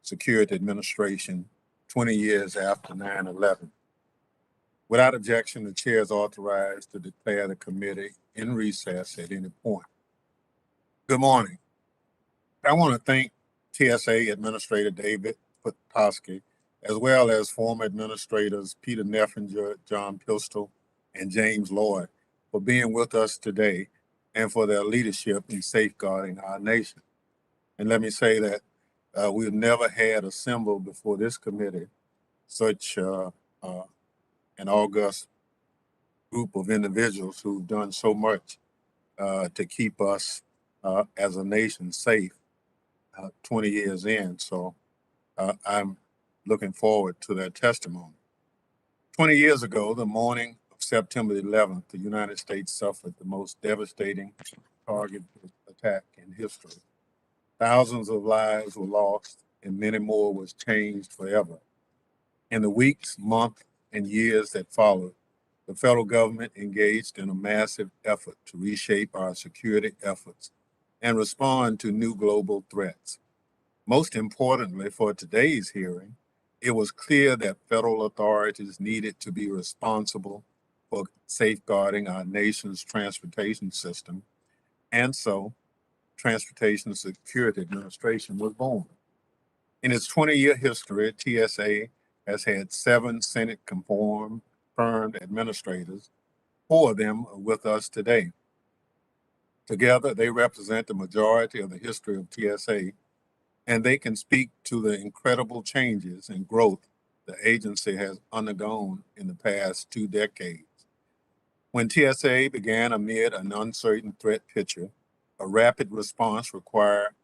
Security Administration 20 years after 9/11. Without objection, the chair is authorized to declare the committee in recess at any point. Good morning. I want to thank TSA Administrator David Petoski, as well as former administrators Peter Neffinger, John Pistol, and James Lloyd for being with us today and for their leadership in safeguarding our nation. And let me say that we've never had assembled before this committee such an august group of individuals who've done so much to keep us as a nation safe 20 years in. So I'm looking forward to their testimony. 20 years ago, the morning of September 11th, the United States suffered the most devastating targeted attack in history. Thousands of lives were lost and many more was changed forever. In the weeks, months, and years that followed, the federal government engaged in a massive effort to reshape our security efforts and respond to new global threats. Most importantly, for today's hearing, it was clear that federal authorities needed to be responsible for safeguarding our nation's transportation system, and so Transportation Security Administration was born. In its 20-year history, TSA has had 7 Senate-confirmed administrators. 4 of them are with us today. Together, they represent the majority of the history of TSA, and they can speak to the incredible changes and growth the agency has undergone in the past 2 decades. When TSA began amid an uncertain threat picture, a rapid response required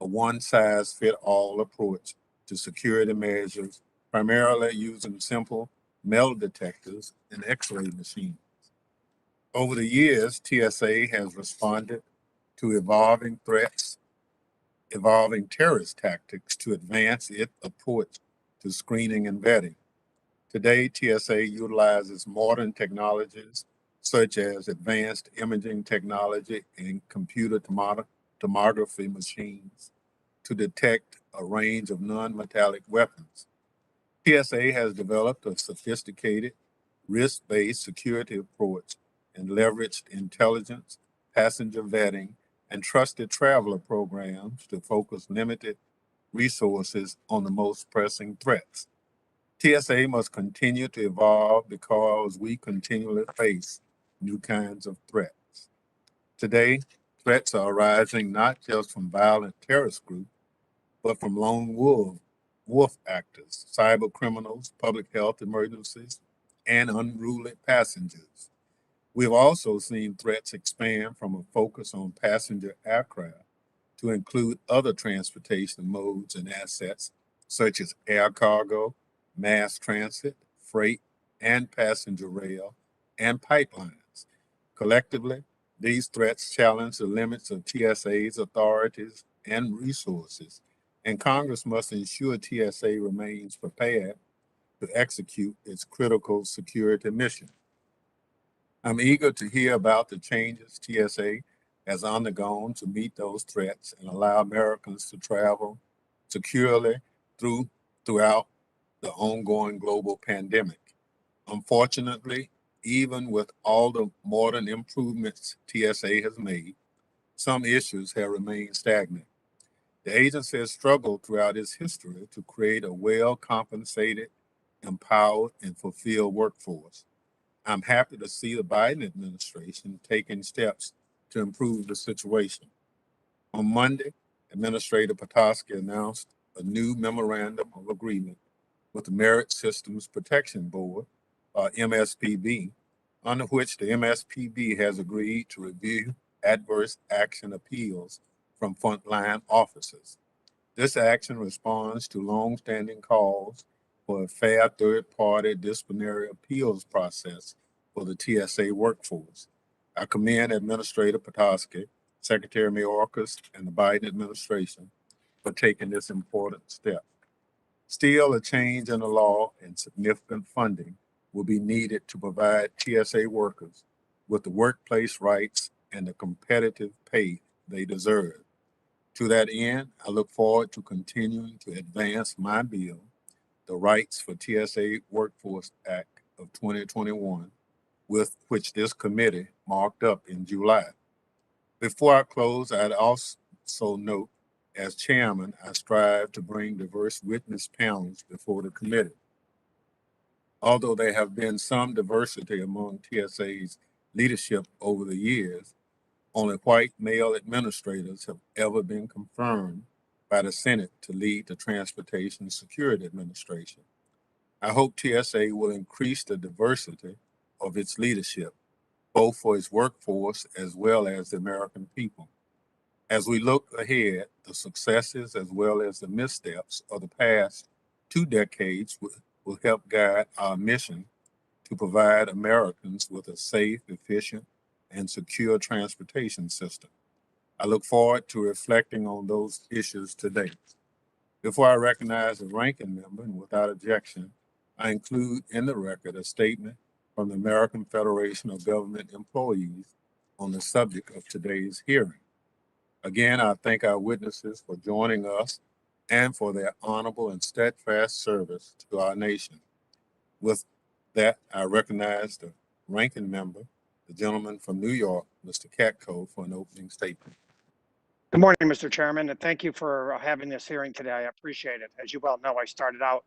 a one-size-fits-all approach to security measures, primarily using simple metal detectors and X-ray machines. Over the years, TSA has responded to evolving threats, evolving terrorist tactics to advance its approach to screening and vetting. Today, TSA utilizes modern technologies such as advanced imaging technology and computer tomography machines to detect a range of non-metallic weapons. TSA has developed a sophisticated, risk-based security approach and leveraged intelligence, passenger vetting, and trusted traveler programs to focus limited resources on the most pressing threats. TSA must continue to evolve because we continually face new kinds of threats. Today, threats are arising not just from violent terrorist groups, but from lone wolf actors, cyber criminals, public health emergencies, and unruly passengers. We've also seen threats expand from a focus on passenger aircraft to include other transportation modes and assets, such as air cargo, mass transit, freight, and passenger rail, and pipelines. Collectively, these threats challenge the limits of TSA's authorities and resources, and Congress must ensure TSA remains prepared to execute its critical security mission. I'm eager to hear about the changes TSA has undergone to meet those threats and allow Americans to travel securely throughout the ongoing global pandemic. Unfortunately, even with all the modern improvements TSA has made, some issues have remained stagnant. The agency has struggled throughout its history to create a well-compensated, empowered, and fulfilled workforce. I'm happy to see the Biden administration taking steps to improve the situation. On Monday, Administrator Patoski announced a new memorandum of agreement with the Merit Systems Protection Board, Mspb, under which the Mspb has agreed to review adverse action appeals from frontline officers. This action responds to longstanding calls for a fair third-party disciplinary appeals process for the TSA workforce. I commend Administrator Petoskey, Secretary Mayorkas, and the Biden administration for taking this important step. Still, a change in the law and significant funding will be needed to provide TSA workers with the workplace rights and the competitive pay they deserve. To that end, I look forward to continuing to advance my bill, the Rights for TSA Workforce Act of 2021, with which this committee marked up in July. Before I close, I'd also note, as chairman, I strive to bring diverse witness panels before the committee. Although there have been some diversity among TSA's leadership over the years, only white male administrators have ever been confirmed by the Senate to lead the Transportation Security Administration. I hope TSA will increase the diversity of its leadership, both for its workforce as well as the American people. As we look ahead, the successes as well as the missteps of the past 2 decades will help guide our mission to provide Americans with a safe, efficient, and secure transportation system. I look forward to reflecting on those issues today. Before I recognize the ranking member, and without objection, I include in the record a statement from the American Federation of Government Employees on the subject of today's hearing. Again, I thank our witnesses for joining us and for their honorable and steadfast service to our nation. With that, I recognize the ranking member, the gentleman from New York, Mr. Katko, for an opening statement. Good morning, Mr. Chairman, and thank you for having this hearing today. I appreciate it. As you well know, I started out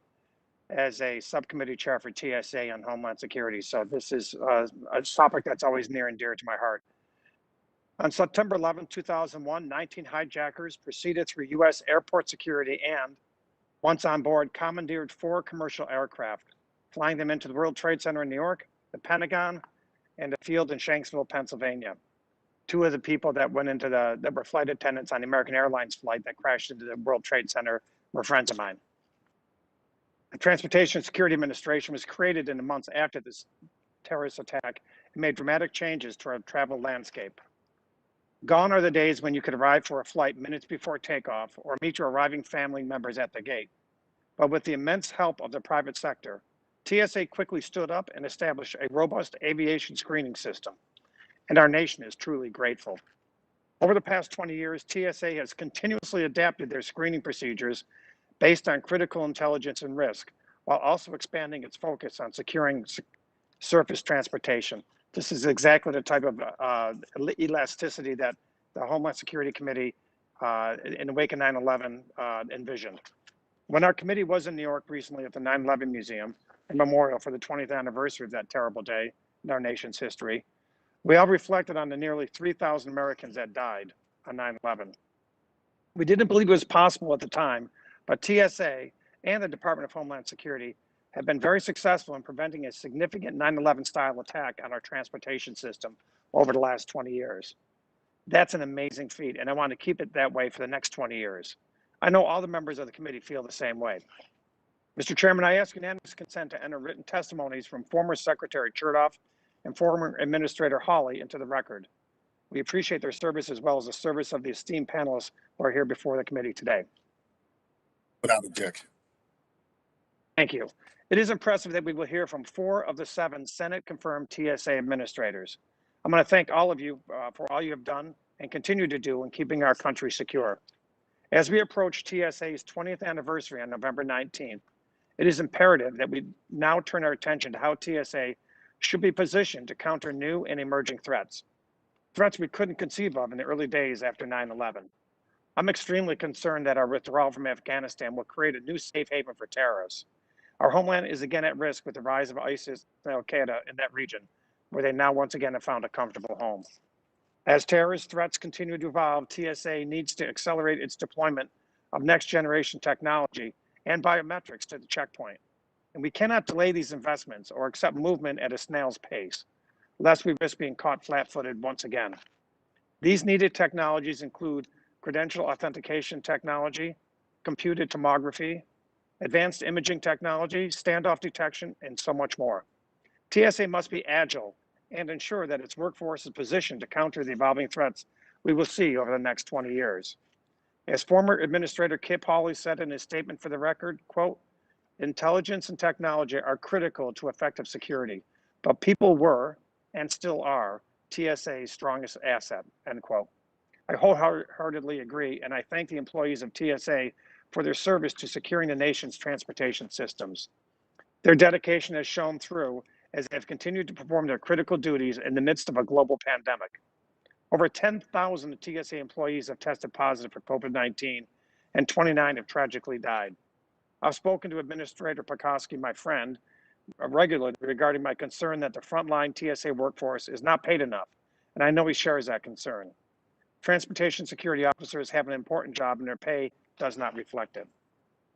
as a subcommittee chair for TSA on Homeland Security, so this is a topic that's always near and dear to my heart. On September 11, 2001, 19 hijackers proceeded through U.S. airport security and, once on board, commandeered 4 commercial aircraft, flying them into the World Trade Center in New York, the Pentagon, and a field in Shanksville, Pennsylvania. 2 of the people that were flight attendants on the American Airlines flight that crashed into the World Trade Center were friends of mine. The Transportation Security Administration was created in the months after this terrorist attack and made dramatic changes to our travel landscape. Gone are the days when you could arrive for a flight minutes before takeoff or meet your arriving family members at the gate. But with the immense help of the private sector, TSA quickly stood up and established a robust aviation screening system, and our nation is truly grateful. Over the past 20 years, TSA has continuously adapted their screening procedures based on critical intelligence and risk, while also expanding its focus on securing surface transportation. This is exactly the type of elasticity that the Homeland Security Committee in the wake of 9/11 envisioned. When our committee was in New York recently at the 9/11 Museum, a memorial for the 20th anniversary of that terrible day in our nation's history, we all reflected on the nearly 3,000 Americans that died on 9/11. We didn't believe it was possible at the time, but TSA and the Department of Homeland Security have been very successful in preventing a significant 9/11 style attack on our transportation system over the last 20 years. That's an amazing feat, and I want to keep it that way for the next 20 years. I know all the members of the committee feel the same way. Mr. Chairman, I ask unanimous consent to enter written testimonies from former Secretary Chertoff and former Administrator Hawley into the record. We appreciate their service as well as the service of the esteemed panelists who are here before the committee today. Without objection. Thank you. It is impressive that we will hear from 4 of the 7 Senate-confirmed TSA administrators. I'm going to thank all of you for all you have done and continue to do in keeping our country secure. As we approach TSA's 20th anniversary on November 19th, it is imperative that we now turn our attention to how TSA should be positioned to counter new and emerging threats we couldn't conceive of in the early days after 9/11. I'm extremely concerned that our withdrawal from Afghanistan will create a new safe haven for terrorists. Our homeland is again at risk with the rise of ISIS and Al-Qaeda in that region, where they now once again have found a comfortable home. As terrorist threats continue to evolve, TSA needs to accelerate its deployment of next generation technology and biometrics to the checkpoint. And we cannot delay these investments or accept movement at a snail's pace, lest we risk being caught flat-footed once again. These needed technologies include credential authentication technology, computed tomography, advanced imaging technology, standoff detection, and so much more. TSA must be agile and ensure that its workforce is positioned to counter the evolving threats we will see over the next 20 years. As former Administrator Kip Hawley said in his statement for the record, quote, "Intelligence and technology are critical to effective security, but people were and still are TSA's strongest asset," end quote. I wholeheartedly agree, and I thank the employees of TSA for their service to securing the nation's transportation systems. Their dedication has shown through as they have continued to perform their critical duties in the midst of a global pandemic. Over 10,000 TSA employees have tested positive for COVID-19, and 29 have tragically died. I've spoken to Administrator Petoski, my friend, regularly regarding my concern that the frontline TSA workforce is not paid enough, and I know he shares that concern. Transportation security officers have an important job, and their pay does not reflect it.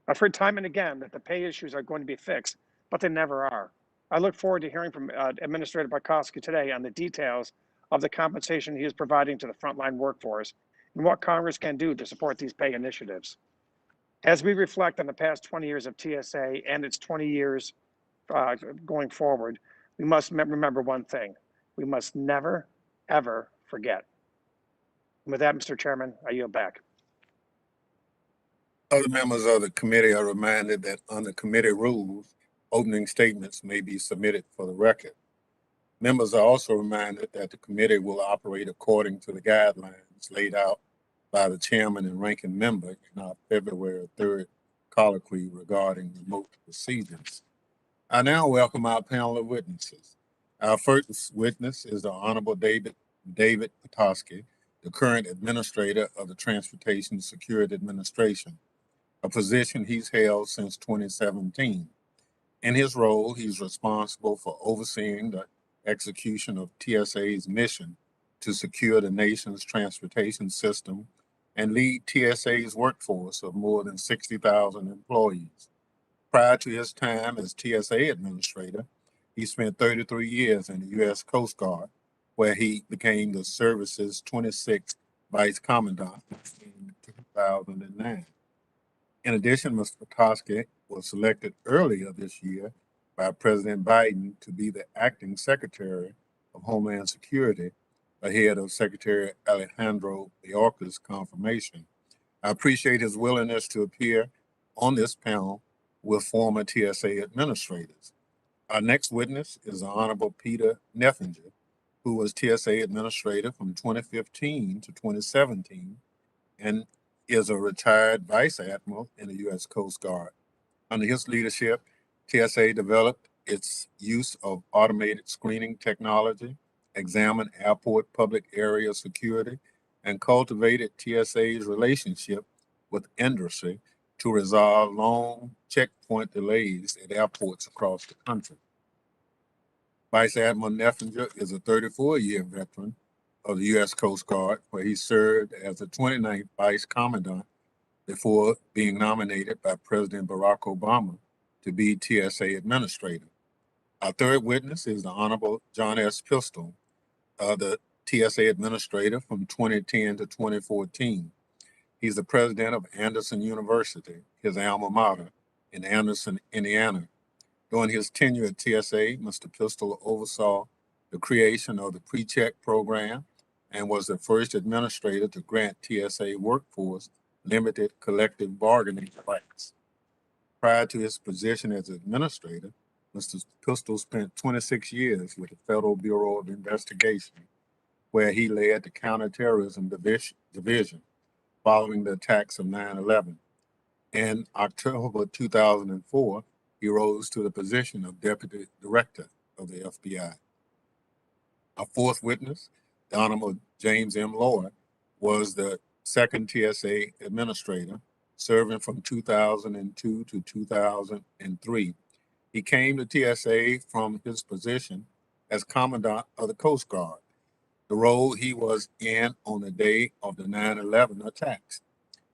I've heard time and again that the pay issues are going to be fixed, but they never are. I look forward to hearing from Administrator Petoski today on the details of the compensation he is providing to the frontline workforce and what Congress can do to support these pay initiatives. As we reflect on the past 20 years of TSA and its 20 years going forward, we must remember one thing. We must never, ever forget. And with that, Mr. Chairman, I yield back. Other members of the committee are reminded that under committee rules, opening statements may be submitted for the record. Members are also reminded that the committee will operate according to the guidelines laid out by the chairman and ranking member in our February 3rd colloquy regarding remote procedures. I now welcome our panel of witnesses. Our first witness is the Honorable David Patoski, the current administrator of the Transportation Security Administration, a position he's held since 2017. In his role, he's responsible for overseeing the execution of TSA's mission to secure the nation's transportation system and lead TSA's workforce of more than 60,000 employees. Prior to his time as TSA administrator, he spent 33 years in the U.S. Coast Guard, where he became the service's 26th Vice Commandant in 2009. In addition, Mr. Patoski was selected earlier this year by President Biden to be the acting Secretary of Homeland Security ahead of Secretary Alejandro Mayorkas' confirmation. I appreciate his willingness to appear on this panel with former TSA administrators. Our next witness is the Honorable Peter Neffinger, who was TSA administrator from 2015 to 2017 and is a retired Vice Admiral in the U.S. Coast Guard. Under his leadership, TSA developed its use of automated screening technology, examined airport public area security, and cultivated TSA's relationship with industry to resolve long checkpoint delays at airports across the country. Vice Admiral Neffinger is a 34-year veteran of the U.S. Coast Guard, where he served as the 29th Vice Commandant before being nominated by President Barack Obama to be TSA Administrator. Our third witness is the Honorable John S. Pistol, the TSA Administrator from 2010 to 2014. He's the president of Anderson University, his alma mater, in Anderson, Indiana. During his tenure at TSA, Mr. Pistol oversaw the creation of the pre-check program and was the first administrator to grant TSA workforce limited collective bargaining rights. Prior to his position as administrator, Mr. Pistol spent 26 years with the Federal Bureau of Investigation, where he led the Counterterrorism Division following the attacks of 9/11. In October 2004, he rose to the position of Deputy Director of the FBI. Our fourth witness, the Honorable James M. Lloyd, was the second TSA administrator, serving from 2002 to 2003. He came to TSA from his position as Commandant of the Coast Guard, the role he was in on the day of the 9/11 attacks.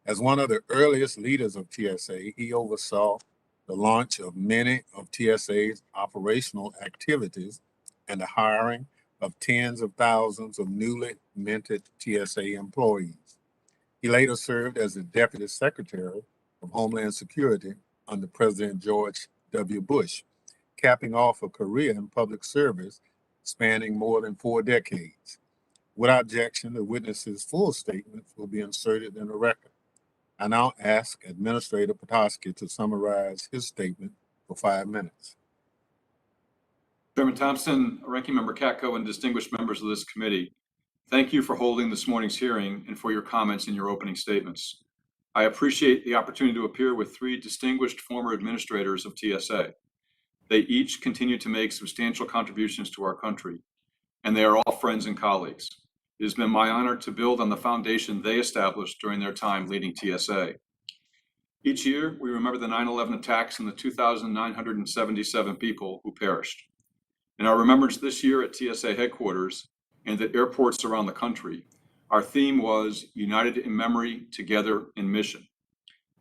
As one of the earliest leaders of TSA, he oversaw the launch of many of TSA's operational activities and the hiring of tens of thousands of newly minted TSA employees. He later served as the Deputy Secretary of Homeland Security under President George W. Bush, capping off a career in public service spanning more than 4 decades. Without objection, the witness's full statements will be inserted in the record. I now ask Administrator Petoski to summarize his statement for 5 minutes. Chairman Thompson, Ranking Member Katko, and distinguished members of this committee, Thank you for holding this morning's hearing and for your comments in your opening statements. I appreciate the opportunity to appear with three distinguished former administrators of TSA. They each continue to make substantial contributions to our country, and they are all friends and colleagues. It has been my honor to build on the foundation they established during their time leading TSA. Each year, we remember the 9/11 attacks and the 2,977 people who perished. In our remembrance this year at TSA headquarters and at airports around the country, our theme was United in Memory, Together in Mission.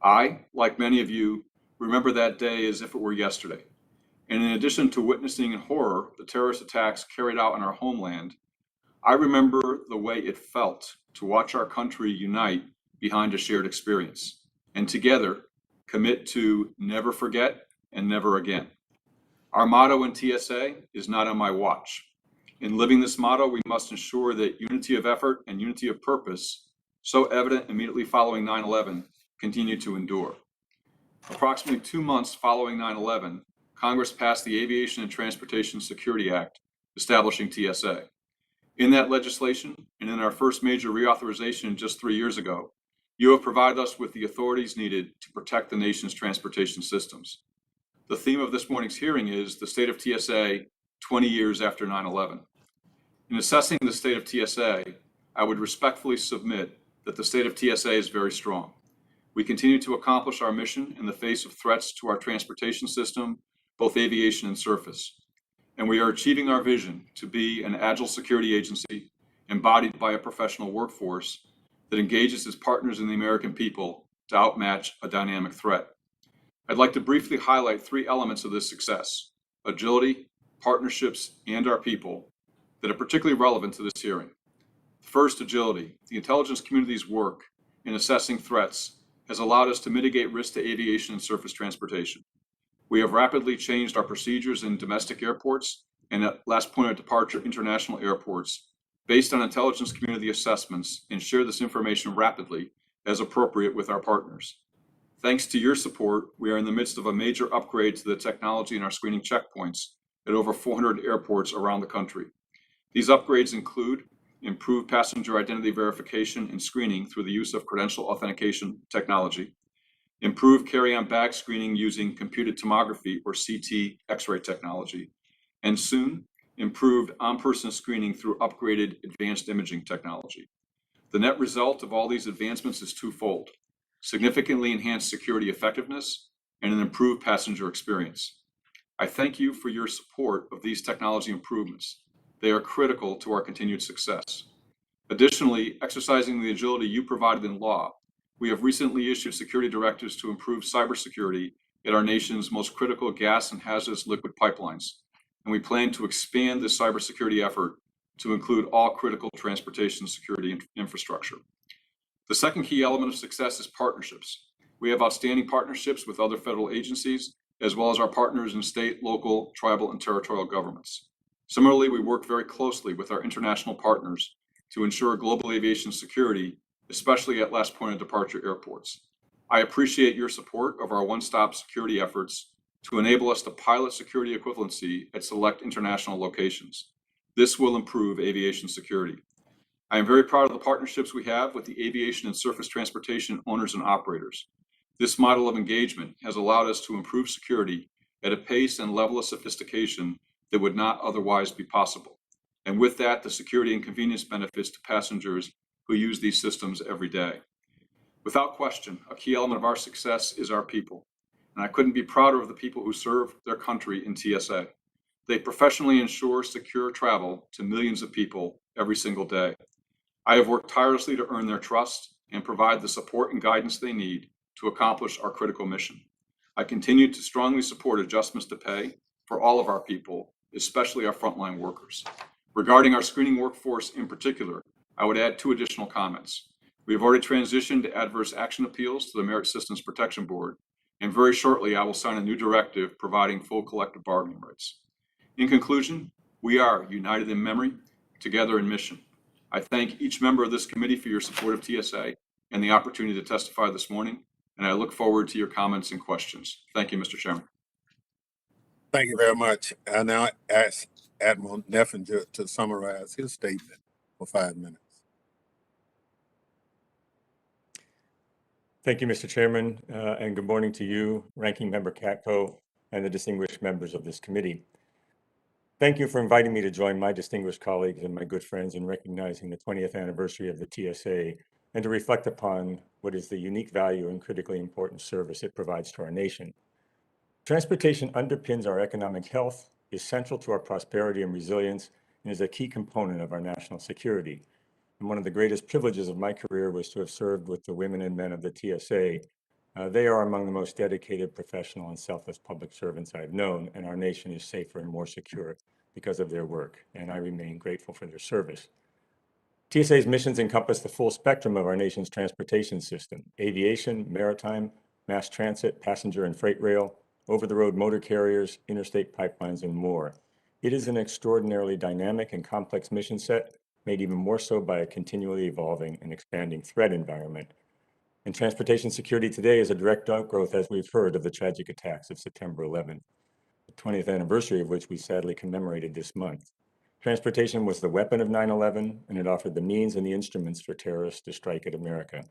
I, like many of you, remember that day as if it were yesterday. And in addition to witnessing in horror the terrorist attacks carried out in our homeland, I remember the way it felt to watch our country unite behind a shared experience and together commit to never forget and never again. Our motto in TSA is not on my watch. In living this motto, we must ensure that unity of effort and unity of purpose, so evident immediately following 9/11, continue to endure. Approximately 2 months following 9/11, Congress passed the Aviation and Transportation Security Act, establishing TSA. In that legislation, and in our first major reauthorization just 3 years ago, you have provided us with the authorities needed to protect the nation's transportation systems. The theme of this morning's hearing is the state of TSA 20 years after 9/11. In assessing the state of TSA, I would respectfully submit that the state of TSA is very strong. We continue to accomplish our mission in the face of threats to our transportation system, both aviation and surface. And we are achieving our vision to be an agile security agency embodied by a professional workforce that engages its partners in the American people to outmatch a dynamic threat. I'd like to briefly highlight 3 elements of this success: agility, partnerships, and our people, that are particularly relevant to this hearing. First, agility. The intelligence community's work in assessing threats has allowed us to mitigate risk to aviation and surface transportation. We have rapidly changed our procedures in domestic airports and at last point of departure international airports based on intelligence community assessments and share this information rapidly as appropriate with our partners. Thanks to your support, we are in the midst of a major upgrade to the technology in our screening checkpoints at over 400 airports around the country. These upgrades include improved passenger identity verification and screening through the use of Credential authentication technology, improved carry-on bag screening using computed tomography or CT X-ray technology, and soon, improved on-person screening through upgraded advanced imaging technology. The net result of all these advancements is twofold: significantly enhanced security effectiveness and an improved passenger experience. I thank you for your support of these technology improvements. They are critical to our continued success. Additionally, exercising the agility you provided in law, we have recently issued security directives to improve cybersecurity at our nation's most critical gas and hazardous liquid pipelines, and we plan to expand this cybersecurity effort to include all critical transportation security infrastructure. The second key element of success is partnerships. We have outstanding partnerships with other federal agencies, as well as our partners in state, local, tribal, and territorial governments. Similarly, we work very closely with our international partners to ensure global aviation security, especially at last point of departure airports. I appreciate your support of our one-stop security efforts to enable us to pilot security equivalency at select international locations. This will improve aviation security. I am very proud of the partnerships we have with the aviation and surface transportation owners and operators. This model of engagement has allowed us to improve security at a pace and level of sophistication that would not otherwise be possible. And with that, the security and convenience benefits to passengers who use these systems every day. Without question, a key element of our success is our people. And I couldn't be prouder of the people who serve their country in TSA. They professionally ensure secure travel to millions of people every single day. I have worked tirelessly to earn their trust and provide the support and guidance they need to accomplish our critical mission. I continue to strongly support adjustments to pay for all of our people, especially our frontline workers. Regarding our screening workforce in particular, I would add 2 additional comments. We have already transitioned to adverse action appeals to the Merit Systems Protection Board, and very shortly I will sign a new directive providing full collective bargaining rights. In conclusion, we are united in memory, together in mission. I thank each member of this committee for your support of TSA and the opportunity to testify this morning, and I look forward to your comments and questions. Thank you, Mr. Chairman. Thank you very much. I now ask Admiral Neffinger to summarize his statement. for 5 minutes. Thank you, Mr. Chairman, and good morning to you, Ranking Member Katko, and the distinguished members of this committee. Thank you for inviting me to join my distinguished colleagues and my good friends in recognizing the 20th anniversary of the TSA and to reflect upon what is the unique value and critically important service it provides to our nation. Transportation underpins our economic health, is central to our prosperity and resilience, and is a key component of our national security. And one of the greatest privileges of my career was to have served with the women and men of the TSA. They are among the most dedicated, professional, and selfless public servants I've known, and our nation is safer and more secure because of their work, and I remain grateful for their service. TSA's missions encompass the full spectrum of our nation's transportation system: aviation, maritime, mass transit, passenger and freight rail, over-the-road motor carriers, interstate pipelines, and more. It is an extraordinarily dynamic and complex mission set, made even more so by a continually evolving and expanding threat environment. And transportation security today is a direct outgrowth, as we've heard, of the tragic attacks of September 11th, the 20th anniversary of which we sadly commemorated this month. Transportation was the weapon of 9/11, and it offered the means and the instruments for terrorists to strike at America.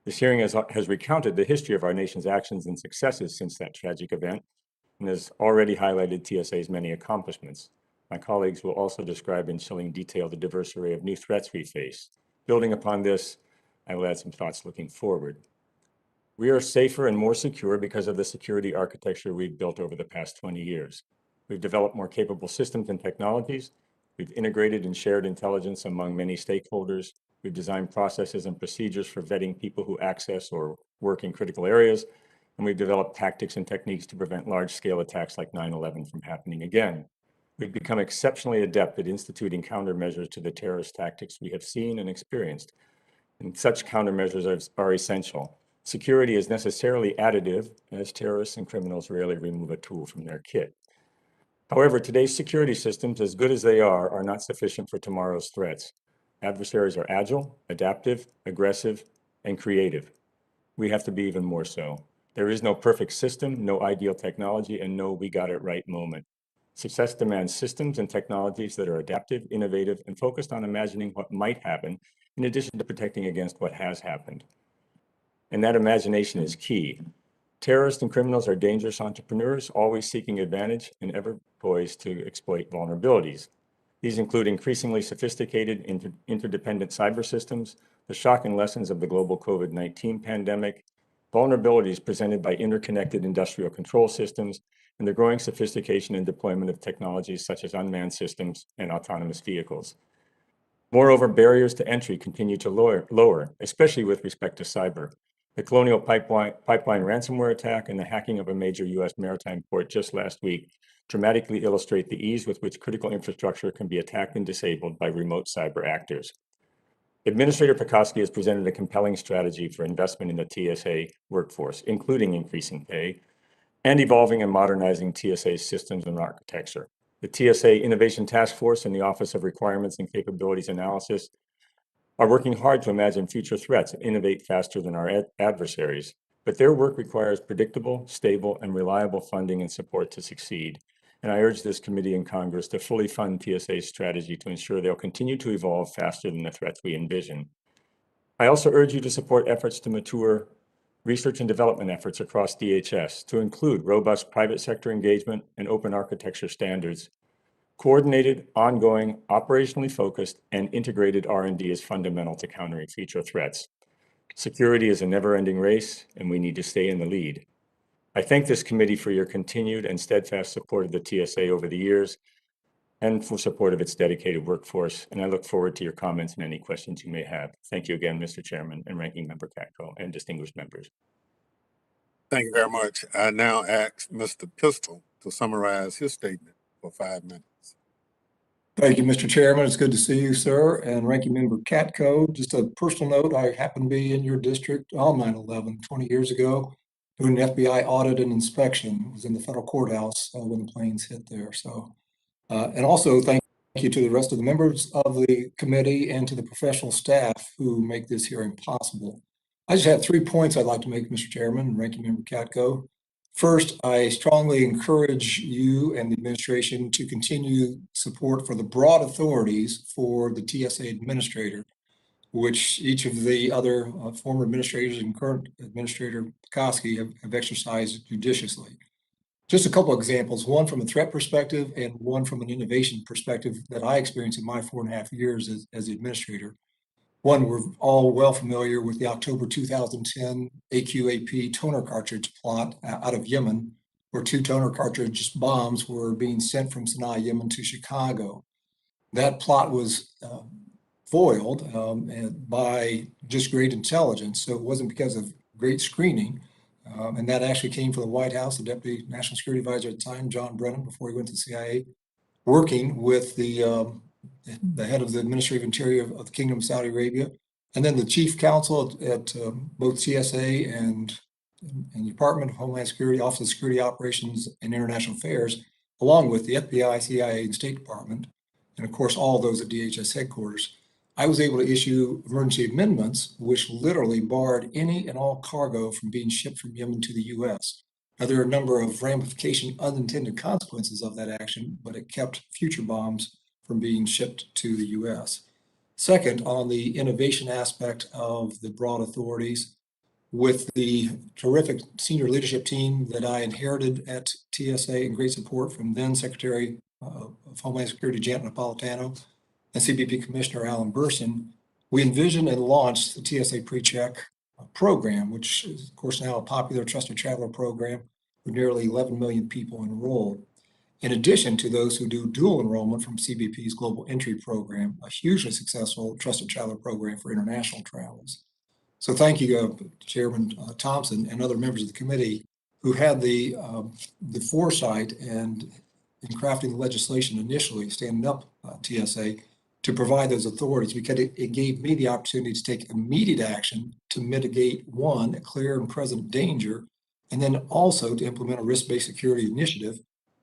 This hearing has recounted the history of our nation's actions and successes since that tragic event, and has already highlighted TSA's many accomplishments. My colleagues will also describe in chilling detail the diverse array of new threats we face. Building upon this, I will add some thoughts looking forward. We are safer and more secure because of the security architecture we've built over the past 20 years. We've developed more capable systems and technologies. We've integrated and shared intelligence among many stakeholders. We've designed processes and procedures for vetting people who access or work in critical areas. And we've developed tactics and techniques to prevent large-scale attacks like 9/11 from happening again. We've become exceptionally adept at instituting countermeasures to the terrorist tactics we have seen and experienced. And such countermeasures are essential. Security is necessarily additive, as terrorists and criminals rarely remove a tool from their kit. However, today's security systems, as good as they are not sufficient for tomorrow's threats. Adversaries are agile, adaptive, aggressive, and creative. We have to be even more so. There is no perfect system, no ideal technology, and no we got it right moment. Success demands systems and technologies that are adaptive, innovative, and focused on imagining what might happen, in addition to protecting against what has happened. And that imagination is key. Terrorists and criminals are dangerous entrepreneurs, always seeking advantage and ever poised to exploit vulnerabilities. These include increasingly sophisticated interdependent cyber systems, the shocking lessons of the global COVID-19 pandemic, vulnerabilities presented by interconnected industrial control systems, and the growing sophistication and deployment of technologies such as unmanned systems and autonomous vehicles. Moreover, barriers to entry continue to lower, especially with respect to cyber. The Colonial Pipeline ransomware attack and the hacking of a major U.S. maritime port just last week dramatically illustrate the ease with which critical infrastructure can be attacked and disabled by remote cyber actors. Administrator Petoski has presented a compelling strategy for investment in the TSA workforce, including increasing pay and evolving and modernizing TSA's systems and architecture. The TSA Innovation Task Force and the Office of Requirements and Capabilities Analysis are working hard to imagine future threats and innovate faster than our adversaries. But their work requires predictable, stable, and reliable funding and support to succeed. And I urge this committee and Congress to fully fund TSA's strategy to ensure they'll continue to evolve faster than the threats we envision. I also urge you to support efforts to mature research and development efforts across DHS to include robust private sector engagement and open architecture standards. Coordinated, ongoing, operationally focused, and integrated R&D is fundamental to countering future threats. Security is a never-ending race, and we need to stay in the lead. I thank this committee for your continued and steadfast support of the TSA over the years and for support of its dedicated workforce, and I look forward to your comments and any questions you may have. Thank you again, Mr. Chairman and Ranking Member Katko and distinguished members. Thank you very much. I now ask Mr. Pistol to summarize his statement for 5 minutes. Thank you, Mr. Chairman. It's good to see you, sir. And Ranking Member Katko, just a personal note, I happened to be in your district on 9/11 20 years ago doing an FBI audit and inspection. It was in the federal courthouse when the planes hit there. So, and also thank you to the rest of the members of the committee and to the professional staff who make this hearing possible. I just have 3 points I'd like to make, Mr. Chairman and Ranking Member Katko. First, I strongly encourage you and the administration to continue support for the broad authorities for the TSA administrator, which each of the other former administrators and current administrator Petoski have exercised judiciously. Just a couple of examples, one from a threat perspective and one from an innovation perspective that I experienced in my 4.5 years as the administrator. One, we're all well familiar with the October 2010 AQAP toner cartridge plot out of Yemen, where 2 toner cartridge bombs were being sent from Sana'a, Yemen to Chicago. That plot was foiled by just great intelligence. So it wasn't because of great screening. And that actually came from the White House, the Deputy National Security Advisor at the time, John Brennan, before he went to the CIA, working with the head of the Ministry of Interior of the Kingdom of Saudi Arabia, and then the chief counsel at both TSA and the Department of Homeland Security, Office of Security Operations and International Affairs, along with the FBI, CIA, and State Department, and of course, all of those at DHS headquarters. I was able to issue emergency amendments, which literally barred any and all cargo from being shipped from Yemen to the U.S. Now, there are a number of ramification, unintended consequences of that action, but it kept future bombs from being shipped to the U.S. Second, on the innovation aspect of the broad authorities, with the terrific senior leadership team that I inherited at TSA and great support from then Secretary of Homeland Security Janet Napolitano and CBP Commissioner Alan Burson, we envisioned and launched the TSA PreCheck program, which is, of course, now a popular trusted traveler program with nearly 11 million people enrolled. In addition to those who do dual enrollment from CBP's Global Entry Program, a hugely successful trusted traveler program for international travels. So thank you, Chairman Thompson and other members of the committee who had the foresight and in crafting the legislation initially, standing up TSA to provide those authorities, because it gave me the opportunity to take immediate action to mitigate, one, a clear and present danger, and then also to implement a risk-based security initiative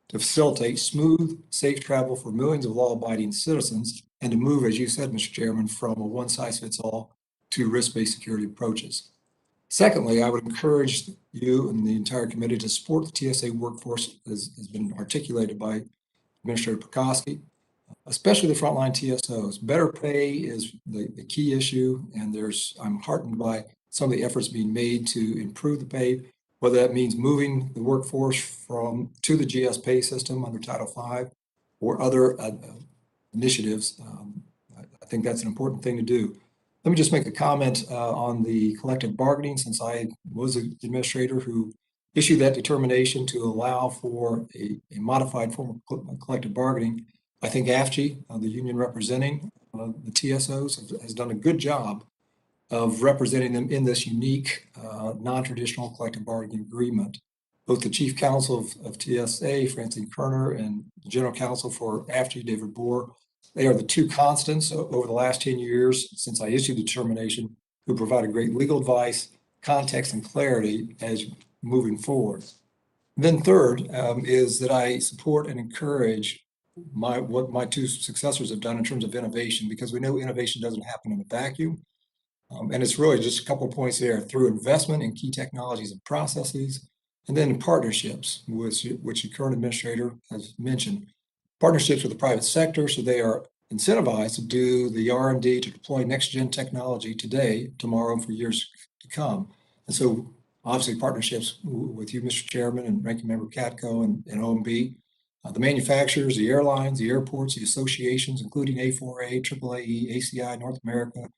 to facilitate smooth, safe travel for millions of law-abiding citizens, and to move, as you said, Mr. Chairman, from a one-size-fits-all to risk-based security approaches. Secondly, I would encourage you and the entire committee to support the TSA workforce as has been articulated by Administrator Petoski, especially the frontline TSOs. Better pay is the key issue, and I'm heartened by some of the efforts being made to improve the pay, whether that means moving the workforce to the GS pay system under Title V or other initiatives. I think that's an important thing to do. Let me just make a comment on the collective bargaining, since I was an administrator who issued that determination to allow for a modified form of collective bargaining. I think AFG, the union representing the TSOs, has done a good job of representing them in this unique, non-traditional collective bargaining agreement. Both the Chief Counsel of TSA, Francine Kerner, and the General Counsel for AFG, David Bohr, they are the 2 constants over the last 10 years since I issued the determination, who provided great legal advice, context, and clarity as moving forward. Then third is that I support and encourage what my 2 successors have done in terms of innovation, because we know innovation doesn't happen in a vacuum. And it's really just a couple of points there: through investment in key technologies and processes, and then partnerships, which the current administrator has mentioned. Partnerships with the private sector, so they are incentivized to do the R&D to deploy next-gen technology today, tomorrow, and for years to come. And so obviously partnerships with you, Mr. Chairman, and Ranking Member Katko and OMB, the manufacturers, the airlines, the airports, the associations, including A4A, AAAE, ACI, North America,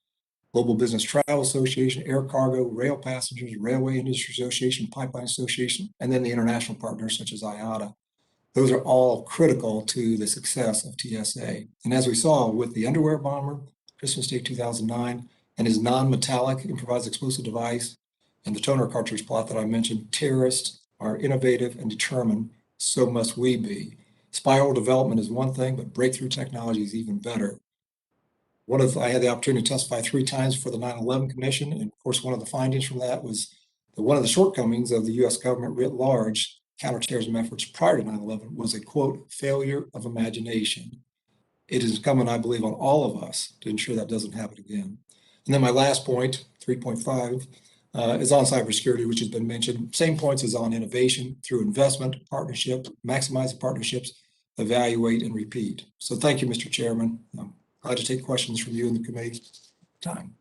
Global Business Travel Association, Air Cargo, Rail Passengers, Railway Industry Association, Pipeline Association, and then the international partners such as IATA. Those are all critical to the success of TSA. And as we saw with the underwear bomber, Christmas Day 2009, and his non-metallic improvised explosive device, and the toner cartridge plot that I mentioned, terrorists are innovative and determined, so must we be. Spiral development is one thing, but breakthrough technology is even better. I had the opportunity to testify 3 times for the 9/11 Commission, and of course, one of the findings from that was that one of the shortcomings of the U.S. government writ large counterterrorism efforts prior to 9/11 was a, quote, failure of imagination. It is incumbent, I believe, on all of us to ensure that doesn't happen again. And then my last point, 3.5, is on cybersecurity, which has been mentioned. Same points as on innovation through investment, partnership, maximizing partnerships, evaluate, and repeat. So thank you, Mr. Chairman. I'm glad to take questions from you in the committee time.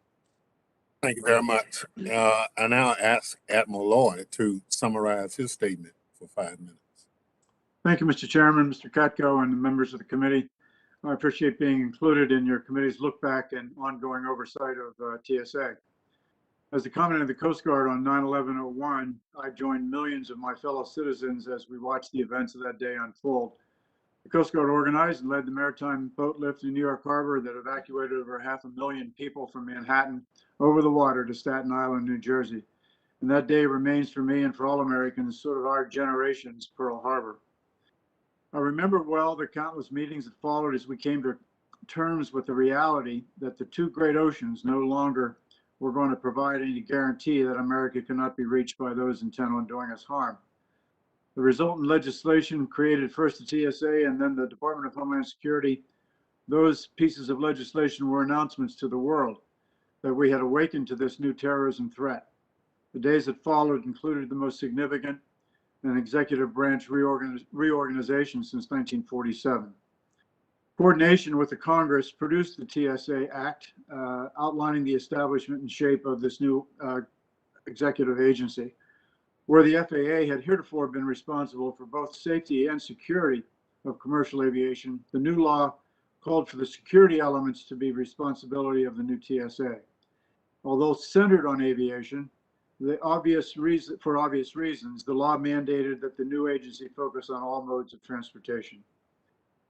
Thank you very much. I now ask Admiral Lloyd to summarize his statement for 5 minutes. Thank you, Mr. Chairman, Mr. Katko, and the members of the committee. I appreciate being included in your committee's look back and ongoing oversight of TSA. As the Commandant of the Coast Guard on 9/11/01, I joined millions of my fellow citizens as we watched the events of that day unfold. The Coast Guard organized and led the maritime boat lift in New York Harbor that evacuated over 500,000 people from Manhattan over the water to Staten Island, New Jersey. And that day remains for me and for all Americans sort of our generation's Pearl Harbor. I remember well the countless meetings that followed as we came to terms with the reality that the two great oceans no longer were going to provide any guarantee that America cannot be reached by those intent on doing us harm. The resultant legislation created first the TSA and then the Department of Homeland Security. Those pieces of legislation were announcements to the world that we had awakened to this new terrorism threat. The days that followed included the most significant and executive branch reorganization since 1947. Coordination with the Congress produced the TSA Act, outlining the establishment and shape of this new executive agency, where the FAA had heretofore been responsible for both safety and security of commercial aviation. The new law called for the security elements to be responsibility of the new TSA. Although centered on aviation, for obvious reasons, the law mandated that the new agency focus on all modes of transportation.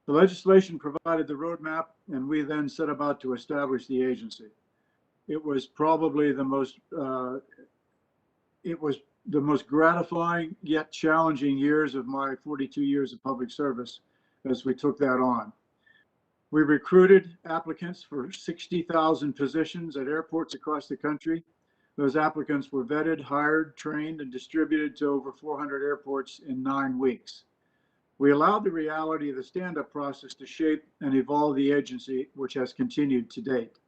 The legislation provided the roadmap, and we then set about to establish the agency. It was probably the most gratifying yet challenging years of my 42 years of public service as we took that on. We recruited applicants for 60,000 positions at airports across the country. Those applicants were vetted, hired, trained, and distributed to over 400 airports in 9 weeks. We allowed the reality of the stand-up process to shape and evolve the agency, which has continued to date.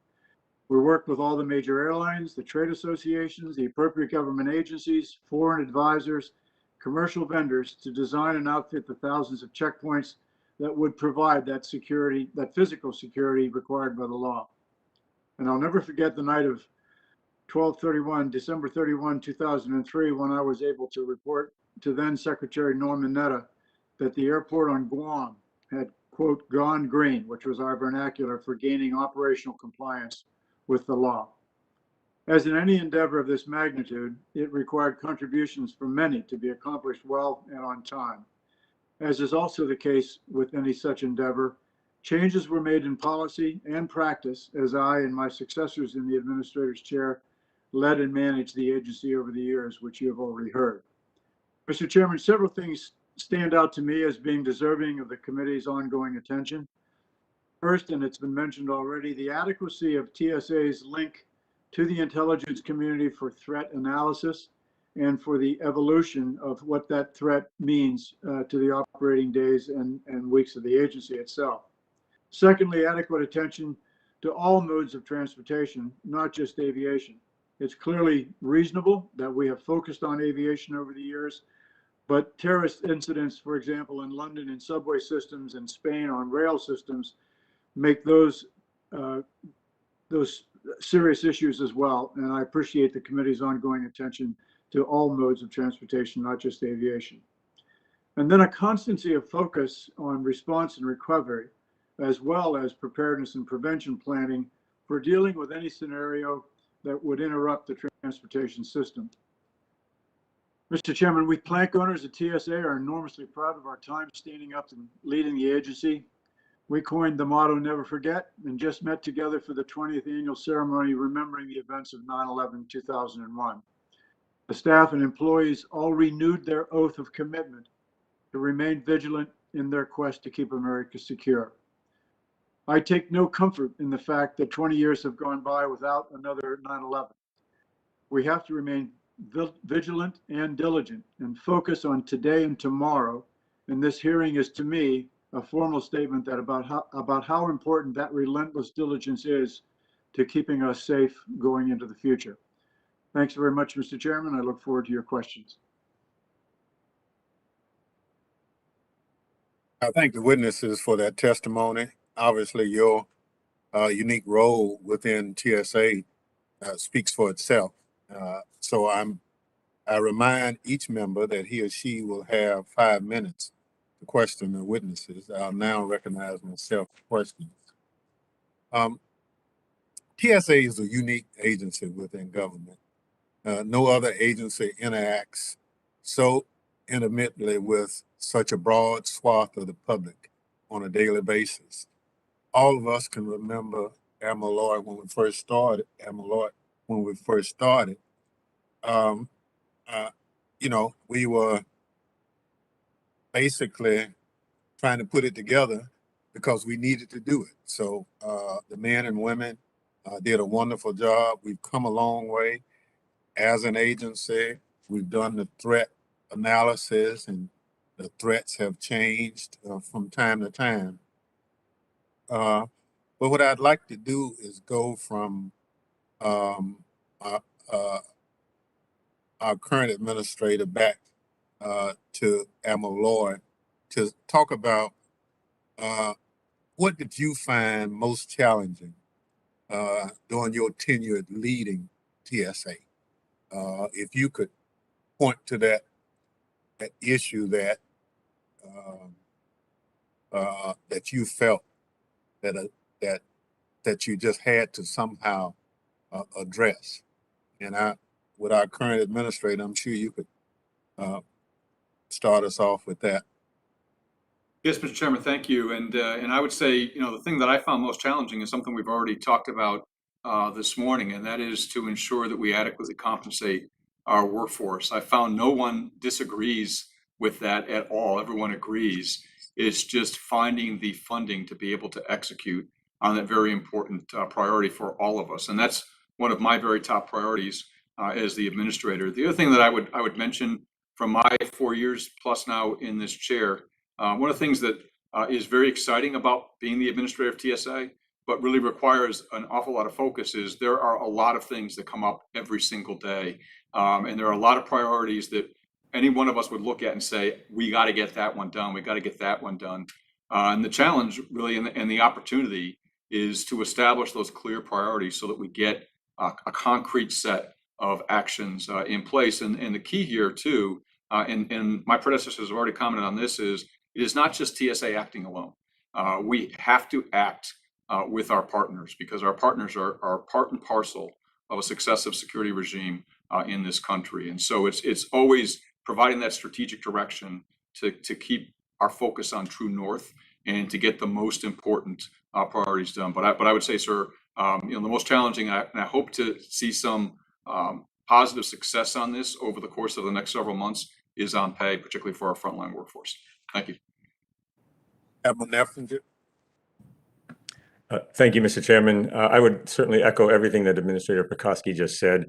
We worked with all the major airlines, the trade associations, the appropriate government agencies, foreign advisors, commercial vendors to design and outfit the thousands of checkpoints that would provide that security, that physical security required by the law. And I'll never forget the night of December 31, 2003, when I was able to report to then Secretary Norman Netta that the airport on Guam had, quote, gone green, which was our vernacular for gaining operational compliance with the law. As in any endeavor of this magnitude, it required contributions from many to be accomplished well and on time. As is also the case with any such endeavor, changes were made in policy and practice as I and my successors in the administrator's chair led and managed the agency over the years, which you have already heard. Mr. Chairman, several things stand out to me as being deserving of the committee's ongoing attention. First, and it's been mentioned already, the adequacy of TSA's link to the intelligence community for threat analysis and for the evolution of what that threat means to the operating days and weeks of the agency itself. Secondly, adequate attention to all modes of transportation, not just aviation. It's clearly reasonable that we have focused on aviation over the years, but terrorist incidents, for example, in London in subway systems and Spain on rail systems, make those serious issues as well. And I appreciate the committee's ongoing attention to all modes of transportation, not just aviation. And then a constancy of focus on response and recovery, as well as preparedness and prevention planning for dealing with any scenario that would interrupt the transportation system. Mr. Chairman, we plank owners at TSA are enormously proud of our time standing up and leading the agency. We coined the motto, never forget, and just met together for the 20th annual ceremony remembering the events of 9/11/2001. The staff and employees all renewed their oath of commitment to remain vigilant in their quest to keep America secure. I take no comfort in the fact that 20 years have gone by without another 9/11. We have to remain vigilant and diligent and focus on today and tomorrow. And this hearing is, to me, a formal statement that about how important that relentless diligence is to keeping us safe going into the future. Thanks very much, Mr. Chairman. I look forward to your questions. I thank the witnesses for that testimony. Obviously, your unique role within TSA speaks for itself. So I remind each member that he or she will have 5 minutes to question the witnesses. I'll now recognize myself for questions. TSA is a unique agency within government. No other agency interacts so intimately with such a broad swath of the public on a daily basis. All of us can remember Lloyd when we first started. Um, we were basically trying to put it together because we needed to do it. So the men and women did a wonderful job. We've come a long way as an agency. We've done the threat analysis, and the threats have changed from time to time. But what I'd like to do is go from our current administrator back to Lloyd to talk about what did you find most challenging during your tenure leading TSA? If you could point to that issue that that you felt that you just had to somehow address, and with our current administrator, I'm sure you could start us off with that. Yes, Mr. Chairman, thank you. And I would say, the thing that I found most challenging is something we've already talked about this morning, and that is to ensure that we adequately compensate our workforce. I found no one disagrees with that at all. Everyone agrees. It's just finding the funding to be able to execute on that very important priority for all of us. And that's one of my very top priorities as the administrator. The other thing that I would mention from my 4 years plus now in this chair, one of the things that is very exciting about being the administrator of TSA, but really requires an awful lot of focus, is there are a lot of things that come up every single day. And there are a lot of priorities that any one of us would look at and say, we got to get that one done. We got to get that one done. And the challenge really and the opportunity is to establish those clear priorities so that we get a concrete set of actions in place. And the key here too, and my predecessors have already commented on this, is it is not just TSA acting alone. We have to act with our partners, because our partners are part and parcel of a successive security regime in this country. And so it's always providing that strategic direction to keep our focus on true north and to get the most important priorities done. But I would say, sir, the most challenging, and I hope to see some positive success on this over the course of the next several months, is on pay, particularly for our frontline workforce. Thank you. Admiral Nefflinger. Thank you, Mr. Chairman. I would certainly echo everything that Administrator Petoski just said.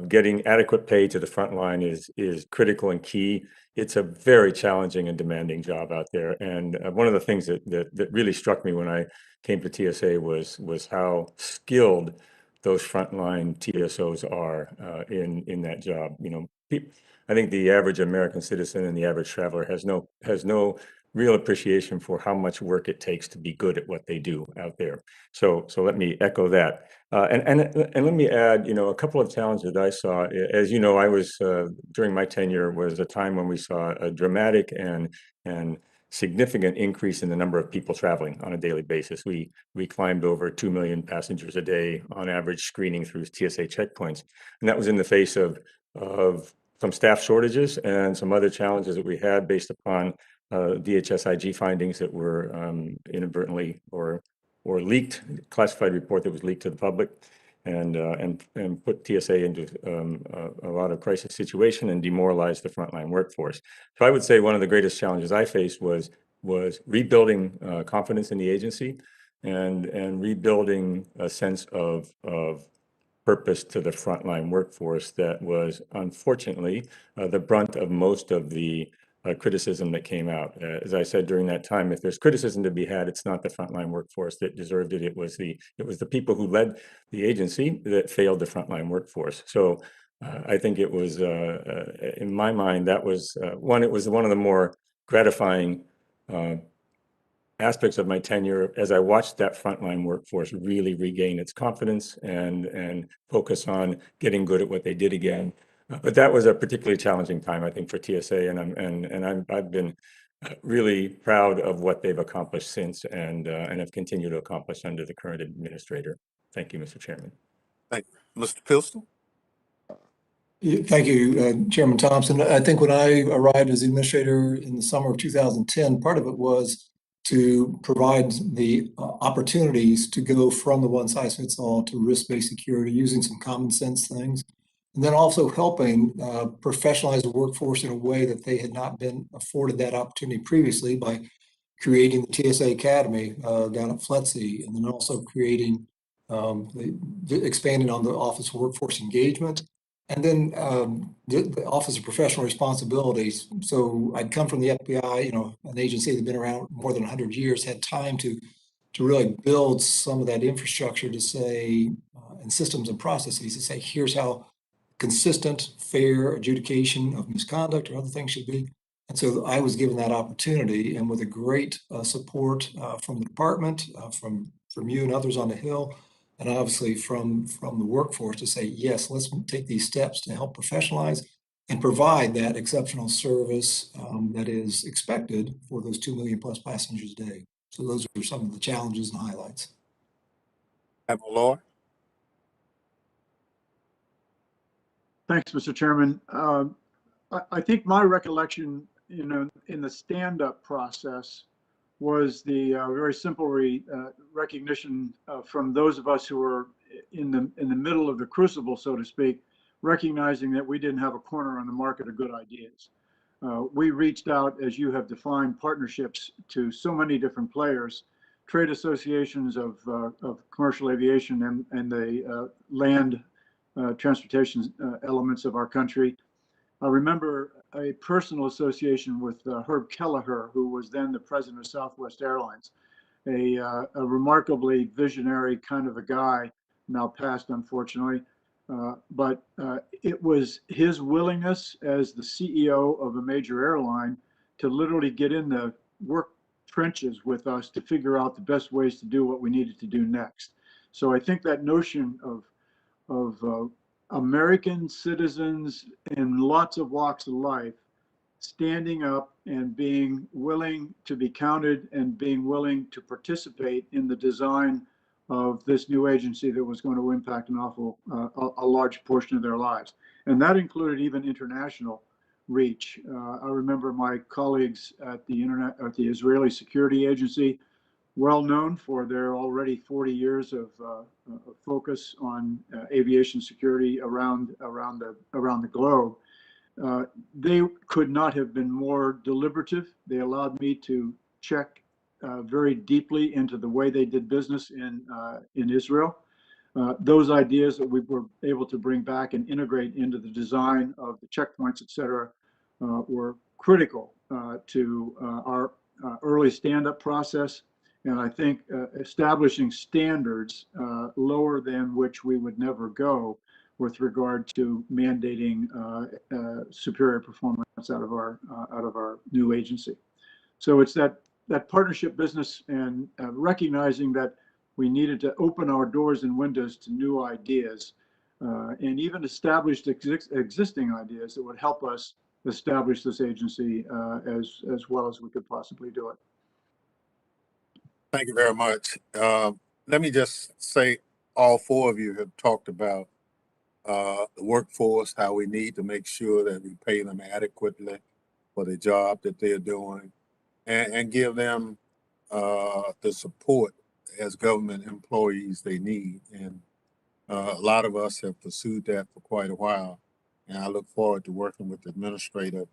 Getting adequate pay to the front line is critical and key. It's a very challenging and demanding job out there. And one of the things that really struck me when I came to TSA was how skilled those frontline TSOs are in that job. I think the average American citizen and the average traveler has no real appreciation for how much work it takes to be good at what they do out there. So let me echo that. And let me add, a couple of challenges that I saw. As you know, I was during my tenure was a time when we saw a dramatic and significant increase in the number of people traveling on a daily basis. We climbed over 2 million passengers a day on average, screening through TSA checkpoints, and that was in the face of some staff shortages and some other challenges that we had based upon DHS-IG findings that were inadvertently or leaked, classified report that was leaked to the public, and put TSA into a lot of crisis situation and demoralized the frontline workforce. So I would say one of the greatest challenges I faced was rebuilding confidence in the agency and rebuilding a sense of purpose to the frontline workforce that was unfortunately the brunt of most of the criticism that came out. As I said during that time, if there's criticism to be had, it's not the frontline workforce that deserved it. It was the people who led the agency that failed the frontline workforce. So I think it was, in my mind, that was it was one of the more gratifying aspects of my tenure as I watched that frontline workforce really regain its confidence and focus on getting good at what they did again. But that was a particularly challenging time, I think, for TSA, and I've been really proud of what they've accomplished since and have continued to accomplish under the current administrator. Thank you, Mr. Chairman. Thank you. Mr. Pistol? Thank you, Chairman Thompson. I think when I arrived as administrator in the summer of 2010, part of it was to provide the opportunities to go from the one-size-fits-all to risk-based security using some common sense things. And then also helping professionalize the workforce in a way that they had not been afforded that opportunity previously by creating the TSA Academy down at FLETC, and then also creating, expanding on the Office of Workforce Engagement, and then the Office of Professional Responsibilities. So I'd come from the FBI, an agency that's been around more than 100 years, had time to really build some of that infrastructure to say, and systems and processes to say, here's how consistent, fair adjudication of misconduct or other things should be. And so I was given that opportunity, and with a great support from the department, from you and others on the Hill, and obviously from the workforce to say, yes, let's take these steps to help professionalize and provide that exceptional service that is expected for those 2 million plus passengers a day. So those are some of the challenges and highlights. Admiral Lloyd? Thanks, Mr. Chairman. I think my recollection, in the stand-up process was the very simple recognition from those of us who were in the middle of the crucible, so to speak, recognizing that we didn't have a corner on the market of good ideas. We reached out, as you have defined, partnerships to so many different players, trade associations of commercial aviation and the land transportation elements of our country. I remember a personal association with Herb Kelleher, who was then the president of Southwest Airlines, a remarkably visionary kind of a guy, now passed, unfortunately. But it was his willingness as the CEO of a major airline to literally get in the work trenches with us to figure out the best ways to do what we needed to do next. So I think that notion of American citizens in lots of walks of life standing up and being willing to be counted and being willing to participate in the design of this new agency that was going to impact a large portion of their lives. And that included even international reach. I remember my colleagues at the Israeli Security Agency, well known for their already 40 years of focus on aviation security around the globe. They could not have been more deliberative. They allowed me to check very deeply into the way they did business in Israel. Those ideas that we were able to bring back and integrate into the design of the checkpoints, et cetera, were critical to our early stand-up process. And I think establishing standards lower than which we would never go with regard to mandating superior performance out of our new agency. So it's that partnership business and recognizing that we needed to open our doors and windows to new ideas and even established existing ideas that would help us establish this agency as well as we could possibly do it. Thank you very much. Let me just say all four of you have talked about the workforce, how we need to make sure that we pay them adequately for the job that they're doing and give them the support as government employees they need. And a lot of us have pursued that for quite a while. And I look forward to working with the administrator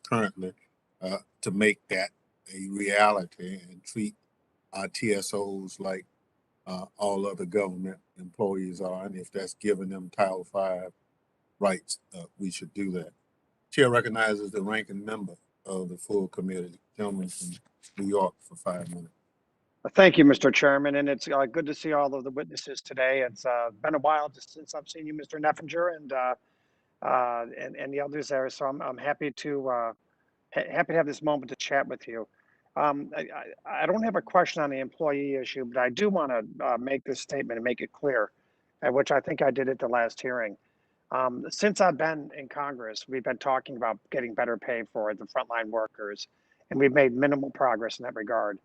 currently to make that a reality and treat our TSOs like all other government employees are. And if that's giving them Title V rights, we should do that. Chair recognizes the ranking member, of the full committee. Gentleman from New York for 5 minutes. Thank you, Mr. Chairman, and it's good to see all of the witnesses today. It's been a while just since I've seen you, Mr. Neffinger, and the others there. So I'm happy to happy to have this moment to chat with you. I don't have a question on the employee issue, but I do want to make this statement and make it clear, which I think I did at the last hearing. Since I've been in Congress, we've been talking about getting better pay for the frontline workers, and we've made minimal progress in that regard.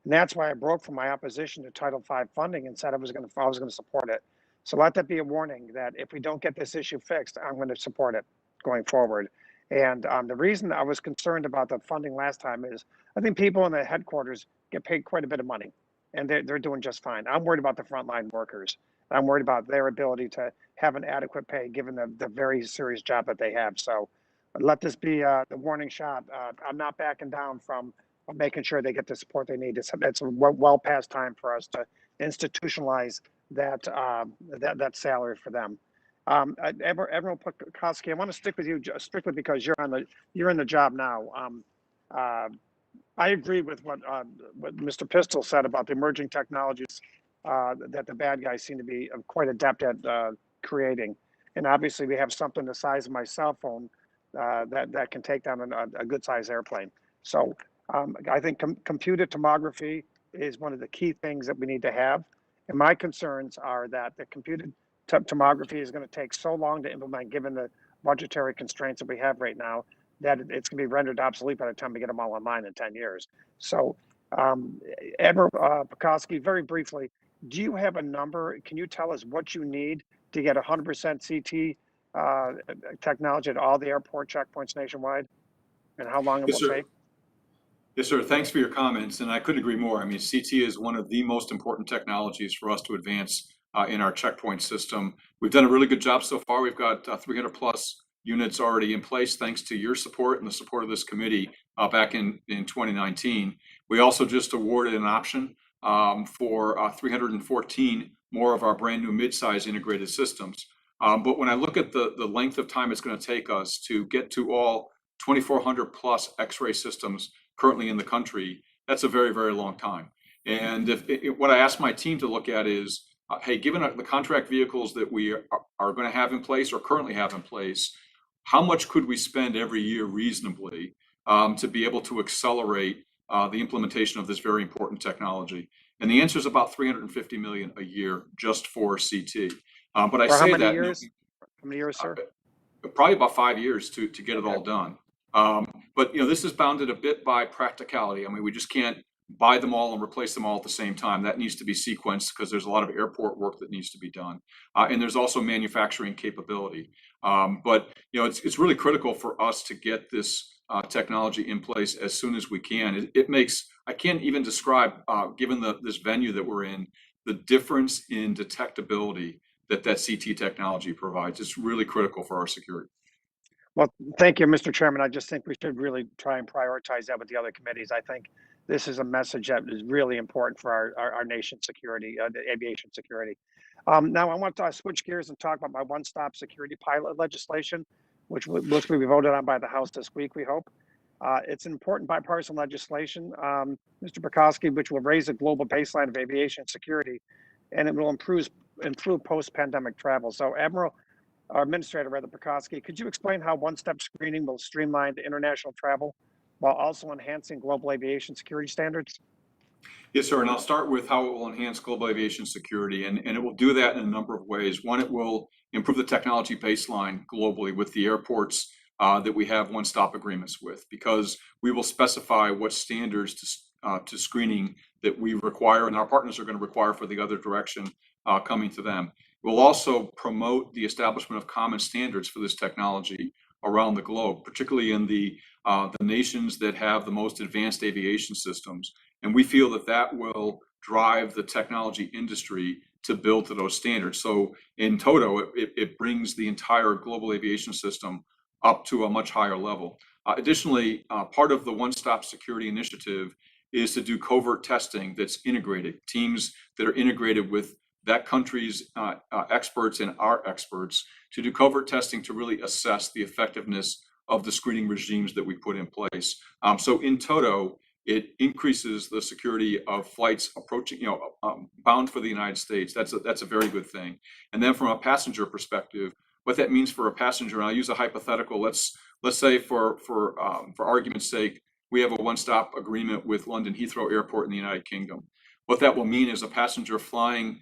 And that's why I broke from my opposition to Title V funding and said I was going to support it. So let that be a warning that if we don't get this issue fixed, I'm going to support it going forward. And the reason I was concerned about the funding last time is I think people in the headquarters get paid quite a bit of money, and they're doing just fine. I'm worried about the frontline workers. I'm worried about their ability to have an adequate pay given the very serious job that they have. So let this be the warning shot. I'm not backing down from making sure they get the support they need. It's well past time for us to institutionalize that that salary for them. Admiral Petoski, I want to stick with you strictly because you're in the job now. I agree with what Mr. Pistol said about the emerging technologies that the bad guys seem to be quite adept at creating, and obviously we have something the size of my cell phone that can take down a good sized airplane. So I think computed tomography is one of the key things that we need to have. And my concerns are that the computed tomography is going to take so long to implement, given the budgetary constraints that we have right now, that it's going to be rendered obsolete by the time we get them all online in 10 years. So, Admiral Petoski, very briefly, do you have a number? Can you tell us what you need to get 100% CT technology at all the airport checkpoints nationwide, and how long it will take? Yes, sir. Thanks for your comments, and I couldn't agree more. I mean, CT is one of the most important technologies for us to advance in our checkpoint system. We've done a really good job so far. We've got 300 plus units already in place, thanks to your support and the support of this committee back in 2019. We also just awarded an option for 314 more of our brand new mid-size integrated systems. But when I look at the length of time it's going to take us to get to all 2,400 plus X-ray systems currently in the country, that's a very, very long time. And what I asked my team to look at is, hey, given the contract vehicles that we are going to have in place or currently have in place, how much could we spend every year reasonably to be able to accelerate the implementation of this very important technology? And the answer is about $350 million a year just for CT. But I say that. Years? How many years, sir? Probably about 5 years to get it all done. But this is bounded a bit by practicality. I mean, we just can't buy them all and replace them all at the same time. That needs to be sequenced because there's a lot of airport work that needs to be done, and there's also manufacturing capability. But it's really critical for us to get this technology in place as soon as we can. It makes, I can't even describe, given this venue that we're in, the difference in detectability that CT technology provides. It's really critical for our security. Well, thank you, Mr. Chairman. I just think we should really try and prioritize that with the other committees. I think this is a message that is really important for our nation's security, the aviation security. Now, I want to switch gears and talk about my one-stop security pilot legislation, which will be voted on by the House this week, we hope. It's an important bipartisan legislation, Mr. Petoski, which will raise the global baseline of aviation security, and it will improve post-pandemic travel. So, Administrator Petoski, could you explain how one-step screening will streamline international travel while also enhancing global aviation security standards? Yes, sir. And I'll start with how it will enhance global aviation security. And it will do that in a number of ways. One, it will improve the technology baseline globally with the airports that we have one-stop agreements with, because we will specify what standards to screening that we require and our partners are going to require for the other direction coming to them. We'll also promote the establishment of common standards for this technology around the globe, particularly in the nations that have the most advanced aviation systems. And we feel that will drive the technology industry to build to those standards. So in toto, it brings the entire global aviation system up to a much higher level. Additionally, part of the one-stop security initiative is to do covert testing that's integrated, teams that are integrated with that country's experts and our experts to do covert testing to really assess the effectiveness of the screening regimes that we put in place. So in toto, it increases the security of flights approaching, bound for the United States. That's a very good thing. And then from a passenger perspective, what that means for a passenger, and I'll use a hypothetical. Let's say for argument's sake, we have a one-stop agreement with London Heathrow Airport in the United Kingdom. What that will mean is a passenger flying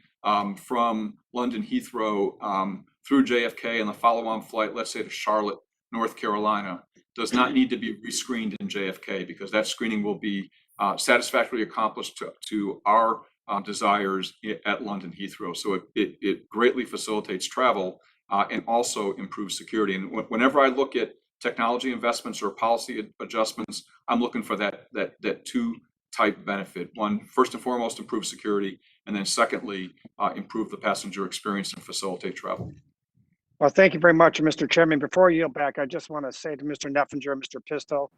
from London Heathrow through JFK and the follow-on flight, let's say to Charlotte, North Carolina, does not need to be rescreened in JFK because that screening will be satisfactorily accomplished to our desires at London Heathrow. So it greatly facilitates travel and also improves security. And whenever I look at technology investments or policy adjustments, I'm looking for that two-type benefit. One, first and foremost, improve security, and then secondly, improve the passenger experience and facilitate travel. Well, thank you very much, Mr. Chairman. Before I yield back, I just want to say to Mr. Neffinger, Mr. Pistol,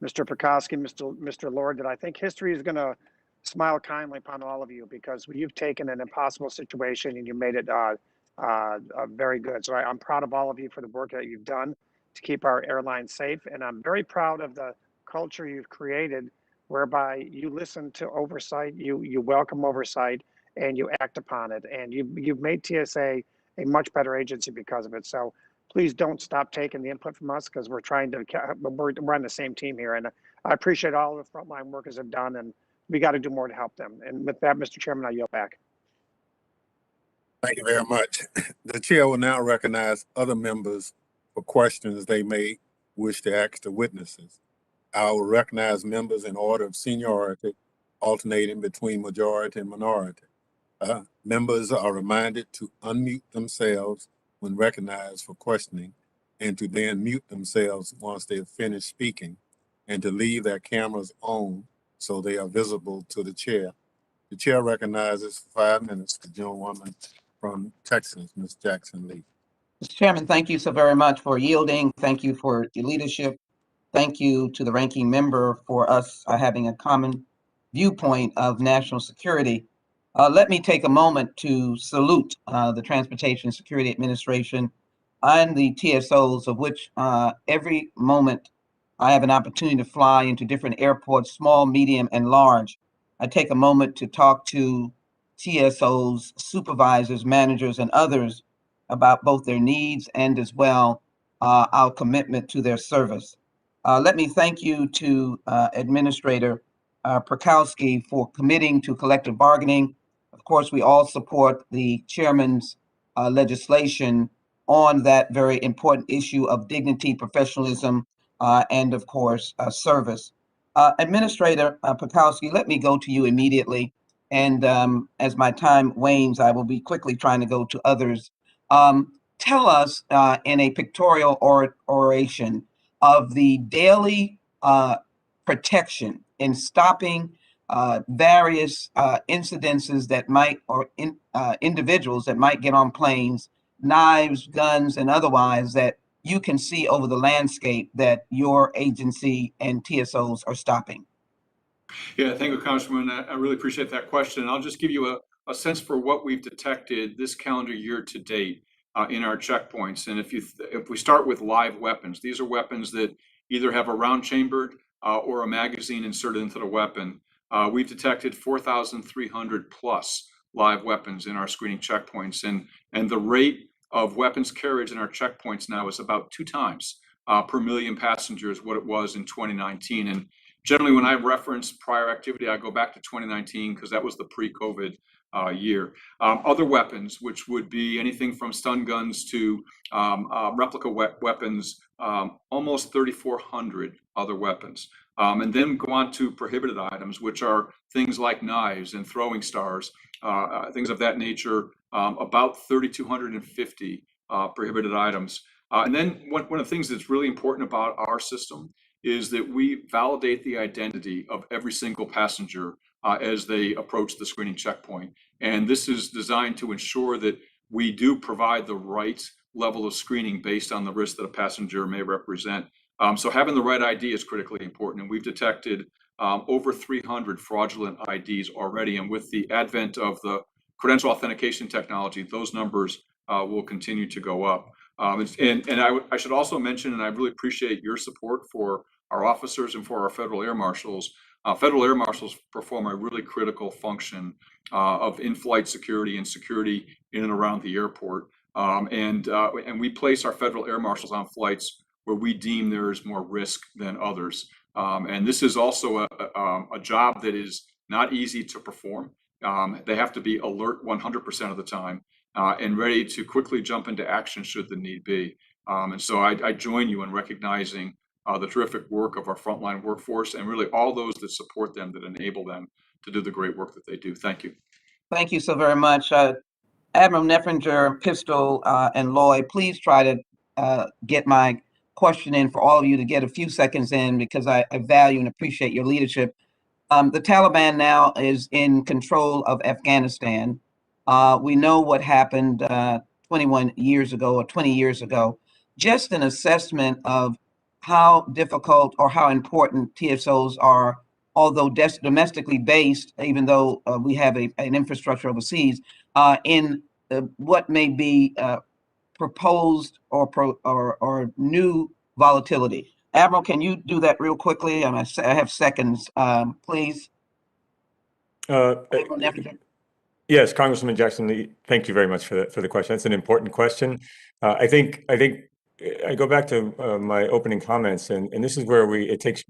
Mr. Petoski, Mr. Lord, that I think history is going to smile kindly upon all of you because you've taken an impossible situation and you made it very good. So I'm proud of all of you for the work that you've done to keep our airline safe. And I'm very proud of the culture you've created whereby you listen to oversight, you welcome oversight, and you act upon it. And you've made TSA a much better agency because of it. So please don't stop taking the input from us because we're on the same team here. And I appreciate all the frontline workers have done, and we got to do more to help them. And with that, Mr. Chairman, I yield back. Thank you very much. The chair will now recognize other members for questions they may wish to ask the witnesses. I will recognize members in order of seniority, alternating between majority and minority. Members are reminded to unmute themselves when recognized for questioning and to then mute themselves once they have finished speaking and to leave their cameras on so they are visible to the chair. The chair recognizes for 5 minutes the gentlewoman from Texas, Ms. Jackson Lee. Mr. Chairman, thank you so very much for yielding. Thank you for your leadership. Thank you to the ranking member for us having a common viewpoint of national security. Let me take a moment to salute the Transportation Security Administration and the TSOs, of which every moment I have an opportunity to fly into different airports, small, medium, and large. I take a moment to talk to TSOs, supervisors, managers, and others about both their needs and as well our commitment to their service. Let me thank you to Administrator Petoski for committing to collective bargaining. Of course, we all support the chairman's legislation on that very important issue of dignity, professionalism, and of course, service. Administrator Petoski, let me go to you immediately. And as my time wanes, I will be quickly trying to go to others. Tell us in a pictorial oration of the daily protection in stopping various incidences that might, or individuals that might get on planes, knives, guns, and otherwise that you can see over the landscape that your agency and TSOs are stopping. Yeah, thank you, Congressman. I really appreciate that question. I'll just give you a sense for what we've detected this calendar year to date in our checkpoints. And if we start with live weapons, these are weapons that either have a round chambered or a magazine inserted into the weapon. We've detected 4,300 plus live weapons in our screening checkpoints. And the rate of weapons carriage in our checkpoints now is about 2 times per million passengers what it was in 2019. And generally, when I reference prior activity, I go back to 2019 because that was the pre-COVID year. Other weapons, which would be anything from stun guns to replica weapons, almost 3,400 other weapons. And then go on to prohibited items, which are things like knives and throwing stars, things of that nature, about 3,250 prohibited items. And then one of the things that's really important about our system is that we validate the identity of every single passenger as they approach the screening checkpoint. And this is designed to ensure that we do provide the right level of screening based on the risk that a passenger may represent. So having the right ID is critically important. And we've detected over 300 fraudulent IDs already. And with the advent of the Credential authentication technology, those numbers will continue to go up. I should also mention, and I really appreciate your support for our officers and for our federal air marshals. Federal air marshals perform a really critical function of in-flight security and security in and around the airport. And we place our federal air marshals on flights where we deem there is more risk than others. And this is also a job that is not easy to perform. They have to be alert 100% of the time and ready to quickly jump into action should the need be. And so I join you in recognizing the terrific work of our frontline workforce and really all those that support them, that enable them to do the great work that they do. Thank you. Thank you so very much. Admiral Neffinger, Pistol, and Lloyd, please try to get my question in for all of you to get a few seconds in, because I value and appreciate your leadership. The Taliban now is in control of Afghanistan. We know what happened 21 years ago or 20 years ago. Just an assessment of how difficult or how important TSOs are, although domestically based, even though we have an infrastructure overseas, in what may be proposed or new volatility. Admiral, can you do that real quickly? I have seconds, please. Admiral Neffinger. Yes, Congressman Jackson, thank you very much for the question. That's an important question. I think I go back to my opening comments, and this is where it takes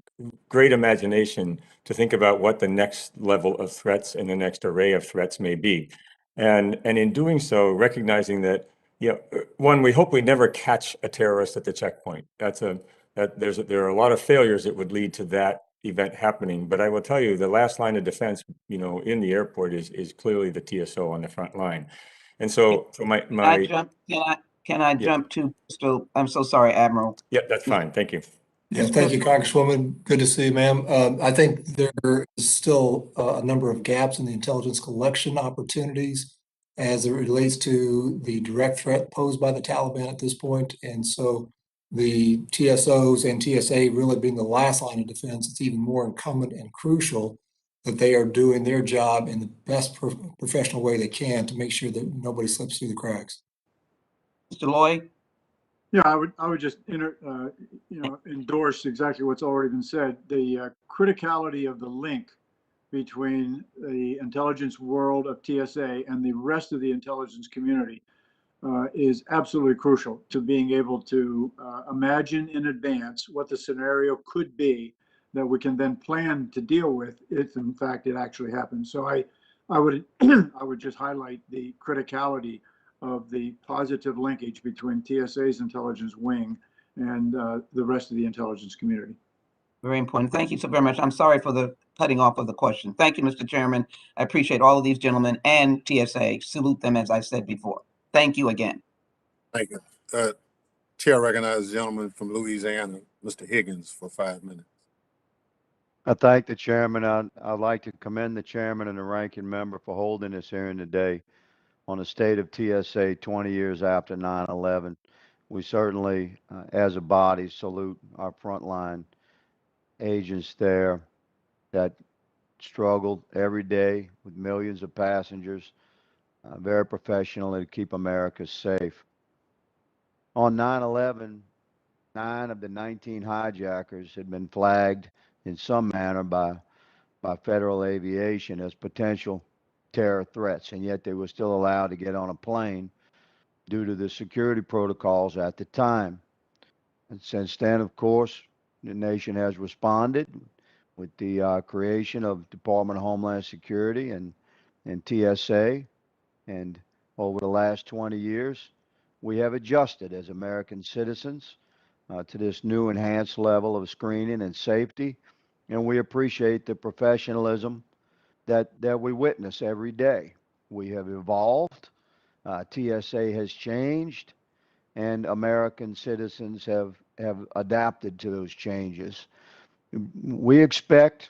great imagination to think about what the next level of threats and the next array of threats may be. And in doing so, recognizing that, one, we hope we never catch a terrorist at the checkpoint. There are a lot of failures that would lead to that event happening. But I will tell you, the last line of defense, in the airport is clearly the TSO on the front line. And so Can I jump to Pistol? I'm so sorry, Admiral. Yeah, that's fine. Thank you. Yeah, thank you, Congresswoman. Good to see you, ma'am. I think there is still a number of gaps in the intelligence collection opportunities as it relates to the direct threat posed by the Taliban at this point. And so the TSOs and TSA really being the last line of defense, it's even more incumbent and crucial that they are doing their job in the best professional way they can to make sure that nobody slips through the cracks. Mr. Lloyd? Yeah, I would just endorse exactly what's already been said. The criticality of the link between the intelligence world of TSA and the rest of the intelligence community is absolutely crucial to being able to imagine in advance what the scenario could be that we can then plan to deal with if in fact it actually happens. So I would I would just highlight the criticality of the positive linkage between TSA's intelligence wing and the rest of the intelligence community. Very important. Thank you so very much. I'm sorry for the cutting off of the question. Thank you, Mr. Chairman. I appreciate all of these gentlemen and TSA. Salute them, as I said before. Thank you again. Thank you. Chair recognizes the gentleman from Louisiana, Mr. Higgins, for 5 minutes. I thank the chairman. I'd like to commend the chairman and the ranking member for holding this hearing today on the state of TSA 20 years after 9/11. We certainly, as a body, salute our frontline agents there that struggled every day with millions of passengers, very professionally to keep America safe. On 9/11, 9 of the 19 hijackers had been flagged in some manner by federal aviation as potential terror threats, and yet they were still allowed to get on a plane due to the security protocols at the time. And since then, of course, the nation has responded with the creation of Department of Homeland Security and TSA. And over the last 20 years, we have adjusted as American citizens to this new enhanced level of screening and safety. And we appreciate the professionalism that we witness every day. We have evolved, TSA has changed, and American citizens have adapted to those changes. We expect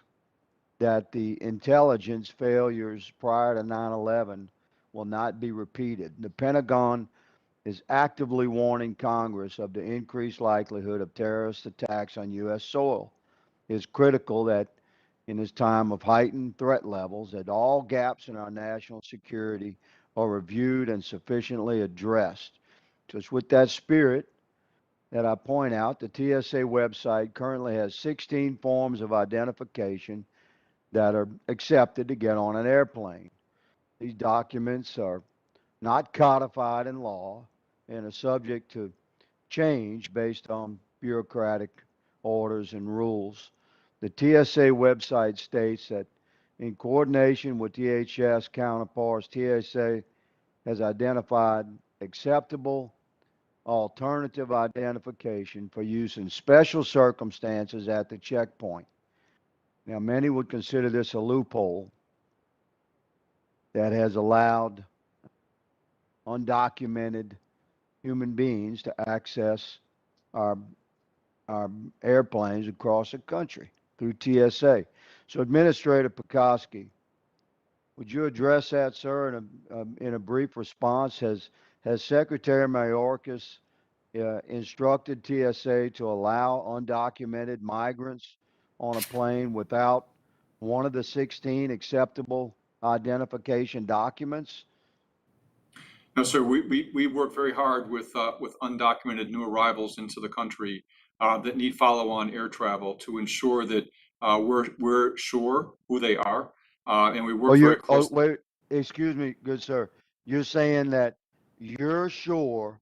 that the intelligence failures prior to 9/11 will not be repeated. The Pentagon is actively warning Congress of the increased likelihood of terrorist attacks on U.S. soil. It is critical that in this time of heightened threat levels, that all gaps in our national security are reviewed and sufficiently addressed. just with that spirit that I point out, the TSA website currently has 16 forms of identification that are accepted to get on an airplane. These documents are not codified in law and are subject to change based on bureaucratic orders and rules. The TSA website states that in coordination with DHS counterparts, TSA has identified acceptable alternative identification for use in special circumstances at the checkpoint. Now, many would consider this a loophole that has allowed undocumented human beings to access our airplanes across the country through TSA. So Administrator Petoski, would you address that, sir, in a brief response? Has Secretary Mayorkas instructed TSA to allow undocumented migrants on a plane without one of the 16 acceptable identification documents? No, sir, we work very hard with undocumented new arrivals into the country that need follow-on air travel to ensure that we're sure who they are, and we work very closely. Wait, excuse me, good sir. You're saying that you're sure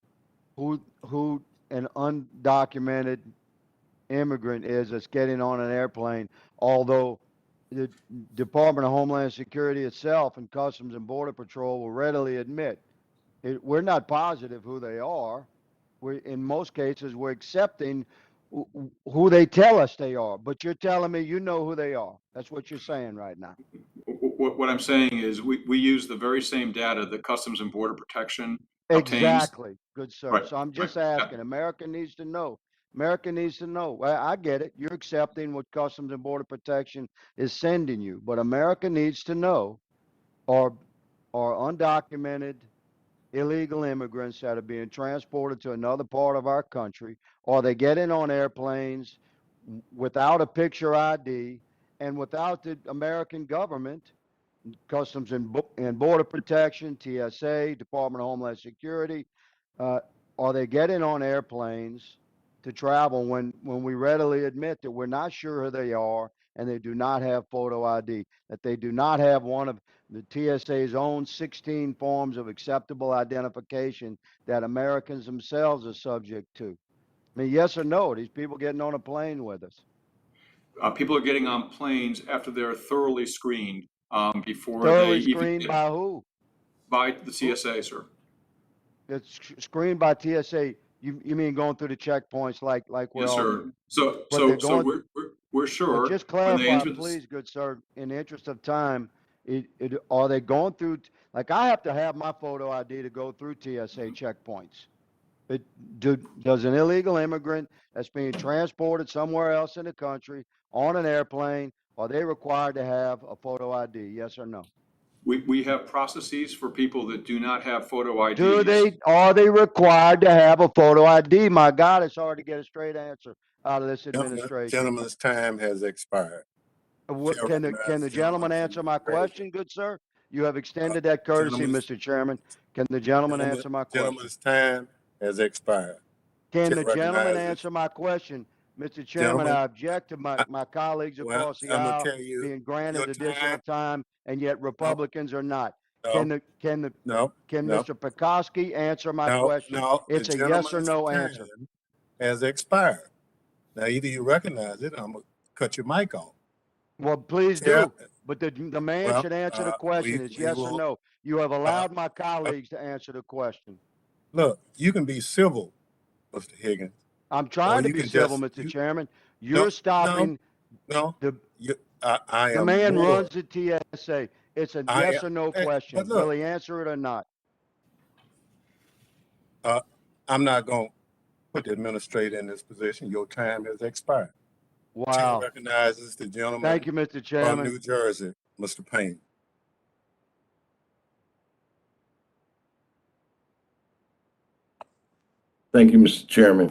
who an undocumented immigrant is that's getting on an airplane, although the Department of Homeland Security itself and Customs and Border Patrol will readily admit we're not positive who they are. In most cases, we're accepting who they tell us they are. But you're telling me you know who they are. That's what you're saying right now. What I'm saying is we use the very same data that Customs and Border Protection obtains. Exactly, good sir. Right, So I'm just right, yeah. asking. America needs to know. America needs to know. Well, I get it. You're accepting what Customs and Border Protection is sending you, but America needs to know are undocumented illegal immigrants that are being transported to another part of our country, or they get in on airplanes without a picture ID and without the American government, Customs and Border Protection, TSA, Department of Homeland Security, are they getting on airplanes to travel when we readily admit that we're not sure who they are and they do not have photo ID, that they do not have one of the TSA's own 16 forms of acceptable identification that Americans themselves are subject to? I mean, yes or no, these people getting on a plane with us? People are getting on planes after they're thoroughly screened before Thoroughly they screened even by who? by the TSA, sir. It's screened by TSA. You mean going through the checkpoints like we're Yes, all sir. doing? So But they're so going. we're But sure just when they clarify, enter please, good sir, in the interest of time, are they going through, like I have to have my photo ID to go through TSA checkpoints. Does an illegal immigrant that's being transported somewhere else in the country on an airplane, are they required to have a photo ID? Yes or no? we have processes for people that do not have photo IDs. Are they required to have a photo ID? My God, it's hard to get a straight answer out of this administration. Gentleman's time has expired. Can the gentleman answer my question, good sir? You have extended that courtesy, Mr. Chairman. Can the gentleman answer my question? Gentleman's time has expired. Can Chair the gentleman recognizes- answer my question? Mr. Chairman, Gentleman, I object to my colleagues well, across the I'm gonna aisle tell you, being granted your additional time, and yet Republicans are not. No, Can no, Mr. Petoski answer my no, question? no. It's The a yes or gentleman's no answer. time has expired. Now, either you recognize it, or I'm gonna cut your mic off. Well, please Chair, do. But the man well, should answer the question. It's we yes or will, no. You have allowed my colleagues to answer the question. look, you can be civil, Mr. Higgins. I'm trying to you be can civil, just- Mr. Chairman. You're stopping No, the I the am man more. runs the TSA. It's a I yes am- or no hey, question. but look, Will he answer it or not? I'm not gonna put the administrator in this position. Your time has expired. Chair Wow. recognizes the gentleman Thank you, Mr. from Chairman. New Jersey, Mr. Payne. Thank you, Mr. Chairman.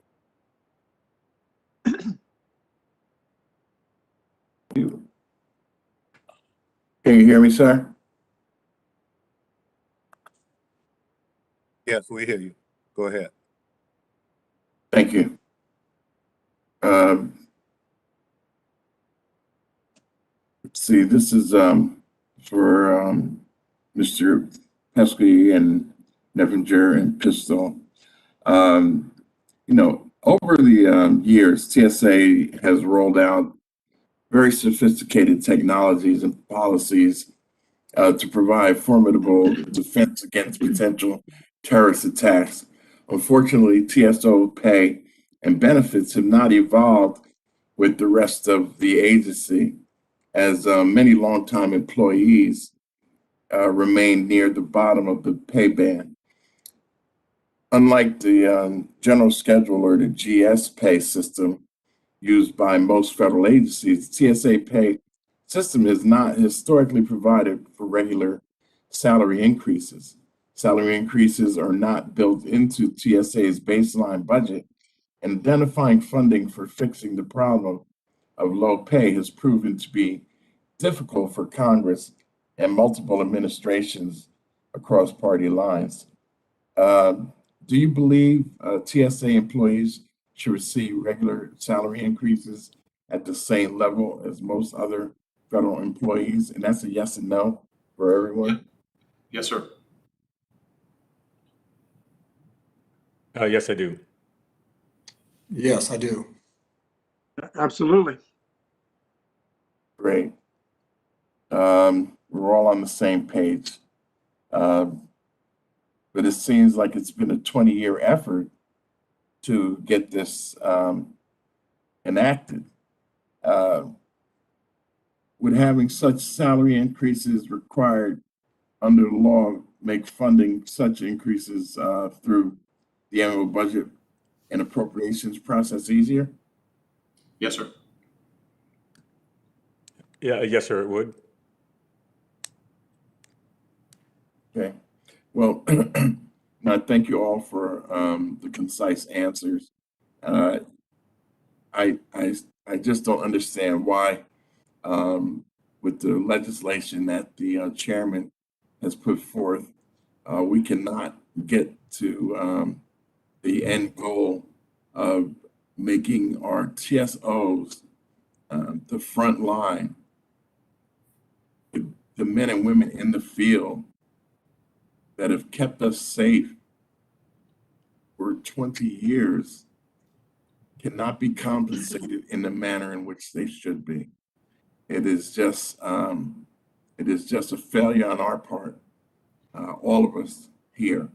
Can you hear me, sir? Yes, we hear you. Go ahead. Thank you. Let's see, this is for Mr. Petoskey and Nevinger and Pistol. Over the years, TSA has rolled out very sophisticated technologies and policies to provide formidable defense against potential terrorist attacks. Unfortunately, TSO pay and benefits have not evolved with the rest of the agency, as many longtime employees remain near the bottom of the pay band. Unlike the general schedule or the GS pay system used by most federal agencies, the TSA pay system has not historically provided for regular salary increases. Salary increases are not built into TSA's baseline budget, and identifying funding for fixing the problem of low pay has proven to be difficult for Congress and multiple administrations across party lines. Do you believe TSA employees should receive regular salary increases at the same level as most other federal employees? And that's a yes and no for everyone. Yes, sir. Yes, I do. Yes, I do. Absolutely. Great. We're all on the same page. But it seems like it's been a 20-year effort to get this enacted. Would having such salary increases required under the law make funding such increases through the annual budget and appropriations process easier? Yes, sir. Yeah, yes, sir, it would. Okay. Well, I thank you all for the concise answers. I just don't understand why, with the legislation that the chairman has put forth, we cannot get to the end goal of making our TSOs the front line, the men and women in the field that have kept us safe for 20 years cannot be compensated in the manner in which they should be. It is just a failure on our part, all of us here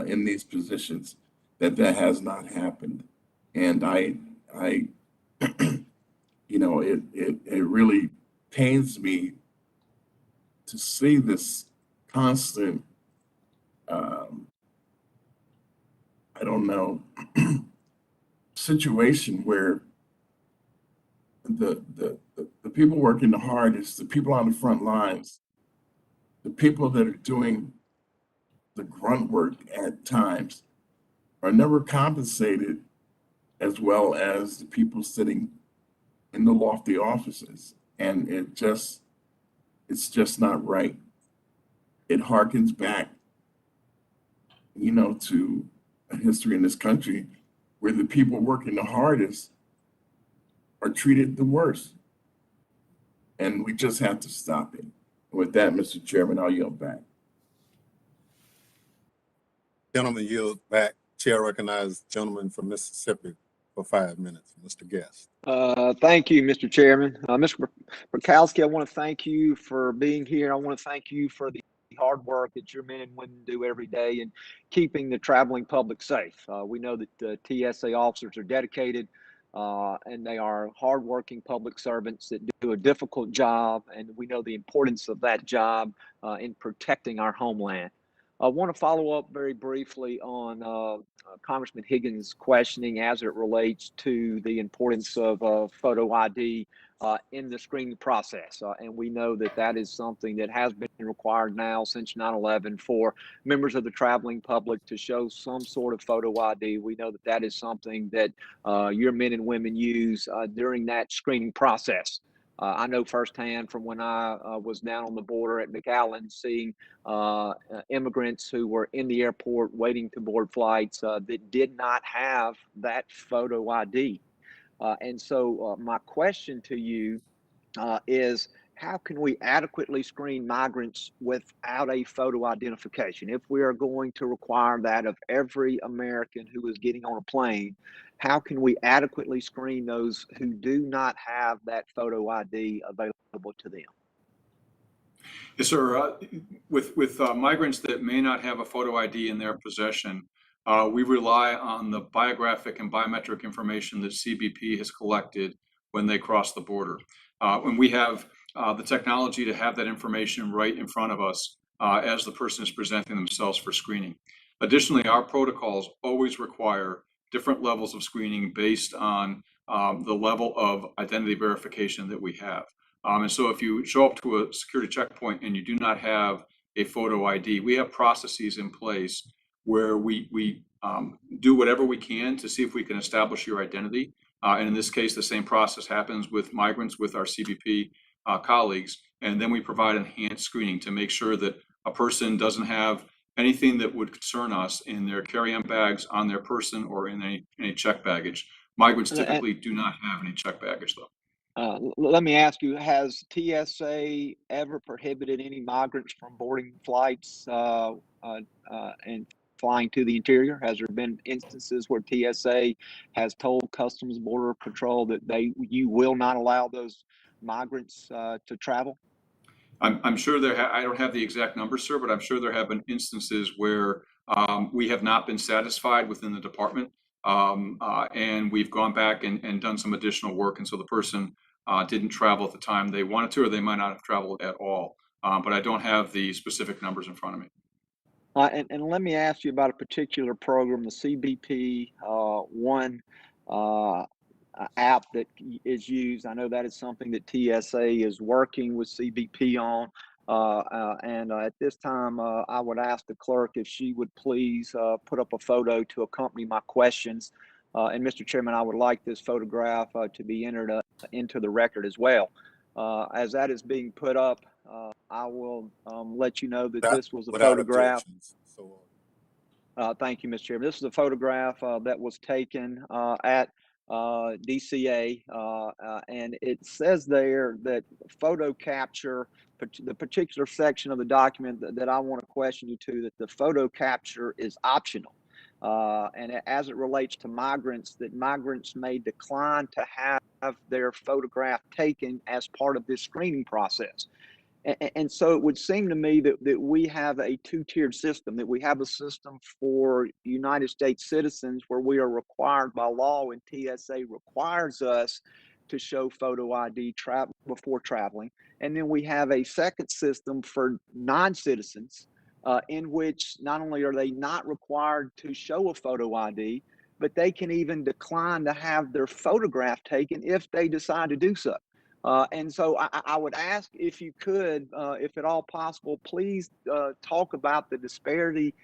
in these positions, that has not happened. And it really pains me to see this constant, I don't know, situation where the people working the hardest, the people on the front lines, the people that are doing the grunt work at times are never compensated as well as the people sitting in the lofty offices. And it's just not right. It harkens back, to a history in this country where the people working the hardest are treated the worst. And we just have to stop it. With that, Mr. Chairman, I'll yield back. Gentleman yield back. Chair recognizes gentleman from Mississippi for 5 minutes, Mr. Guest. Thank you, Mr. Chairman. Mr. Bukowski, I want to thank you for being here. I want to thank you for the hard work that your men and women do every day in keeping the traveling public safe. We know that TSA officers are dedicated and they are hardworking public servants that do a difficult job, and we know the importance of that job in protecting our homeland. I want to follow up very briefly on Congressman Higgins' questioning as it relates to the importance of photo ID in the screening process. And we know that that is something that has been required now since 9/11 for members of the traveling public to show some sort of photo ID. We know that that is something that your men and women use during that screening process. I know firsthand from when I was down on the border at McAllen, seeing immigrants who were in the airport waiting to board flights that did not have that photo ID. And so my question to you is, how can we adequately screen migrants without a photo identification? If we are going to require that of every American who is getting on a plane, how can we adequately screen those who do not have that photo ID available to them? Yes, sir. With migrants that may not have a photo ID in their possession, we rely on the biographic and biometric information that CBP has collected when they cross the border. When we have the technology to have that information right in front of us as the person is presenting themselves for screening. Additionally, our protocols always require different levels of screening based on the level of identity verification that we have. And so if you show up to a security checkpoint and you do not have a photo ID, we have processes in place where we do whatever we can to see if we can establish your identity. And in this case, the same process happens with migrants with our CBP colleagues. And then we provide enhanced screening to make sure that a person doesn't have anything that would concern us in their carry-on bags, on their person, or in any check baggage. Migrants typically do not have any check baggage, though. Let me ask you, has TSA ever prohibited any migrants from boarding flights and flying to the interior? Has there been instances where TSA has told Customs Border Patrol that you will not allow those migrants to travel? I'm sure I don't have the exact numbers, sir, but I'm sure there have been instances where we have not been satisfied within the department, and we've gone back and done some additional work, and so the person didn't travel at the time they wanted to, or they might not have traveled at all. But I don't have the specific numbers in front of me. And let me ask you about a particular program, the CBP One app that is used. I know that is something that TSA is working with CBP on. And at this time, I would ask the clerk if she would please put up a photo to accompany my questions. And Mr. Chairman, I would like this photograph to be entered into the record as well. As that is being put up, I will let you know that this was a photograph. Thank you, Mr. Chairman. This is a photograph that was taken at DCA, and it says there that photo capture, the particular section of the document that I want to question you to, that the photo capture is optional. And as it relates to migrants, that migrants may decline to have their photograph taken as part of this screening process. And so it would seem to me that we have a two-tiered system, that we have a system for United States citizens where we are required by law, and TSA requires us to show photo ID before traveling. And then we have a second system for non-citizens in which not only are they not required to show a photo ID, but they can even decline to have their photograph taken if they decide to do so. And so I would ask if you could, if at all possible, please talk about the disparity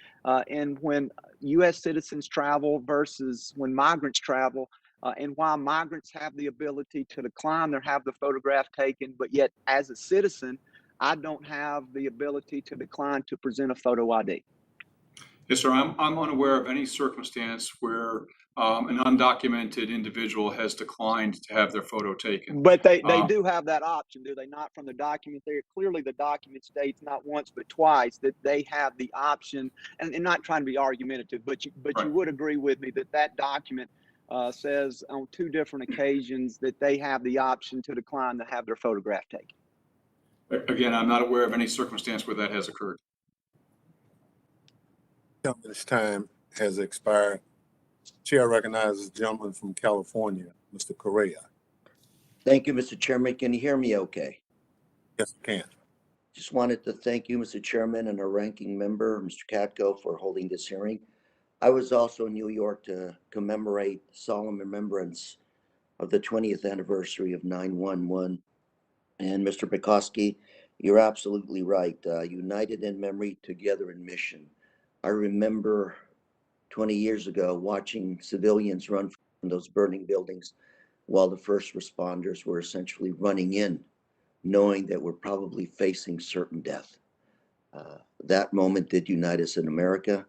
in when U.S. citizens travel versus when migrants travel, and why migrants have the ability to decline to have the photograph taken, but yet as a citizen, I don't have the ability to decline to present a photo ID. Yes, sir. I'm unaware of any circumstance where an undocumented individual has declined to have their photo taken. But they do have that option, do they not? From the document there, clearly the document states not once but twice that they have the option, and not trying to be argumentative, but Right. you would agree with me that document says on two different occasions that they have the option to decline to have their photograph taken. Again, I'm not aware of any circumstance where that has occurred. Gentleman's time has expired. Chair recognizes the gentleman from California, Mr. Correa. Thank you, Mr. Chairman. Can you hear me okay? Yes, I can. Just wanted to thank you, Mr. Chairman, and our ranking member, Mr. Katko, for holding this hearing. I was also in New York to commemorate solemn remembrance of the 20th anniversary of 9/11. And Mr. Petoski, you're absolutely right. United in memory, together in mission. I remember 20 years ago watching civilians run from those burning buildings while the first responders were essentially running in, knowing that we're probably facing certain death. That moment did unite us in America.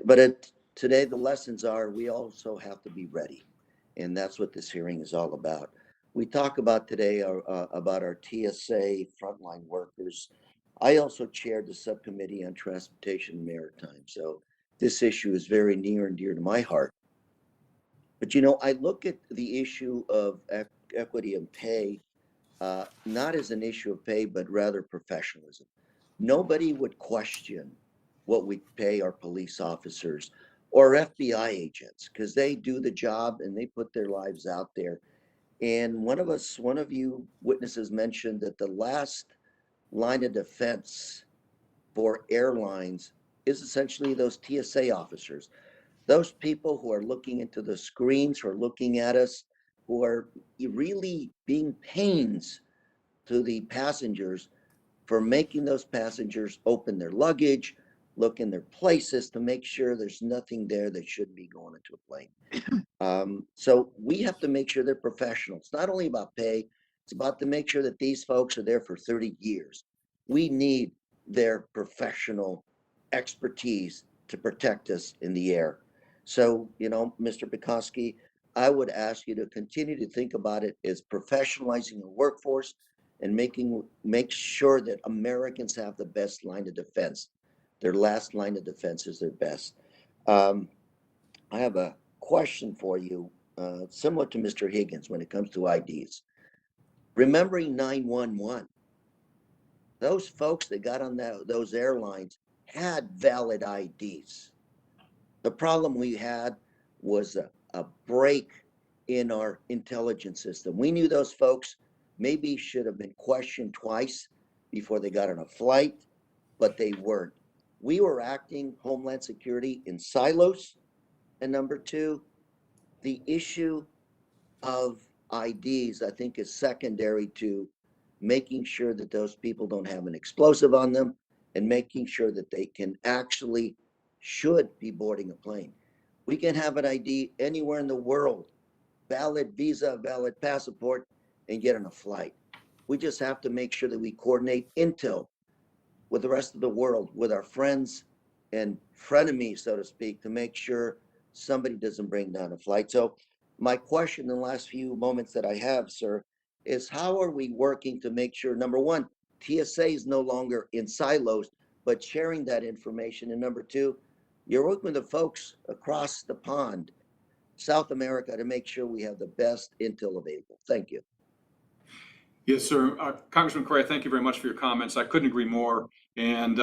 But today, the lessons are we also have to be ready. And that's what this hearing is all about. We talk about today about our TSA frontline workers. I also chaired the subcommittee on transportation and maritime. So this issue is very near and dear to my heart. But, you know, I look at the issue of equity and pay, not as an issue of pay, but rather professionalism. Nobody would question what we pay our police officers or FBI agents, because they do the job and they put their lives out there. And one of you witnesses mentioned that the last line of defense for airlines is essentially those TSA officers, those people who are looking into the screens, who are looking at us, who are really being pains to the passengers for making those passengers open their luggage, look in their places to make sure there's nothing there that shouldn't be going into a plane. So we have to make sure they're professionals. It's not only about pay, it's about to make sure that these folks are there for 30 years. We need their professional expertise to protect us in the air. So, you know, Mr. Petoski, I would ask you to continue to think about it as professionalizing the workforce and make sure that Americans have the best line of defense. Their last line of defense is their best. I have a question for you, similar to Mr. Higgins when it comes to IDs. Remembering 911, those folks that got on those airlines had valid IDs. The problem we had was a break in our intelligence system. We knew those folks maybe should have been questioned twice before they got on a flight, but they weren't. We were acting, Homeland Security, in silos. And number two, the issue of IDs, I think, is secondary to making sure that those people don't have an explosive on them and making sure that they can actually should be boarding a plane. We can have an ID anywhere in the world, valid visa, valid passport, and get on a flight. We just have to make sure that we coordinate intel with the rest of the world, with our friends and frenemies, so to speak, to make sure somebody doesn't bring down a flight. So my question in the last few moments that I have, sir, is how are we working to make sure, number one, TSA is no longer in silos, but sharing that information. And number two, you're working with the folks across the pond, South America, to make sure we have the best intel available. Thank you. Yes, sir. Congressman Correa, thank you very much for your comments. I couldn't agree more. And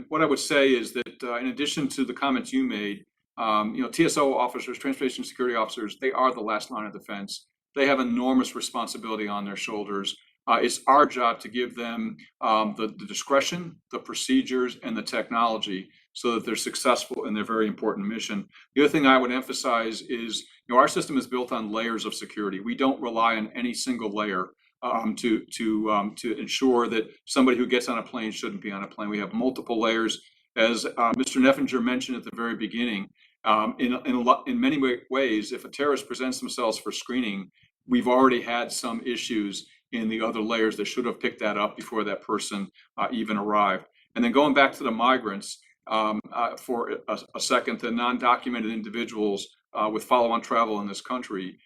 what I would say is that in addition to the comments you made, you know, TSO officers, transportation security officers, they are the last line of defense. They have enormous responsibility on their shoulders. It's our job to give them the discretion, the procedures, and the technology so that they're successful in their very important mission. The other thing I would emphasize is, you know, our system is built on layers of security. We don't rely on any single layer to ensure that somebody who gets on a plane shouldn't be on a plane. We have multiple layers. As Mr. Neffinger mentioned at the very beginning, in many ways, if a terrorist presents themselves for screening, we've already had some issues in the other layers that should have picked that up before that person even arrived. And then going back to the migrants for a second, the non-documented individuals with follow-on travel in this country,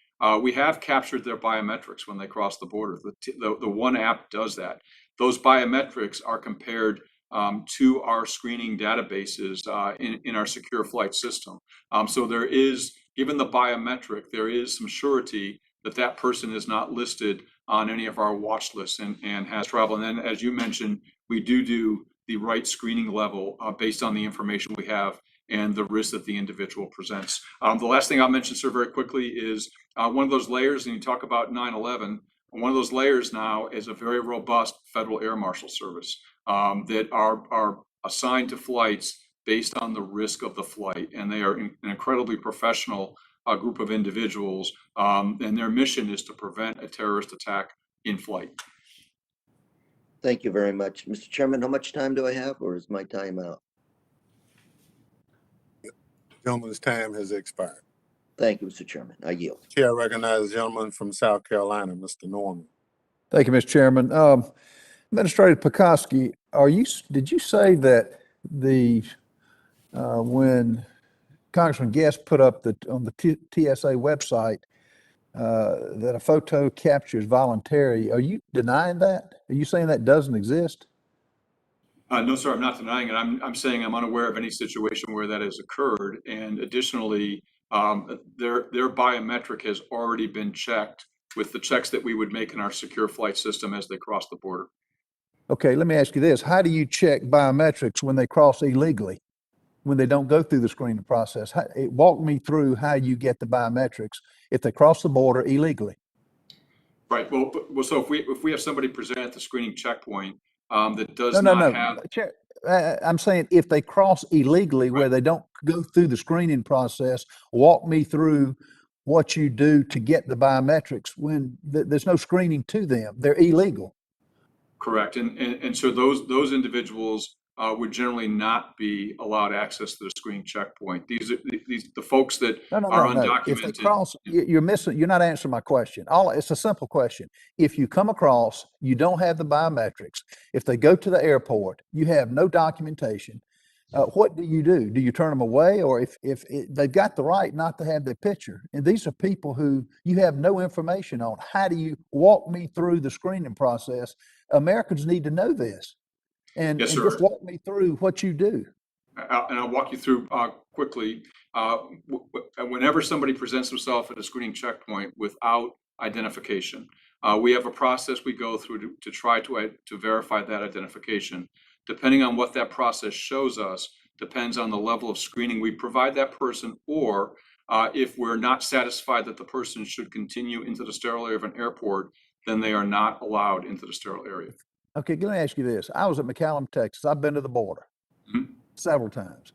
we have captured their biometrics when they cross the border. The one app does that. Those biometrics are compared to our screening databases in our secure flight system. So there is, given the biometric, there is some surety that that person is not listed on any of our watch lists and has travel. And then, as you mentioned, we do the right screening level based on the information we have and the risk that the individual presents. The last thing I'll mention, sir, very quickly is one of those layers, and you talk about 9/11, one of those layers now is a very robust Federal Air Marshal Service that are assigned to flights based on the risk of the flight. And they are an incredibly professional group of individuals, and their mission is to prevent a terrorist attack in flight. Thank you very much. Mr. Chairman, how much time do I have, or is my time out? Gentleman's time has expired. Thank you, Mr. Chairman. I yield. Chair recognizes the gentleman from South Carolina, Mr. Norman. Thank you, Mr. Chairman. Administrator Petoski, did you say that when Congressman Guest put up on the TSA website that a photo capture is voluntary, are you denying that? Are you saying that doesn't exist? No, sir, I'm not denying it. I'm saying I'm unaware of any situation where that has occurred. And additionally, their biometric has already been checked with the checks that we would make in our secure flight system as they cross the border. Okay, let me ask you this. How do you check biometrics when they cross illegally, when they don't go through the screening process? Walk me through how you get the biometrics if they cross the border illegally. Right. Well, so if we have somebody present at the screening checkpoint that does not have. Chair, I'm saying if they cross illegally where they don't go through the screening process, walk me through what you do to get the biometrics when there's no screening to them. They're illegal. Correct. And so those individuals would generally not be allowed access to the screening checkpoint. These are the folks that are undocumented. If they cross, you're not answering my question. It's a simple question. If you come across, you don't have the biometrics. If they go to the airport, you have no documentation. What do? Do you turn them away? Or if they've got the right not to have their picture? And these are people who you have no information on. How do you walk me through the screening process? Americans need to know this. And, yes, and just walk me through what you do. And I'll walk you through quickly. Whenever somebody presents themselves at a screening checkpoint without identification, we have a process we go through to try to verify that identification. Depending on what that process shows us, depends on the level of screening we provide that person, or if we're not satisfied that the person should continue into the sterile area of an airport, then they are not allowed into the sterile area. Okay, let me ask you this. I was at McAllen, Texas. I've been to the border several times.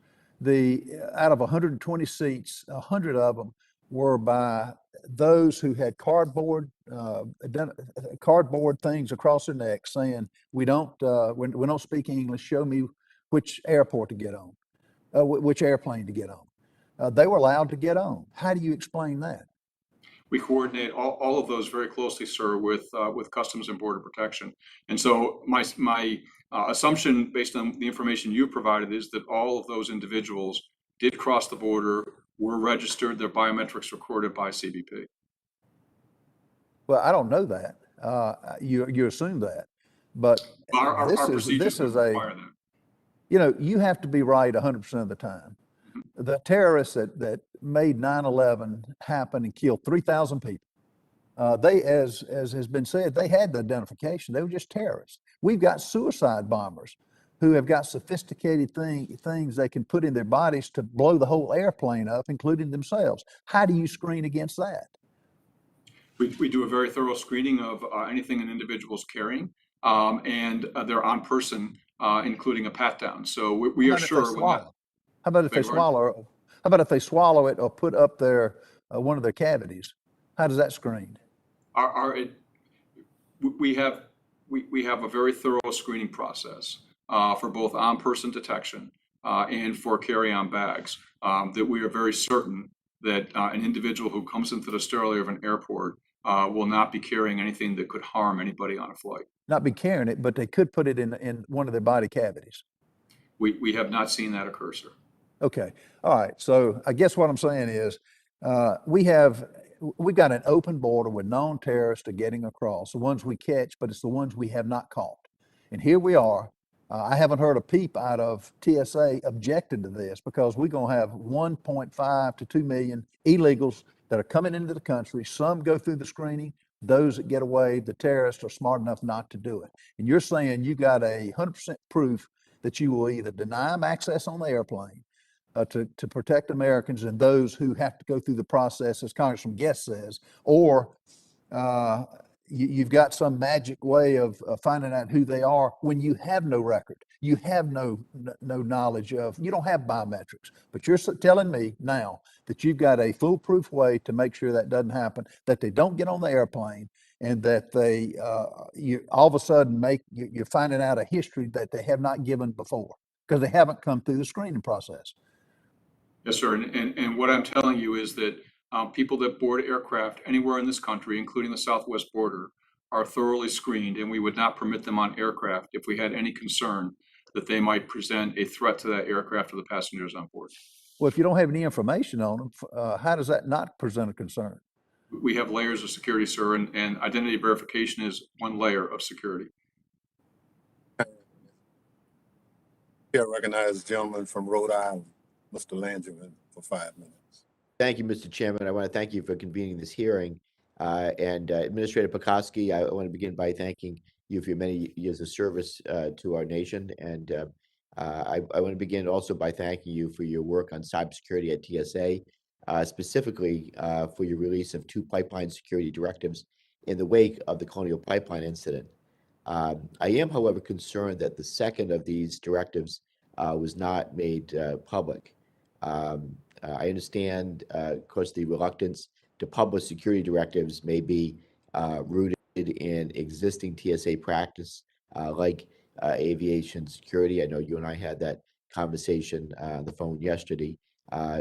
Out of 120 seats, 100 of them were by those who had cardboard things across their necks saying, we don't speak English, show me which airport to get on, which airplane to get on. They were allowed to get on. How do you explain that? We coordinate all of those very closely, sir, with Customs and Border Protection. And so my assumption, based on the information you provided, is that all of those individuals did cross the border, were registered, their biometrics recorded by CBP. Well, I don't know that. You assume that, but Our procedures would require that. You have to be right 100% of the time. The terrorists that made 9/11 happen and killed 3,000 people, they, as has been said, they had the identification. They were just terrorists. We've got suicide bombers who have got sophisticated things they can put in their bodies to blow the whole airplane up, including themselves. How do you screen against that? We do a very thorough screening of anything an individual's carrying, and they're on person, including a pat down. So we are sure. How about if they swallow? How about if they swallow it or put up their one of their cavities? How does that screen? We have a very thorough screening process for both on-person detection and for carry-on bags, that we are very certain that an individual who comes into the sterile area of an airport will not be carrying anything that could harm anybody on a flight. Not be carrying it, but they could put it in one of their body cavities. We have not seen that occur, sir. Okay. All right. So I guess what I'm saying is we've got an open border with known terrorists are getting across, the ones we catch, but it's the ones we have not caught. And here we are. I haven't heard a peep out of TSA objecting to this, because we're going to have 1.5 to 2 million illegals that are coming into the country. Some go through the screening. Those that get away, the terrorists, are smart enough not to do it. And you're saying you got 100% proof that you will either deny them access on the airplane to protect Americans and those who have to go through the process, as Congressman Guest says, or you've got some magic way of finding out who they are when you have no record. You have no knowledge of, you don't have biometrics, but you're telling me now that you've got a foolproof way to make sure that doesn't happen, that they don't get on the airplane, and that you all of a sudden you're finding out a history that they have not given before because they haven't come through the screening process. Yes, sir. And what I'm telling you is that people that board aircraft anywhere in this country, including the southwest border, are thoroughly screened, and we would not permit them on aircraft if we had any concern that they might present a threat to that aircraft or the passengers on board. Well, if you don't have any information on them, how does that not present a concern? We have layers of security, sir, and identity verification is one layer of security. I recognize the gentleman from Rhode Island, Mr. Langevin, for 5 minutes. Thank you, Mr. Chairman. I want to thank you for convening this hearing. Administrator Petoski, I want to begin by thanking you for your many years of service to our nation. And I want to begin also by thanking you for your work on cybersecurity at TSA, specifically for your release of 2 pipeline security directives in the wake of the Colonial Pipeline incident. I am, however, concerned that the second of these directives was not made public. I understand, of course, the reluctance to publish security directives may be rooted in existing TSA practice, like aviation security. I know you and I had that conversation on the phone yesterday.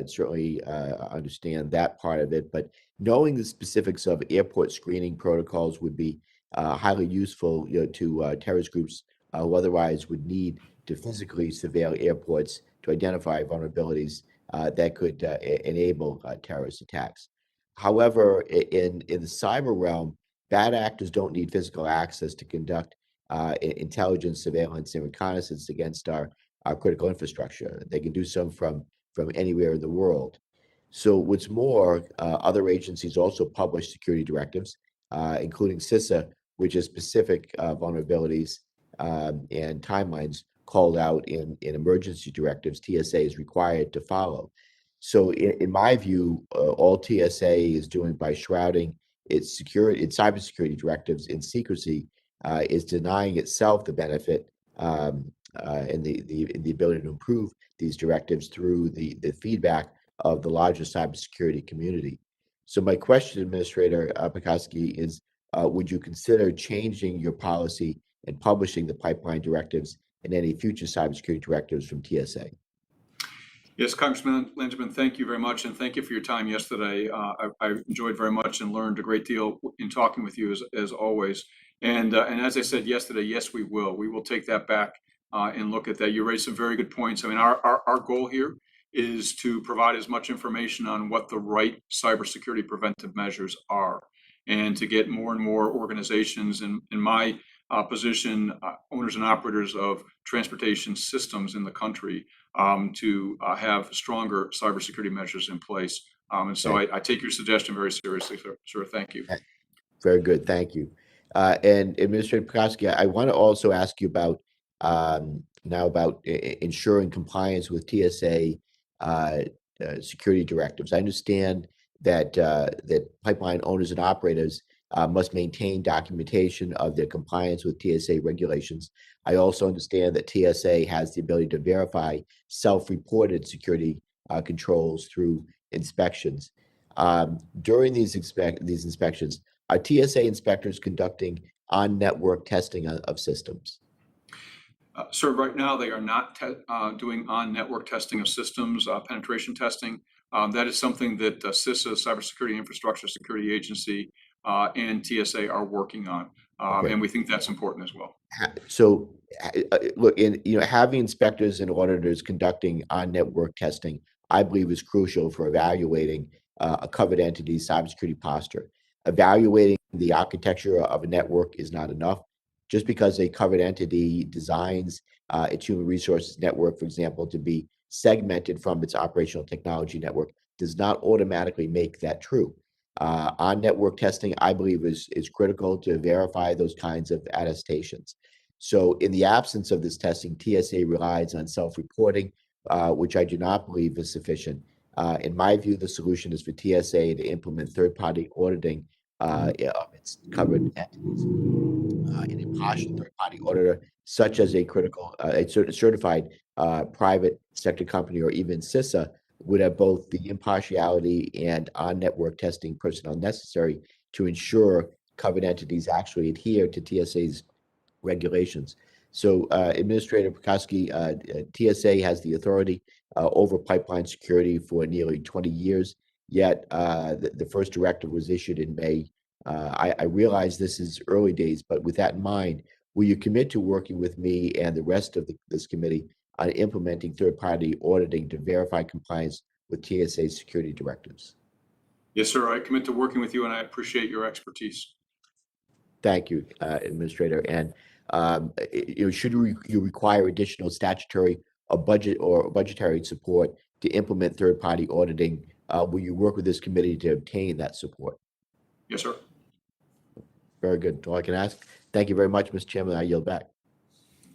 Certainly understand that part of it, but knowing the specifics of airport screening protocols would be highly useful, to terrorist groups who otherwise would need to physically surveil airports to identify vulnerabilities that could enable terrorist attacks. However, in the cyber realm, bad actors don't need physical access to conduct intelligence, surveillance, and reconnaissance against our critical infrastructure. They can do so from anywhere in the world. So what's more, other agencies also publish security directives, including CISA, which is specific vulnerabilities and timelines called out in emergency directives TSA is required to follow. So in my view, all TSA is doing by shrouding its cybersecurity directives in secrecy is denying itself the benefit and the ability to improve these directives through the feedback of the larger cybersecurity community. So my question, Administrator Petoski, is would you consider changing your policy and publishing the pipeline directives and any future cybersecurity directives from TSA? Yes, Congressman Langevin, thank you very much, and thank you for your time yesterday. I enjoyed very much and learned a great deal in talking with you as always. And as I said yesterday, yes, we will. We will take that back and look at that. You raised some very good points. I mean, our goal here is to provide as much information on what the right cybersecurity preventive measures are, and to get more and more organizations in my position, owners and operators of transportation systems in the country, to have stronger cybersecurity measures in place. And so I take your suggestion very seriously, sir. Thank you. Very good. Thank you. And Administrator Petoski, I want to also ask you about now about ensuring compliance with TSA security directives. I understand that that pipeline owners and operators must maintain documentation of their compliance with TSA regulations. I also understand that TSA has the ability to verify self-reported security controls through inspections. During these inspections, are TSA inspectors conducting on-network testing of systems? Sir, right now they are not doing on-network testing of systems, penetration testing. That is something that CISA, Cybersecurity Infrastructure Security Agency, and TSA are working on, Okay. and we think that's important as well. So, look, having inspectors and auditors conducting on-network testing, I believe, is crucial for evaluating a covered entity's cybersecurity posture. Evaluating the architecture of a network is not enough. Just because a covered entity designs its human resources network, for example, to be segmented from its operational technology network, does not automatically make that true. On-network testing, I believe, is critical to verify those kinds of attestations. So in the absence of this testing, TSA relies on self-reporting, which I do not believe is sufficient. In my view, the solution is for TSA to implement third-party auditing of its covered entities. An impartial third-party auditor, such as a certified private sector company or even CISA, would have both the impartiality and on-network testing personnel necessary to ensure covered entities actually adhere to TSA's regulations. So, Administrator Petoski, TSA has the authority over pipeline security for nearly 20 years. yet the first directive was issued in May. I realize this is early days, but with that in mind, will you commit to working with me and the rest of this committee on implementing third-party auditing to verify compliance with TSA security directives? Yes, sir. I commit to working with you, and I appreciate your expertise. Thank you, Administrator. And should you require additional statutory or budgetary support to implement third-party auditing, will you work with this committee to obtain that support? Yes, sir. Very good. All I can ask. Thank you very much, Mr. Chairman. I yield back.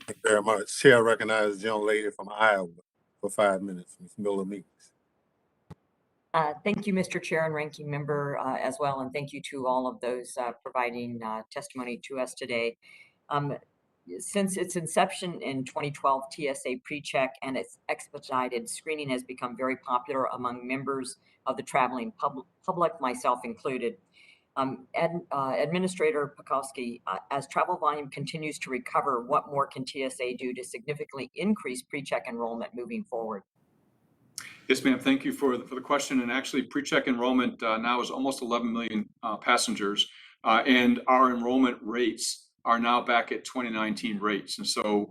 Thank you very much. Chair recognizes the young lady from Iowa for 5 minutes, Ms. Miller Meeks. Thank you, Mr. Chair and Ranking Member as well, and thank you to all of those providing testimony to us today. Since its inception in 2012, TSA PreCheck and its expedited screening has become very popular among members of the traveling public, myself included. Administrator Petoski, as travel volume continues to recover, what more can TSA do to significantly increase PreCheck enrollment moving forward? Yes, ma'am. Thank you for the question. And actually, PreCheck enrollment now is almost 11 million passengers, and our enrollment rates are now back at 2019 rates. And so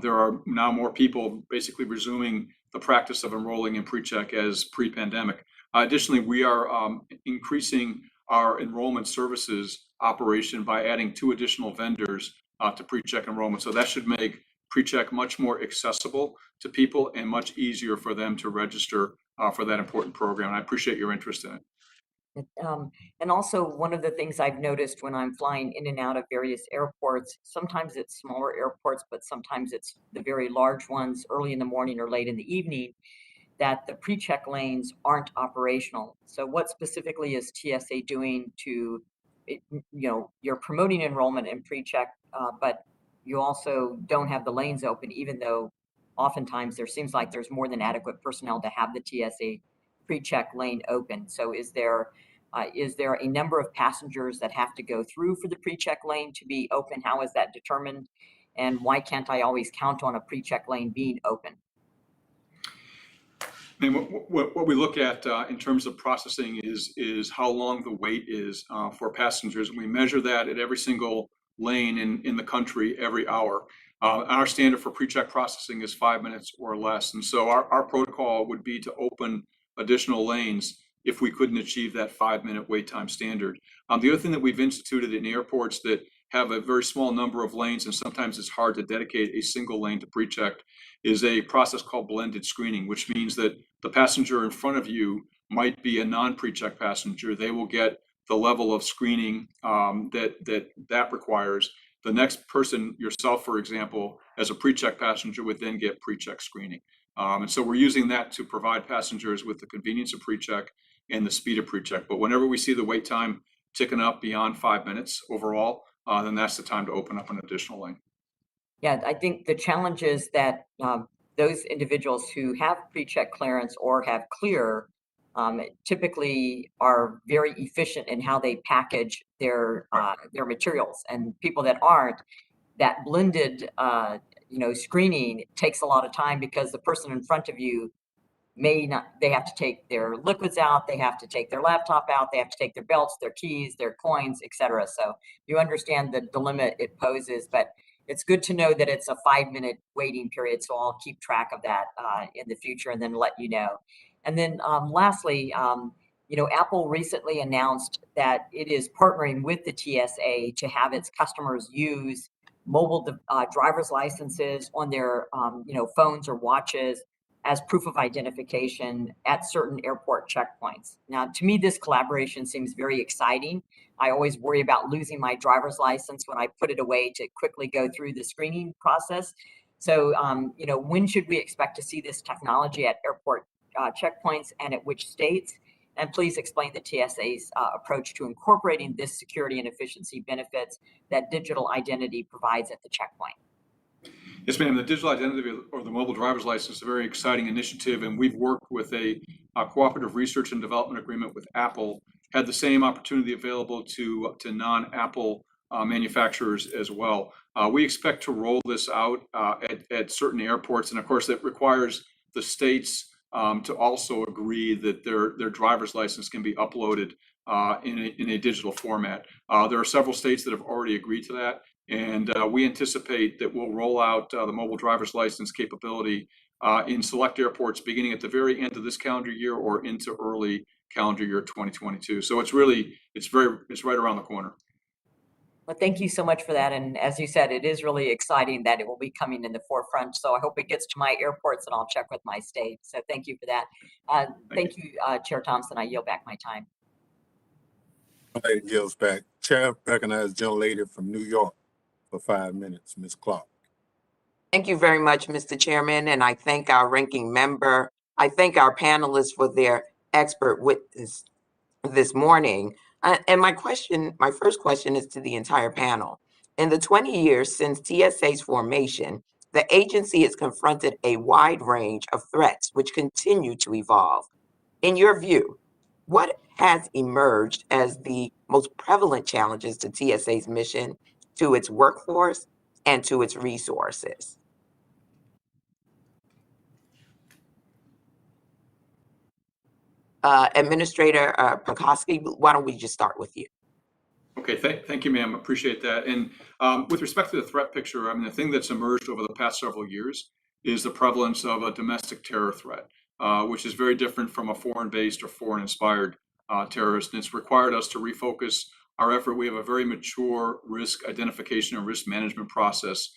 there are now more people basically resuming the practice of enrolling in PreCheck as pre-pandemic. Additionally, we are increasing our enrollment services operation by adding 2 additional vendors to PreCheck enrollment. So that should make PreCheck much more accessible to people and much easier for them to register for that important program. And I appreciate your interest in it. And also, one of the things I've noticed when I'm flying in and out of various airports, sometimes it's smaller airports, but sometimes it's the very large ones early in the morning or late in the evening, that the PreCheck lanes aren't operational. So what specifically is TSA doing to, you're promoting enrollment in PreCheck, but you also don't have the lanes open, even though oftentimes there seems like there's more than adequate personnel to have the TSA PreCheck lane open. So is there a number of passengers that have to go through for the PreCheck lane to be open? How is that determined? And why can't I always count on a PreCheck lane being open? I mean, what we look at in terms of processing is how long the wait is for passengers. And we measure that at every single lane in the country every hour. Our standard for PreCheck processing is 5 minutes or less. And so our protocol would be to open additional lanes if we couldn't achieve that 5-minute wait time standard. The other thing that we've instituted in airports that have a very small number of lanes, and sometimes it's hard to dedicate a single lane to PreCheck, is a process called blended screening, which means that the passenger in front of you might be a non-PreCheck passenger. They will get the level of screening that requires. The next person, yourself, for example, as a PreCheck passenger, would then get PreCheck screening. And so we're using that to provide passengers with the convenience of PreCheck and the speed of PreCheck. But whenever we see the wait time ticking up beyond 5 minutes overall, then that's the time to open up an additional lane. Yeah, I think the challenge is that those individuals who have PreCheck clearance or have clear typically are very efficient in how they package their materials, and people that aren't, that blended screening takes a lot of time because the person in front of you may not, they have to take their liquids out, they have to take their laptop out, they have to take their belts, their keys, their coins, etc. So you understand the dilemma it poses, but it's good to know that it's a 5-minute waiting period. So I'll keep track of that in the future and then let you know. And then lastly, Apple recently announced that it is partnering with the TSA to have its customers use mobile driver's licenses on their phones or watches as proof of identification at certain airport checkpoints. Now, to me, this collaboration seems very exciting. I always worry about losing my driver's license when I put it away to quickly go through the screening process. So, when should we expect to see this technology at airport checkpoints and at which states? And please explain the TSA's approach to incorporating this security and efficiency benefits that digital identity provides at the checkpoint. Yes, ma'am. The digital identity or the mobile driver's license is a very exciting initiative, and we've worked with a cooperative research and development agreement with Apple, had the same opportunity available to non-Apple manufacturers as well. We expect to roll this out at certain airports, and of course that requires the states to also agree that their driver's license can be uploaded in a digital format. There are several states that have already agreed to that, and we anticipate that we'll roll out the mobile driver's license capability in select airports beginning at the very end of this calendar year or into early calendar year 2022. So it's right around the corner. Well, thank you so much for that. And as you said, it is really exciting that it will be coming in the forefront. So I hope it gets to my airports, and I'll check with my state. So thank you for that. Thank you, Chair Thompson. I yield back my time. Lady yields back. Chair recognizes gentlelady from New York for 5 minutes, Ms. Clark. Thank you very much, Mr. Chairman, and I thank our ranking member. I thank our panelists for their expert witness this morning. And my first question is to the entire panel. In the 20 years since TSA's formation, the agency has confronted a wide range of threats which continue to evolve. In your view, what has emerged as the most prevalent challenges to TSA's mission, to its workforce, and to its resources? Administrator Petoski, why don't we just start with you? Okay, thank you, ma'am. Appreciate that. And with respect to the threat picture, I mean, the thing that's emerged over the past several years is the prevalence of a domestic terror threat, which is very different from a foreign-based or foreign-inspired terrorist. And it's required us to refocus our effort. We have a very mature risk identification and risk management process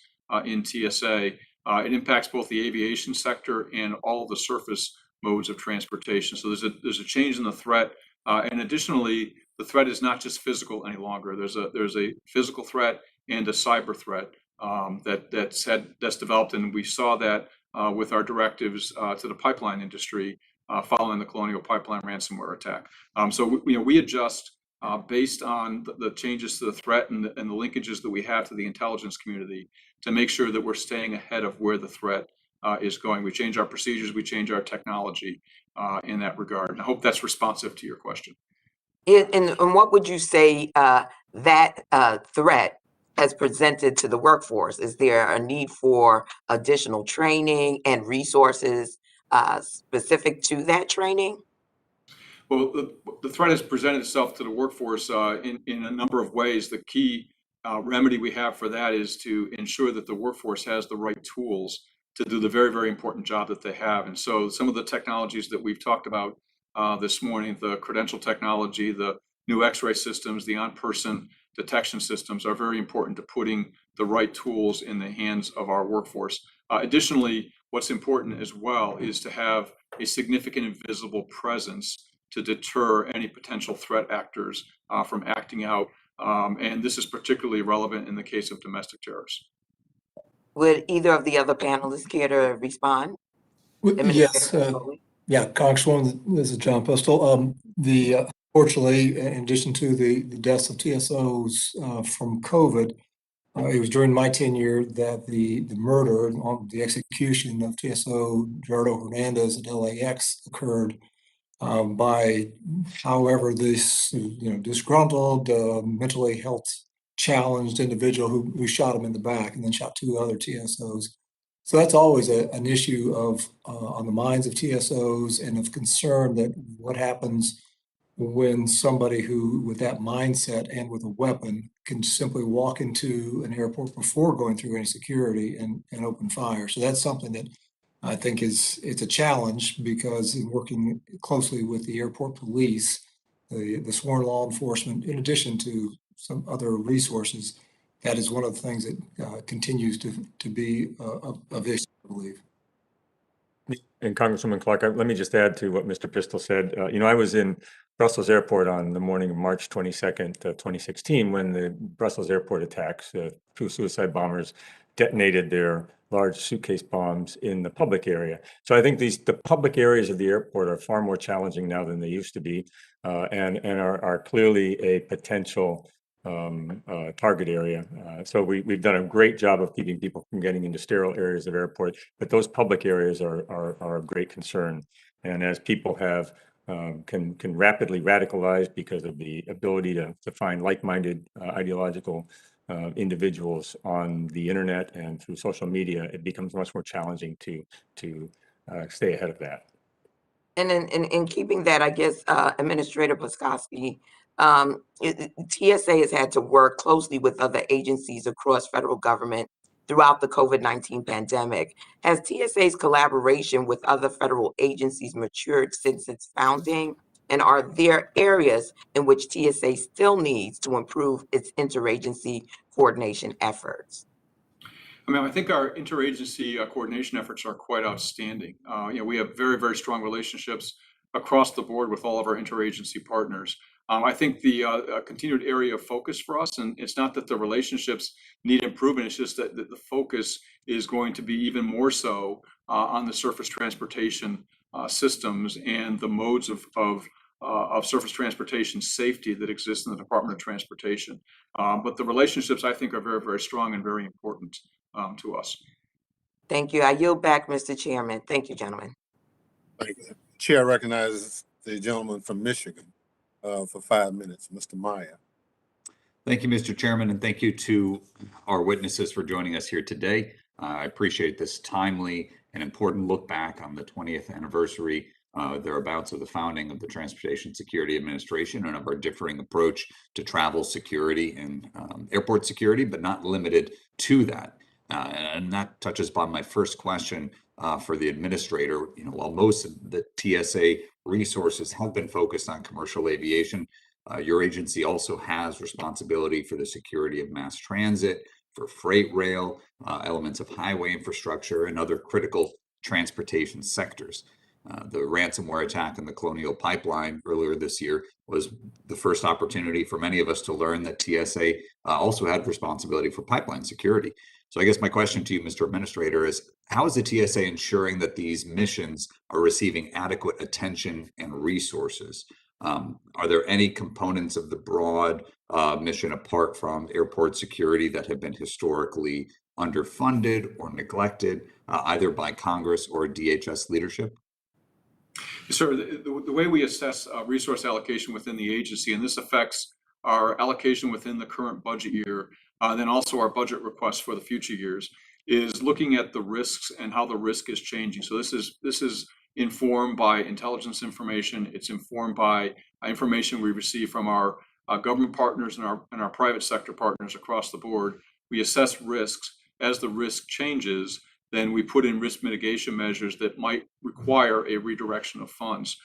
in TSA. It impacts both the aviation sector and all of the surface modes of transportation. So there's a change in the threat, and additionally, the threat is not just physical any longer. There's a physical threat and a cyber threat that's developed, and we saw that with our directives to the pipeline industry following the Colonial Pipeline ransomware attack. So we adjust based on the changes to the threat and the linkages that we have to the intelligence community to make sure that we're staying ahead of where the threat is going. We change our procedures, we change our technology in that regard. And I hope that's responsive to your question. And what would you say that threat has presented to the workforce? Is there a need for additional training and resources specific to that training? Well, the threat has presented itself to the workforce in a number of ways. The key remedy we have for that is to ensure that the workforce has the right tools to do the very, very important job that they have. And so some of the technologies that we've talked about this morning, the Credential technology, the new X-ray systems, the on-person detection systems are very important to putting the right tools in the hands of our workforce. Additionally, what's important as well is to have a significant and visible presence to deter any potential threat actors from acting out. And this is particularly relevant in the case of domestic terrorists. Would either of the other panelists care to respond? Yes, yeah, Congresswoman, this is John Pistol. Fortunately, in addition to the deaths of TSOs from COVID, it was during my tenure that the murder, the execution of TSO Gerardo Hernandez at LAX occurred by, however, this disgruntled, mentally health challenged individual who shot him in the back and then shot 2 other TSOs. So that's always an issue of on the minds of TSOs and of concern that what happens when somebody who with that mindset and with a weapon can simply walk into an airport before going through any security and open fire. So that's something that I think it's a challenge, because in working closely with the airport police, the sworn law enforcement, in addition to some other resources, that is one of the things that continues to be of issue, I believe. And Congresswoman Clark, let me just add to what Mr. Pistol said. I was in Brussels Airport on the morning of March 22nd, 2016, when the Brussels Airport attacks, 2 suicide bombers detonated their large suitcase bombs in the public area. So I think the public areas of the airport are far more challenging now than they used to be, and are clearly a potential target area. So we've done a great job of keeping people from getting into sterile areas of airport, but those public areas are of great concern. And as people can rapidly radicalize because of the ability to find like-minded ideological individuals on the internet and through social media, it becomes much more challenging to stay ahead of that. And in keeping that, I guess, Administrator Petoski, TSA has had to work closely with other agencies across federal government throughout the COVID-19 pandemic. Has TSA's collaboration with other federal agencies matured since its founding? And are there areas in which TSA still needs to improve its interagency coordination efforts? I mean, I think our interagency coordination efforts are quite outstanding. We have very, very strong relationships across the board with all of our interagency partners. I think the continued area of focus for us, and it's not that the relationships need improvement, it's just that the focus is going to be even more so on the surface transportation systems and the modes of surface transportation safety that exists in the Department of Transportation. But the relationships, I think, are very, very strong and very important to us. Thank you. I yield back, Mr. Chairman. Thank you, gentlemen. Thank you. Chair recognizes the gentleman from Michigan for 5 minutes, Mr. Meyer. Thank you, Mr. Chairman, and thank you to our witnesses for joining us here today. I appreciate this timely and important look back on the 20th anniversary thereabouts of the founding of the Transportation Security Administration and of our differing approach to travel security and airport security, but not limited to that. And that touches upon my first question for the administrator. While most of the TSA resources have been focused on commercial aviation, your agency also has responsibility for the security of mass transit, for freight rail, elements of highway infrastructure, and other critical transportation sectors. The ransomware attack in the Colonial Pipeline earlier this year was the first opportunity for many of us to learn that TSA also had responsibility for pipeline security. So I guess my question to you, Mr. Administrator, is how is the TSA ensuring that these missions are receiving adequate attention and resources? Are there any components of the broad mission apart from airport security that have been historically underfunded or neglected, either by Congress or DHS leadership? Sir, the way we assess resource allocation within the agency, and this affects our allocation within the current budget year, then also our budget requests for the future years, is looking at the risks and how the risk is changing. So this is informed by intelligence information. It's informed by information we receive from our government partners and our private sector partners across the board. We assess risks. As the risk changes, then we put in risk mitigation measures that might require a redirection of funds.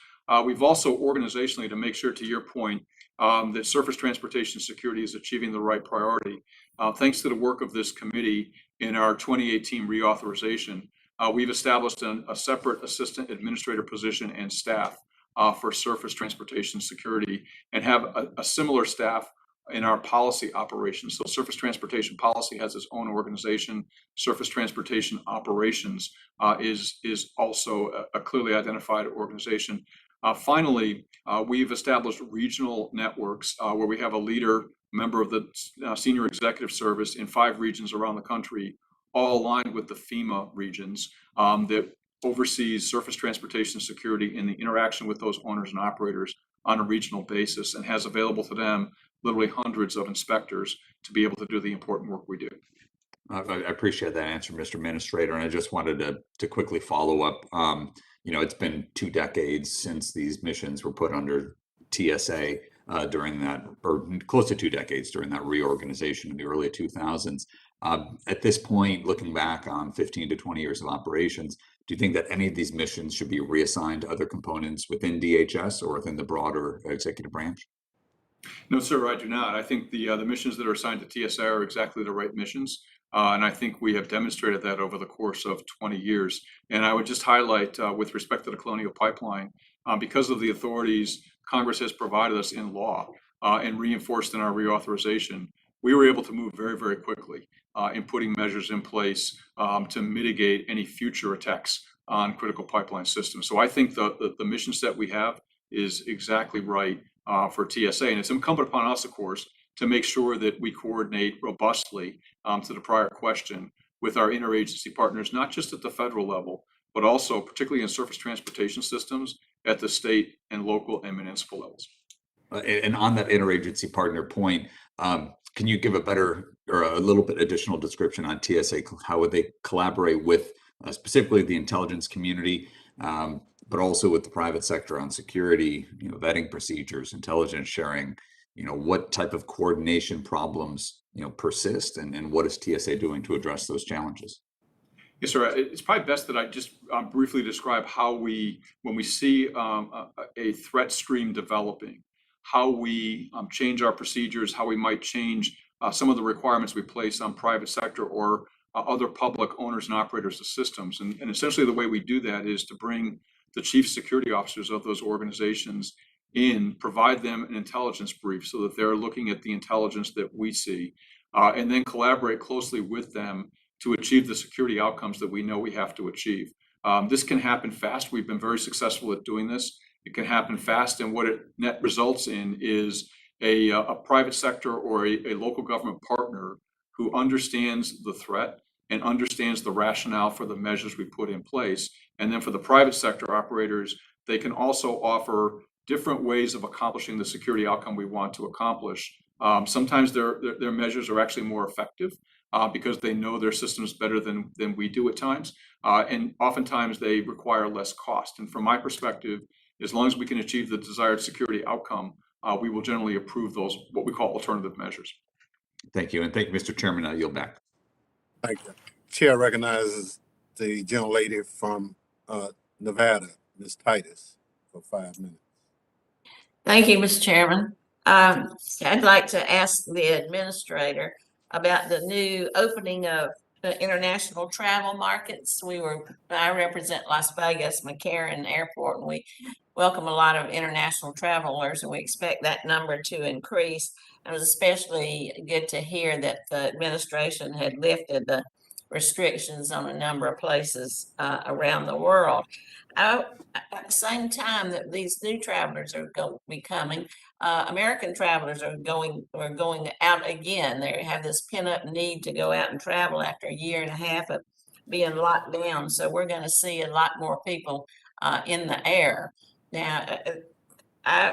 We've also organizationally, to make sure, to your point, that surface transportation security is achieving the right priority. Thanks to the work of this committee in our 2018 reauthorization, we've established a separate assistant administrator position and staff for surface transportation security, and have a similar staff in our policy operations. So surface transportation policy has its own organization. Surface transportation operations is also a clearly identified organization. Finally, we've established regional networks where we have a leader, member of the senior executive service in 5 regions around the country, all aligned with the FEMA regions that oversees surface transportation security in the interaction with those owners and operators on a regional basis, and has available to them literally hundreds of inspectors to be able to do the important work we do. I appreciate that answer, Mr. Administrator, and I just wanted to quickly follow up. It's been 2 decades since these missions were put under TSA during that, or close to 2 decades during that reorganization in the early 2000s. At this point, looking back on 15 to 20 years of operations, do you think that any of these missions should be reassigned to other components within DHS or within the broader executive branch? No, sir, I do not. I think the missions that are assigned to TSA are exactly the right missions. And I think we have demonstrated that over the course of 20 years. And I would just highlight with respect to the Colonial Pipeline, because of the authorities Congress has provided us in law and reinforced in our reauthorization, we were able to move very, very quickly in putting measures in place to mitigate any future attacks on critical pipeline systems. So I think the mission set we have is exactly right for TSA. And it's incumbent upon us, of course, to make sure that we coordinate robustly, to the prior question, with our interagency partners, not just at the federal level, but also particularly in surface transportation systems at the state and local and municipal levels. And on that interagency partner point, can you give a better or a little bit additional description on TSA? How would they collaborate with specifically the intelligence community? but also with the private sector on security, vetting procedures, intelligence sharing, what type of coordination problems, persist, and what is TSA doing to address those challenges? Yes, sir. It's probably best that I just briefly describe how when we see a threat stream developing, how we change our procedures, how we might change some of the requirements we place on private sector or other public owners and operators of systems. And essentially the way we do that is to bring the chief security officers of those organizations in, provide them an intelligence brief so that they're looking at the intelligence that we see, and then collaborate closely with them to achieve the security outcomes that we know we have to achieve. This can happen fast. We've been very successful at doing this. It can happen fast, and what it net results in is a private sector or a local government partner who understands the threat and understands the rationale for the measures we put in place. And then for the private sector operators, they can also offer different ways of accomplishing the security outcome we want to accomplish. Sometimes their measures are actually more effective because they know their systems better than we do at times. And oftentimes they require less cost. And from my perspective, as long as we can achieve the desired security outcome, we will generally approve those, what we call alternative measures. Thank you. And thank you, Mr. Chairman. I yield back. Thank you. Chair recognizes the gentlelady from Nevada, Ms. Titus, for 5 minutes. Thank you, Mr. Chairman. I'd like to ask the administrator about the new opening of the international travel markets. I represent Las Vegas, McCarran Airport, and we welcome a lot of international travelers, and we expect that number to increase. It was especially good to hear that the administration had lifted the restrictions on a number of places around the world. At the same time that these new travelers are going to be coming, American travelers are going out again. They have this pent-up need to go out and travel after a year and a half of being locked down. So we're going to see a lot more people in the air. Now,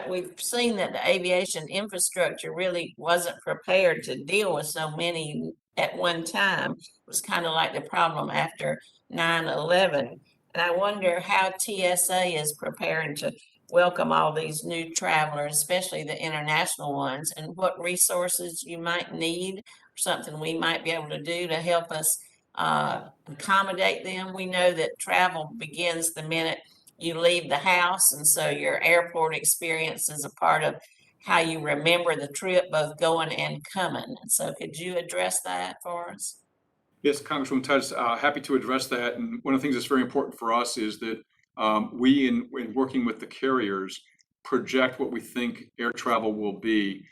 we've seen that the aviation infrastructure really wasn't prepared to deal with so many at one time. It was kind of like the problem after 9/11. And I wonder how TSA is preparing to welcome all these new travelers, especially the international ones, and what resources you might need, or something we might be able to do to help us accommodate them. We know that travel begins the minute you leave the house, and so your airport experience is a part of how you remember the trip, both going and coming. So could you address that for us? Yes, Congresswoman Titus, happy to address that. And one of the things that's very important for us is that we, in working with the carriers, project what we think air travel will be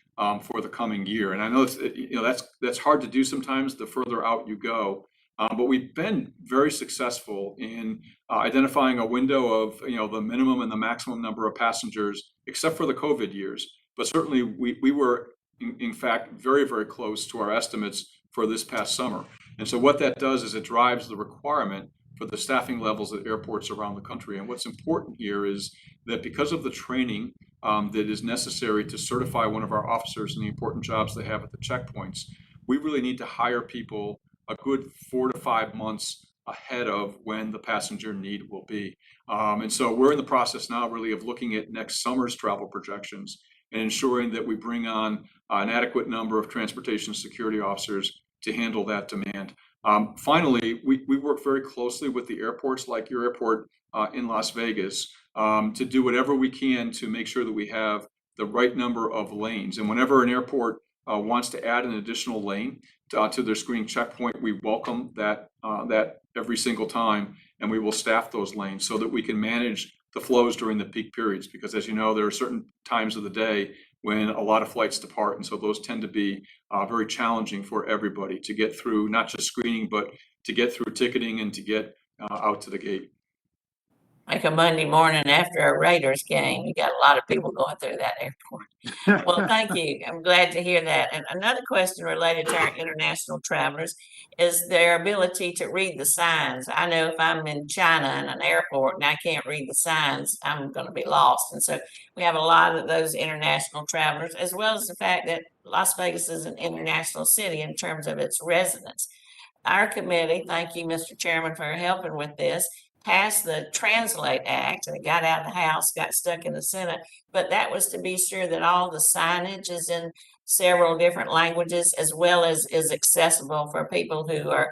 for the coming year. And I know that's hard to do sometimes the further out you go. But we've been very successful in identifying a window of the minimum and the maximum number of passengers, except for the COVID years. But certainly we were in fact very, very close to our estimates for this past summer. And so what that does is it drives the requirement for the staffing levels at airports around the country. And what's important here is that because of the training that is necessary to certify one of our officers and the important jobs they have at the checkpoints, we really need to hire people a good 4 to 5 months ahead of when the passenger need will be. And so we're in the process now really of looking at next summer's travel projections and ensuring that we bring on an adequate number of transportation security officers to handle that demand. Finally, we work very closely with the airports like your airport in Las Vegas to do whatever we can to make sure that we have the right number of lanes. And whenever an airport wants to add an additional lane to their screening checkpoint, we welcome that every single time, and we will staff those lanes so that we can manage the flows during the peak periods. Because as you know, there are certain times of the day when a lot of flights depart, and so those tend to be very challenging for everybody to get through, not just screening, but to get through ticketing and to get out to the gate. Like a Monday morning after a Raiders game, you got a lot of people going through that airport. Well, thank you. I'm glad to hear that. And another question related to our international travelers is their ability to read the signs. I know if I'm in China in an airport and I can't read the signs, I'm going to be lost. And so we have a lot of those international travelers, as well as the fact that Las Vegas is an international city in terms of its residents. Our committee, thank you, Mr. Chairman, for helping with this, passed the Translate Act and it got out of the House, got stuck in the Senate, but that was to be sure that all the signage is in several different languages as well as is accessible for people who are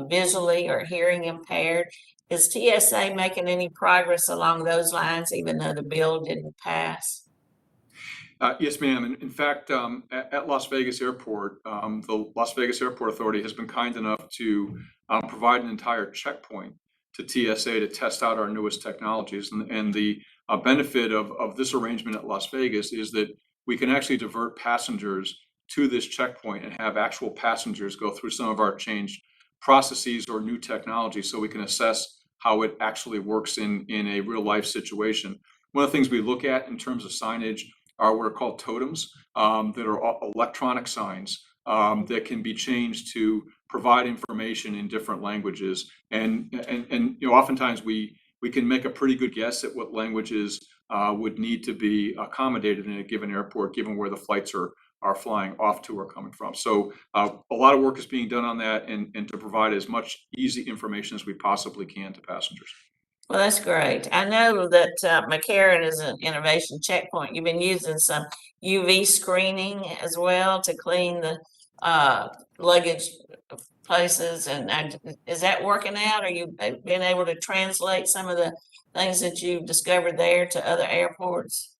visually or hearing impaired. Is TSA making any progress along those lines, even though the bill didn't pass? Yes, ma'am. In fact, at Las Vegas Airport, the Las Vegas Airport Authority has been kind enough to provide an entire checkpoint to TSA to test out our newest technologies. And the benefit of this arrangement at Las Vegas is that we can actually divert passengers to this checkpoint and have actual passengers go through some of our changed processes or new technology so we can assess how it actually works in a real life situation. One of the things we look at in terms of signage are what are called totems that are electronic signs that can be changed to provide information in different languages. And you know, oftentimes we can make a pretty good guess at what languages would need to be accommodated in a given airport, given where the flights are flying off to or coming from. So a lot of work is being done on that and to provide as much easy information as we possibly can to passengers. Well, that's great. I know that McCarran is an innovation checkpoint. You've been using some UV screening as well to clean the luggage places. And is that working out? Are you been able to translate some of the things that you've discovered there to other airports?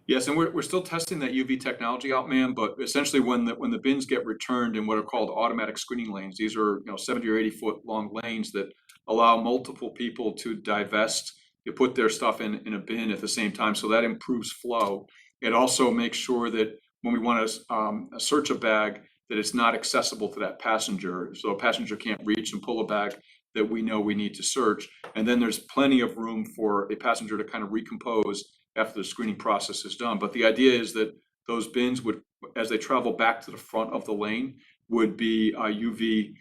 Yes, and we're still testing that UV technology out, ma'am. But essentially, when the bins get returned in what are called automatic screening lanes, these are 70 or 80 foot long lanes that allow multiple people to divest, to put their stuff in a bin at the same time. So that improves flow. It also makes sure that when we want to search a bag, that it's not accessible to that passenger. So a passenger can't reach and pull a bag that we know we need to search. And then there's plenty of room for a passenger to kind of recompose after the screening process is done. But the idea is that those bins would, as they travel back to the front of the lane, would be UV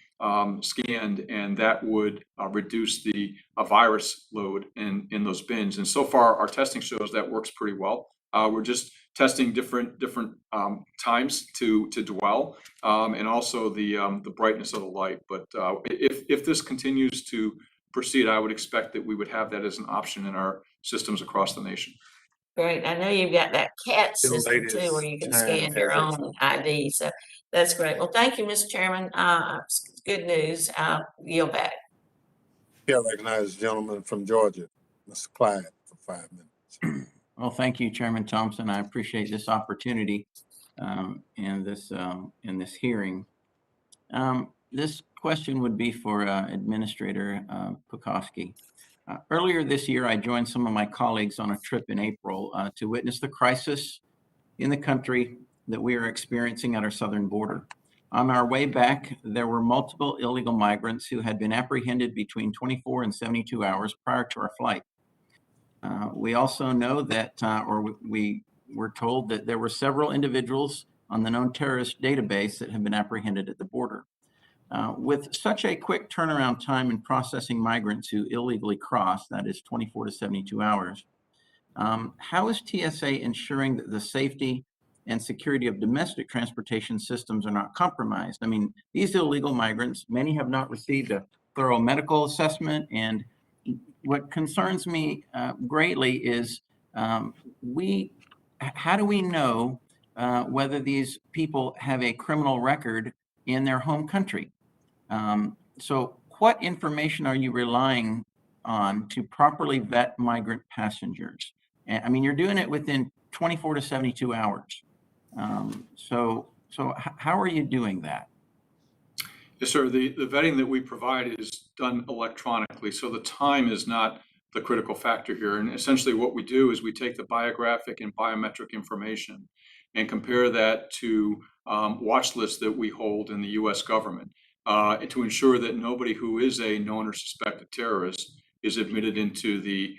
scanned, and that would reduce the virus load in those bins. And so far, our testing shows that works pretty well. We're just testing different times to dwell, and also the brightness of the light. But if this continues to proceed, I would expect that we would have that as an option in our systems across the nation. Great. I know you've got that CAT system too, where you can scan your own ID. So that's great. Well, thank you, Mr. Chairman. It's good news. I'll yield back. Yeah, I recognize the gentleman from Georgia, Mr. Clyde, for 5 minutes. Well, thank you, Chairman Thompson. I appreciate this opportunity in this hearing. This question would be for Administrator Petoski. Earlier this year, I joined some of my colleagues on a trip in April to witness the crisis in the country that we are experiencing at our southern border. On our way back, there were multiple illegal migrants who had been apprehended between 24 and 72 hours prior to our flight. We also know that, we were told that there were several individuals on the known terrorist database that have been apprehended at the border. With such a quick turnaround time in processing migrants who illegally cross, that is 24 to 72 hours, how is TSA ensuring that the safety and security of domestic transportation systems are not compromised? I mean, these illegal migrants, many have not received a thorough medical assessment. And what concerns me greatly is how do we know whether these people have a criminal record in their home country? So what information are you relying on to properly vet migrant passengers? And I mean, you're doing it within 24 to 72 hours. So how are you doing that? Yes, sir. The vetting that we provide is done electronically. So the time is not the critical factor here. And essentially what we do is we take the biographic and biometric information and compare that to watch lists that we hold in the US government to ensure that nobody who is a known or suspected terrorist is admitted into the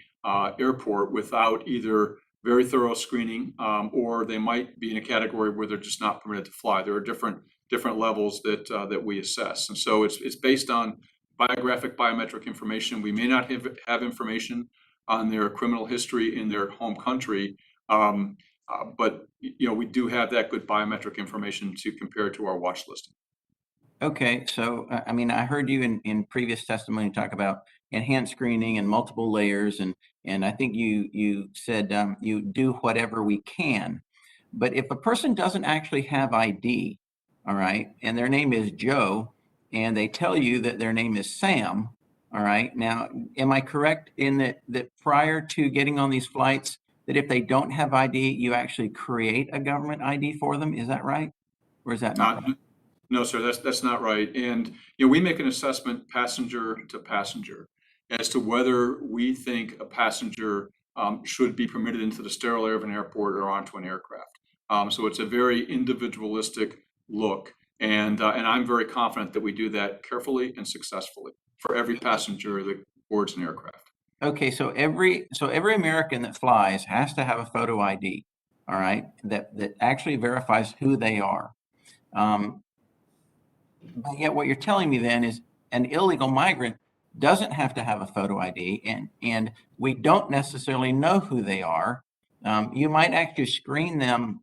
airport without either very thorough screening or they might be in a category where they're just not permitted to fly. There are different levels that we assess. And so it's based on biographic biometric information. We may not have information on their criminal history in their home country, but we do have that good biometric information to compare to our watch listing. Okay, so I mean, I heard you in previous testimony talk about enhanced screening and multiple layers, and I think you said you do whatever we can. But if a person doesn't actually have ID, all right, and their name is Joe, and they tell you that their name is Sam, all right, now, am I correct in that prior to getting on these flights, that if they don't have ID, you actually create a government ID for them? Is that right? Or is that not right? No, sir, that's not right. And we make an assessment passenger to passenger as to whether we think a passenger should be permitted into the sterile air of an airport or onto an aircraft. So it's a very individualistic look, and I'm very confident that we do that carefully and successfully for every passenger that boards an aircraft. Okay, so every American that flies has to have a photo ID, all right, that actually verifies who they are. But yet what you're telling me then is an illegal migrant doesn't have to have a photo ID, and we don't necessarily know who they are. You might actually screen them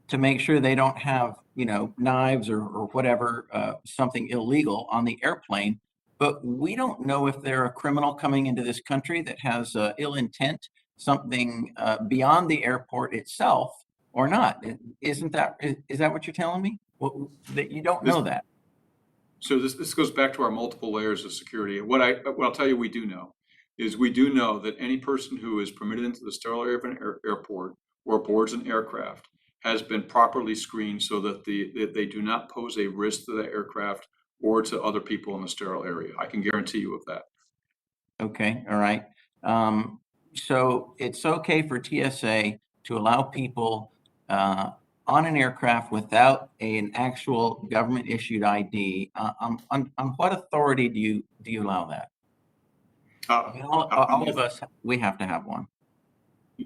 to make sure they don't have, knives or whatever, something illegal on the airplane. But we don't know if they're a criminal coming into this country that has ill intent, something beyond the airport itself or not. Is that what you're telling me? Well, that you don't know that. So this goes back to our multiple layers of security. What I'll tell you we do know is we do know that any person who is permitted into the sterile air of an airport or boards an aircraft has been properly screened so that they do not pose a risk to the aircraft or to other people in the sterile area. I can guarantee you of that. Okay, all right. So it's okay for TSA to allow people on an aircraft without an actual government issued ID. On what authority do you allow that? All of us, we have to have one.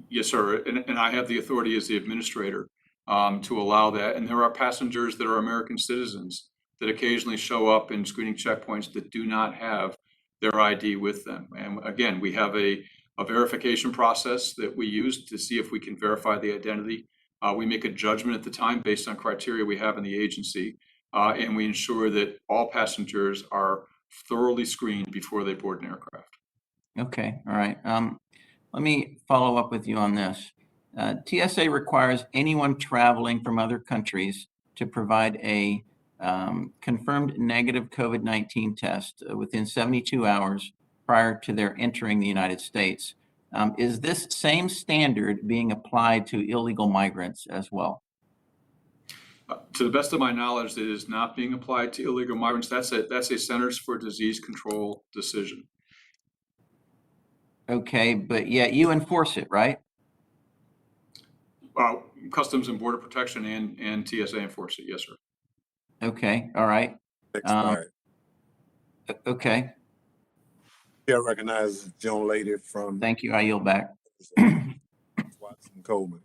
Yes, sir. And I have the authority as the administrator to allow that. And there are passengers that are American citizens that occasionally show up in screening checkpoints that do not have their ID with them. And again, we have a verification process that we use to see if we can verify the identity. We make a judgment at the time based on criteria we have in the agency, and we ensure that all passengers are thoroughly screened before they board an aircraft. Okay, all right. Let me follow up with you on this. TSA requires anyone traveling from other countries to provide a confirmed negative COVID-19 test within 72 hours prior to their entering the United States. Is this same standard being applied to illegal migrants as well? To the best of my knowledge, it is not being applied to illegal migrants. That's a Centers for Disease Control decision. Okay, but yet you enforce it, right? Customs and Border Protection and TSA enforce it. Yes, sir. Okay, all right. Okay. Yeah, I recognize the young lady from. Thank you. I yield back. Watson Coleman.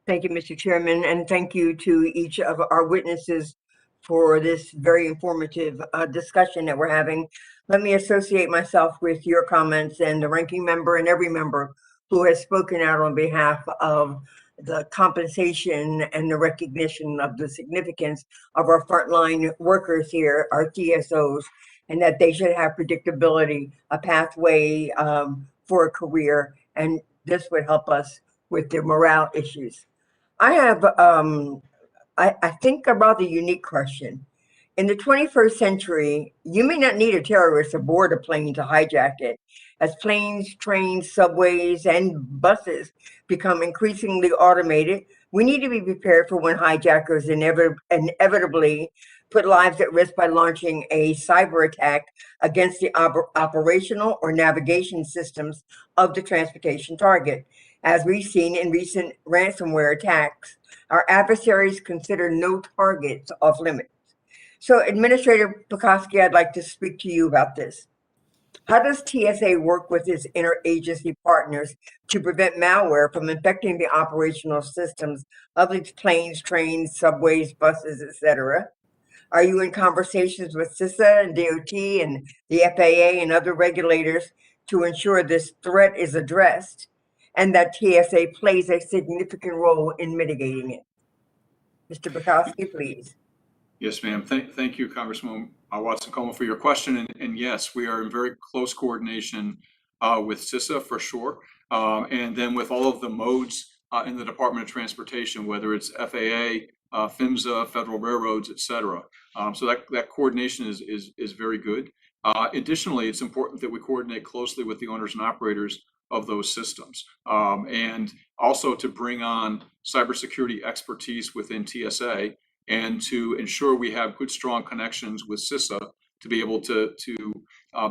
Thank you, Mr. Chairman, and thank you to each of our witnesses for this very informative discussion that we're having. Let me associate myself with your comments and the ranking member and every member who has spoken out on behalf of the compensation and the recognition of the significance of our frontline workers here, our TSOs, and that they should have predictability, a pathway for a career, and this would help us with the morale issues. I have, I think, a rather unique question. In the 21st century, you may not need a terrorist aboard a plane to hijack it. As planes, trains, subways, and buses become increasingly automated, we need to be prepared for when hijackers inevitably put lives at risk by launching a cyber attack against the operational or navigation systems of the transportation target. As we've seen in recent ransomware attacks, our adversaries consider no targets off limits. So, Administrator Petoski, I'd like to speak to you about this. How does TSA work with its interagency partners to prevent malware from infecting the operational systems of its planes, trains, subways, buses, etc.? Are you in conversations with CISA and DOT and the FAA and other regulators to ensure this threat is addressed and that TSA plays a significant role in mitigating it? Mr. Petoski, please. Yes, ma'am. Thank you, Congresswoman Watson-Como, for your question. And yes, we are in very close coordination with CISA for sure. And then with all of the modes in the Department of Transportation, whether it's FAA, PHMSA, Federal Railroads, et cetera. So that coordination is very good. Additionally, it's important that we coordinate closely with the owners and operators of those systems. And also to bring on cybersecurity expertise within TSA and to ensure we have good, strong connections with CISA to be able to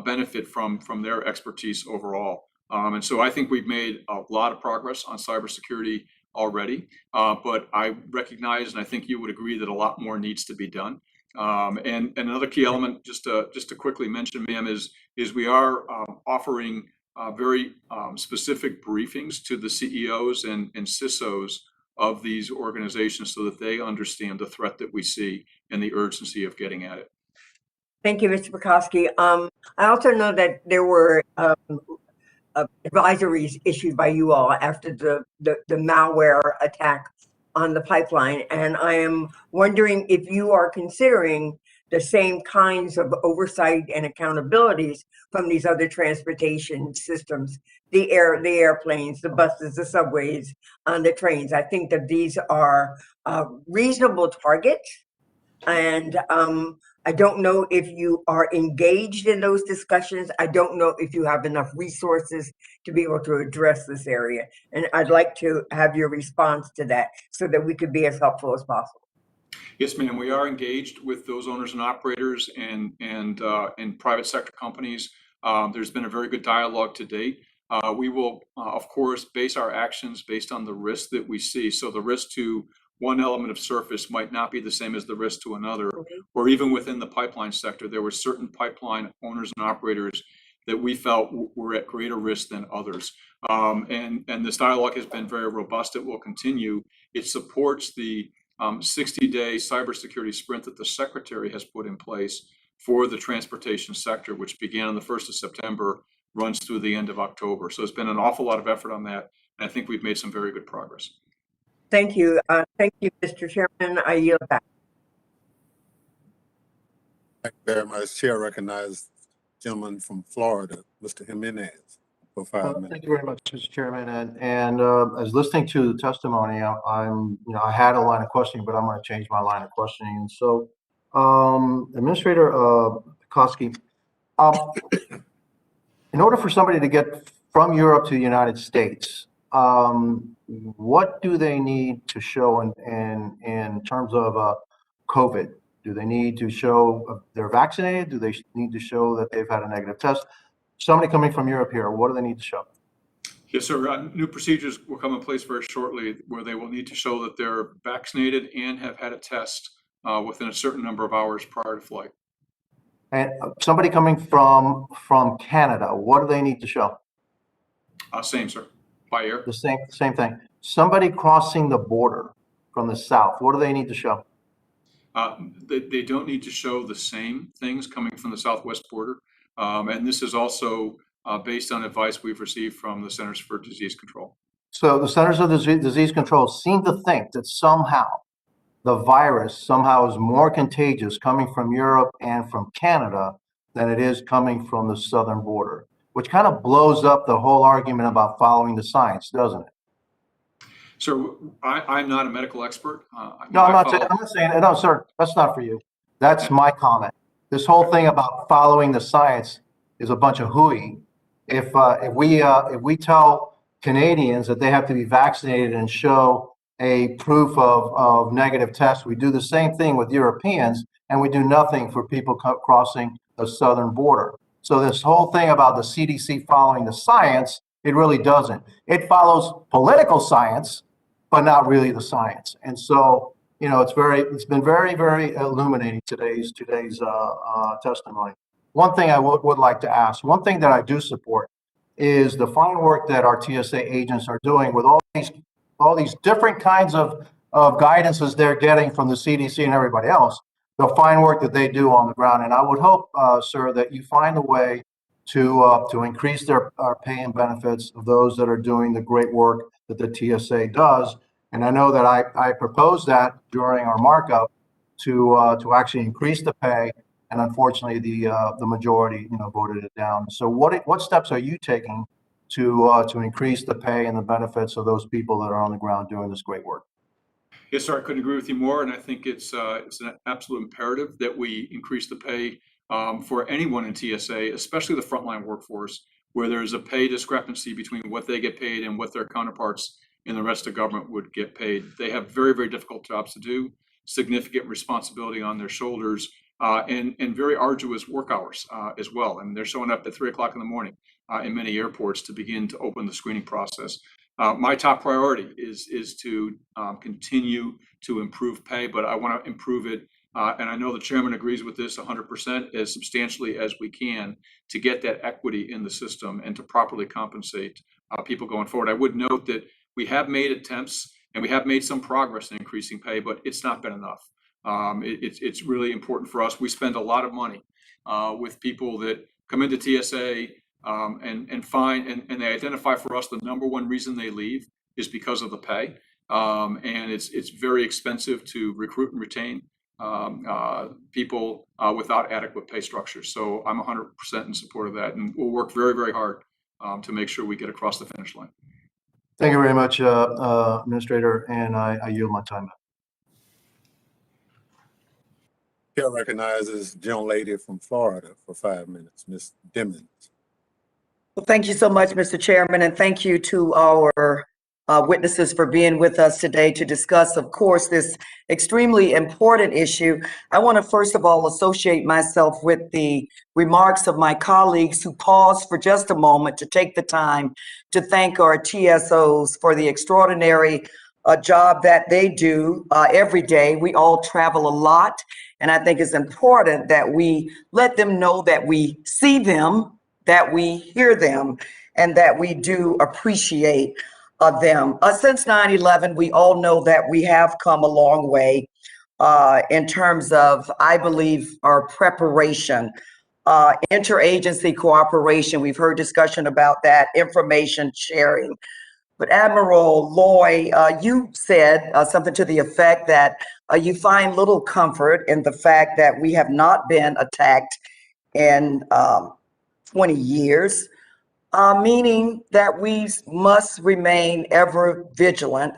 benefit from their expertise overall. And so I think we've made a lot of progress on cybersecurity already, but I recognize, and I think you would agree, that a lot more needs to be done. And another key element, just to quickly mention, ma'am, is we are offering very specific briefings to the CEOs and CISOs of these organizations so that they understand the threat that we see and the urgency of getting at it. Thank you, Mr. Petoski. I also know that there were advisories issued by you all after the malware attack on the pipeline. And I am wondering if you are considering the same kinds of oversight and accountabilities from these other transportation systems, the airplanes, the buses, the subways, the trains. I think that these are reasonable targets. And I don't know if you are engaged in those discussions. I don't know if you have enough resources to be able to address this area. And I'd like to have your response to that so that we could be as helpful as possible. Yes, ma'am. We are engaged with those owners and operators and private sector companies. There's been a very good dialogue to date. We will, of course, base our actions based on the risk that we see. So the risk to one element of surface might not be the same as the risk to another, or even within the pipeline sector, there were certain pipeline owners and operators that we felt were at greater risk than others. And this dialogue has been very robust. It will continue. It supports the 60-day cybersecurity sprint that the Secretary has put in place for the transportation sector, which began on the 1st of September, runs through the end of October. So it's been an awful lot of effort on that, and I think we've made some very good progress. Thank you. Thank you, Mr. Chairman. I yield back. Thank you very much. Chair recognizes gentleman from Florida, Mr. Jimenez, for 5 minutes. Thank you very much, Mr. Chairman. And as listening to the testimony, I had a line of questioning, but I'm going to change my line of questioning. And so, Administrator Petoski, in order for somebody to get from Europe to the United States, what do they need to show in terms of COVID? Do they need to show they're vaccinated? Do they need to show that they've had a negative test? Somebody coming from Europe here, what do they need to show? Yes, sir. New procedures will come in place very shortly where they will need to show that they're vaccinated and have had a test within a certain number of hours prior to flight. And somebody coming from Canada, what do they need to show? Same, sir. By air. The same thing. Somebody crossing the border from the south, what do they need to show? They don't need to show the same things coming from the southwest border. And this is also based on advice we've received from the Centers for Disease Control. So the Centers for Disease Control seem to think that somehow the virus somehow is more contagious coming from Europe and from Canada than it is coming from the southern border, which kind of blows up the whole argument about following the science, doesn't it? So I'm not a medical expert. No, I'm not saying, no, sir, that's not for you. That's my comment. This whole thing about following the science is a bunch of hooey. If we tell Canadians that they have to be vaccinated and show a proof of negative test, we do the same thing with Europeans, and we do nothing for people crossing the southern border. So this whole thing about the CDC following the science, it really doesn't. It follows political science, but not really the science. And so, it's been very, very illuminating today's testimony. One thing I would like to ask, one thing that I do support is the fine work that our TSA agents are doing with all these different kinds of guidances they're getting from the CDC and everybody else, the fine work that they do on the ground. And I would hope, sir, that you find a way to increase their pay and benefits of those that are doing the great work that the TSA does. And I know that I proposed that during our markup to actually increase the pay. And unfortunately, the majority, voted it down. So what steps are you taking to increase the pay and the benefits of those people that are on the ground doing this great work? Yes, sir. I couldn't agree with you more. And I think it's an absolute imperative that we increase the pay for anyone in TSA, especially the frontline workforce, where there's a pay discrepancy between what they get paid and what their counterparts in the rest of government would get paid. They have very, very difficult jobs to do, significant responsibility on their shoulders, and very arduous work hours as well. And they're showing up at 3 o'clock in the morning in many airports to begin to open the screening process. My top priority is to continue to improve pay, but I want to improve it, and I know the chairman agrees with this 100%, as substantially as we can to get that equity in the system and to properly compensate people going forward. I would note that we have made attempts and we have made some progress in increasing pay, but it's not been enough. It's really important for us. We spend a lot of money with people that come into TSA and they identify for us the number one reason they leave is because of the pay. And it's very expensive to recruit and retain people without adequate pay structures. So I'm 100% in support of that, and we'll work very, very hard to make sure we get across the finish line. Thank you very much, Administrator, and I yield my time back. Chair recognizes Young Lady from Florida for 5 minutes, Ms. Dimmons. Well, thank you so much, Mr. Chairman, and thank you to our witnesses for being with us today to discuss, of course, this extremely important issue. I want to first of all associate myself with the remarks of my colleagues who paused for just a moment to take the time to thank our TSOs for the extraordinary job that they do every day. We all travel a lot, and I think it's important that we let them know that we see them, that we hear them, and that we do appreciate them. Since 9/11, we all know that we have come a long way in terms of, I believe, our preparation, interagency cooperation. We've heard discussion about that, information sharing. But Admiral Loy, you said something to the effect that you find little comfort in the fact that we have not been attacked in 20 years. Meaning that we must remain ever vigilant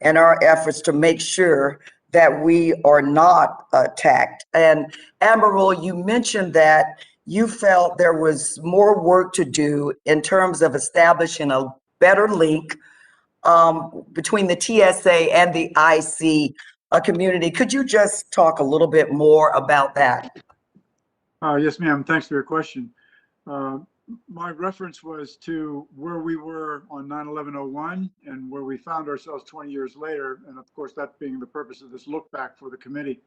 in our efforts to make sure that we are not attacked. And Admiral, you mentioned that you felt there was more work to do in terms of establishing a better link between the TSA and the IC community. Could you just talk a little bit more about that? Yes, ma'am. Thanks for your question. My reference was to where we were on 9/11/01 and where we found ourselves 20 years later. And of course, that being the purpose of this look back for the committee.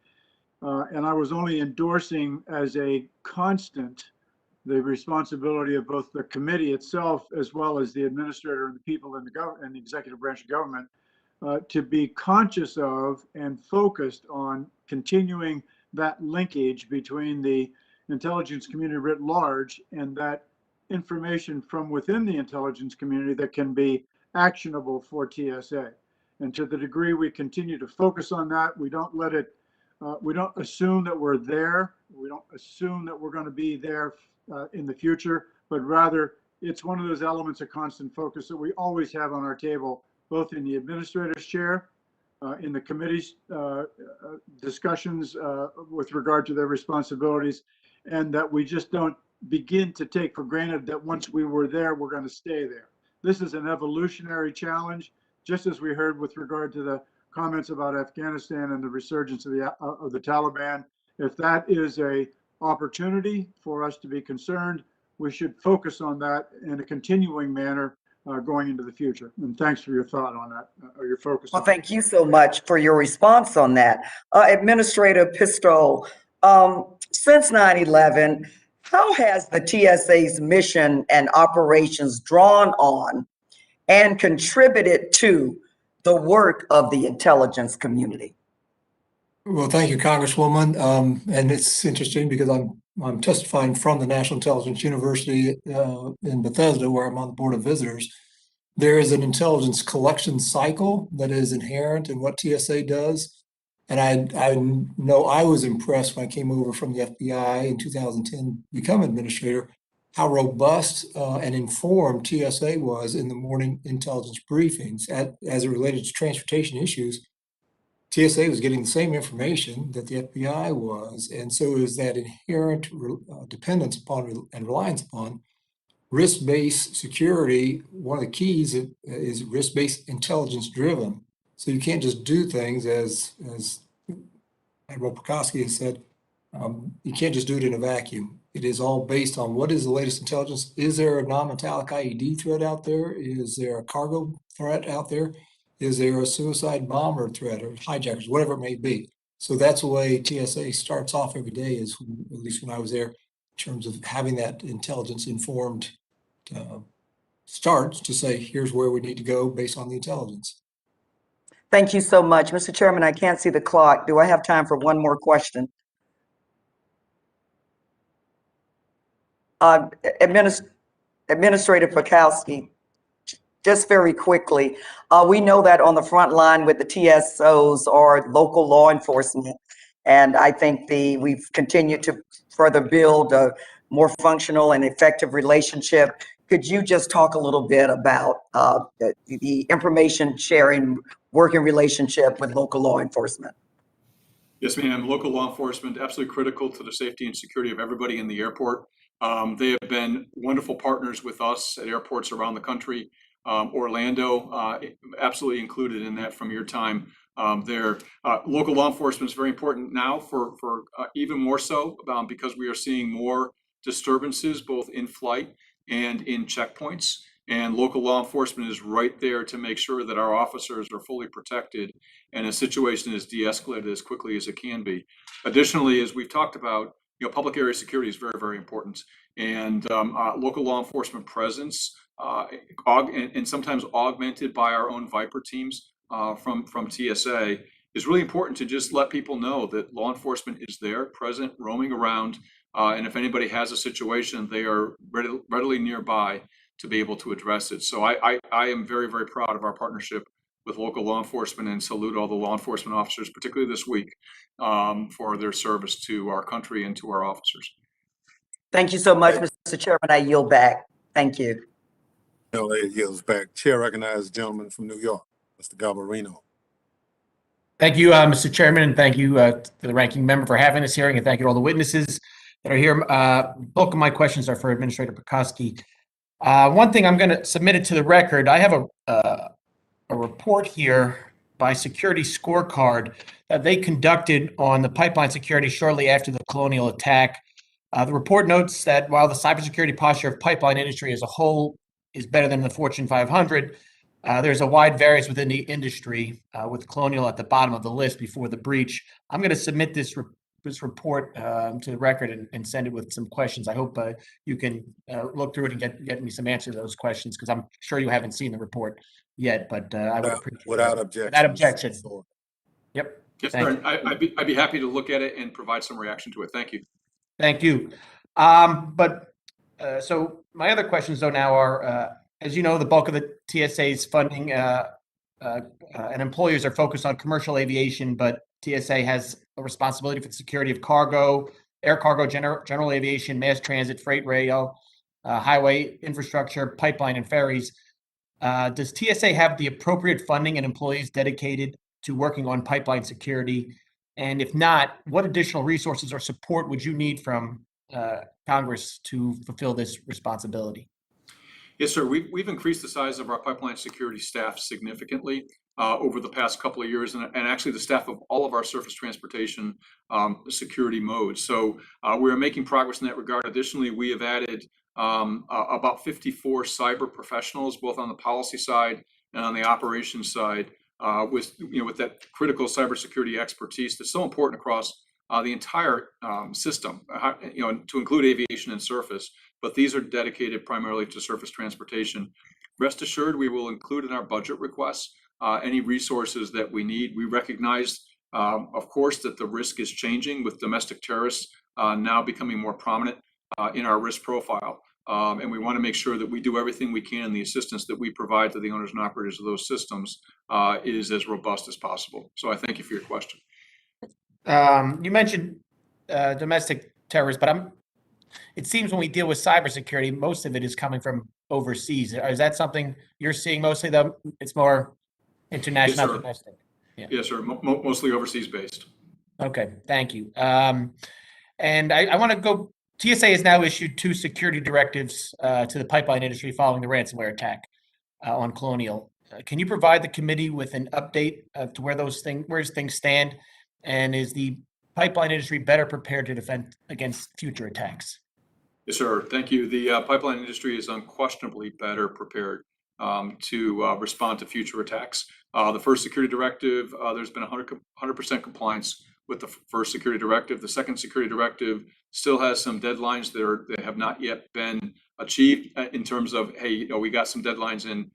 And I was only endorsing as a constant the responsibility of both the committee itself, as well as the administrator and the people in the executive branch of government, to be conscious of and focused on continuing that linkage between the intelligence community writ large and that information from within the intelligence community that can be actionable for TSA. And to the degree we continue to focus on that, we don't let it, we don't assume that we're there. We don't assume that we're going to be there in the future, but rather it's one of those elements of constant focus that we always have on our table, both in the administrator's chair, in the committee's discussions with regard to their responsibilities, and that we just don't begin to take for granted that once we were there, we're going to stay there. This is an evolutionary challenge, just as we heard with regard to the comments about Afghanistan and the resurgence of the Taliban. If that is a opportunity for us to be concerned, we should focus on that in a continuing manner going into the future. And thanks for your thought on that, or your focus. Well, thank you so much for your response on that. Administrator Pistole, since 9/11, how has the TSA's mission and operations drawn on and contributed to the work of the intelligence community? Well, thank you, Congresswoman. And it's interesting because I'm testifying from the National Intelligence University in Bethesda, where I'm on the Board of Visitors. There is an intelligence collection cycle that is inherent in what TSA does. And I know I was impressed when I came over from the FBI in 2010, become administrator, how robust and informed TSA was in the morning intelligence briefings as it related to transportation issues. TSA was getting the same information that the FBI was, and so is that inherent dependence upon and reliance upon risk-based security. One of the keys is risk-based intelligence driven. So you can't just do things as Admiral Petoski has said, you can't just do it in a vacuum. It is all based on what is the latest intelligence. Is there a non-metallic IED threat out there? Is there a cargo threat out there? Is there a suicide bomber threat or hijackers, whatever it may be? So that's the way TSA starts off every day, is at least when I was there, in terms of having that intelligence informed starts to say, here's where we need to go based on the intelligence. Thank you so much. Mr. Chairman, I can't see the clock. Do I have time for one more question? Administrator Petoski, just very quickly, we know that on the front line with the TSOs are local law enforcement. And I think we've continued to further build a more functional and effective relationship. Could you just talk a little bit about the information sharing working relationship with local law enforcement? Yes, ma'am. Local law enforcement, absolutely critical to the safety and security of everybody in the airport. They have been wonderful partners with us at airports around the country. Orlando, absolutely included in that from your time there. Local law enforcement is very important now for even more so because we are seeing more disturbances both in flight and in checkpoints. And local law enforcement is right there to make sure that our officers are fully protected and a situation is de-escalated as quickly as it can be. Additionally, as we've talked about, public area security is very, very important. And local law enforcement presence, and sometimes augmented by our own Viper teams from TSA, is really important to just let people know that law enforcement is there, present, roaming around. And if anybody has a situation, they are readily nearby to be able to address it. So I am very, very proud of our partnership with local law enforcement and salute all the law enforcement officers, particularly this week, for their service to our country and to our officers. Thank you so much, Mr. Chairman. I yield back. Thank you. LA yields back. Chair recognizes the gentleman from New York, Mr. Galvarino. Thank you, Mr. Chairman, and thank you to the ranking member for having this hearing, and thank you to all the witnesses that are here. Bulk of my questions are for Administrator Petoski. One thing I'm going to submit it to the record. I have a report here by Security Scorecard that they conducted on the pipeline security shortly after the Colonial attack. The report notes that while the cybersecurity posture of pipeline industry as a whole is better than the Fortune 500, there's a wide variance within the industry, with Colonial at the bottom of the list before the breach. I'm going to submit this report to the record and send it with some questions. I hope you can look through it and get me some answers to those questions, because I'm sure you haven't seen the report yet, but I would appreciate without objection. Without objection. Yep. Yes, sir. I'd be happy to look at it and provide some reaction to it. Thank you. Thank you. So my other questions though now are, as you know, the bulk of the TSA's funding and employers are focused on commercial aviation, but TSA has a responsibility for the security of cargo, air cargo, general aviation, mass transit, freight rail, highway infrastructure, pipeline, and ferries. Does TSA have the appropriate funding and employees dedicated to working on pipeline security? And if not, what additional resources or support would you need from Congress to fulfill this responsibility? Yes, sir. We've increased the size of our pipeline security staff significantly over the past couple of years, and actually the staff of all of our surface transportation security modes. So we're making progress in that regard. Additionally, we have added about 54 cyber professionals, both on the policy side and on the operations side, with that critical cybersecurity expertise that's so important across the entire system, to include aviation and surface, but these are dedicated primarily to surface transportation. Rest assured, we will include in our budget requests any resources that we need. We recognize, of course, that the risk is changing with domestic terrorists now becoming more prominent in our risk profile. And we want to make sure that we do everything we can, and the assistance that we provide to the owners and operators of those systems is as robust as possible. So I thank you for your question. You mentioned domestic terrorists, but it seems when we deal with cybersecurity, most of it is coming from overseas. Is that something you're seeing mostly, though? It's more international, Yes, not sir. domestic. Yeah. Yes, sir. Mostly overseas based. Okay, thank you. And I want to go. TSA has now issued 2 security directives to the pipeline industry following the ransomware attack on Colonial. Can you provide the committee with an update to where things stand, and is the pipeline industry better prepared to defend against future attacks? Yes, sir. Thank you. The pipeline industry is unquestionably better prepared to respond to future attacks. The first security directive, there's been 100% compliance with the first security directive. The second security directive still has some deadlines that have not yet been achieved in terms of, hey, we got some deadlines in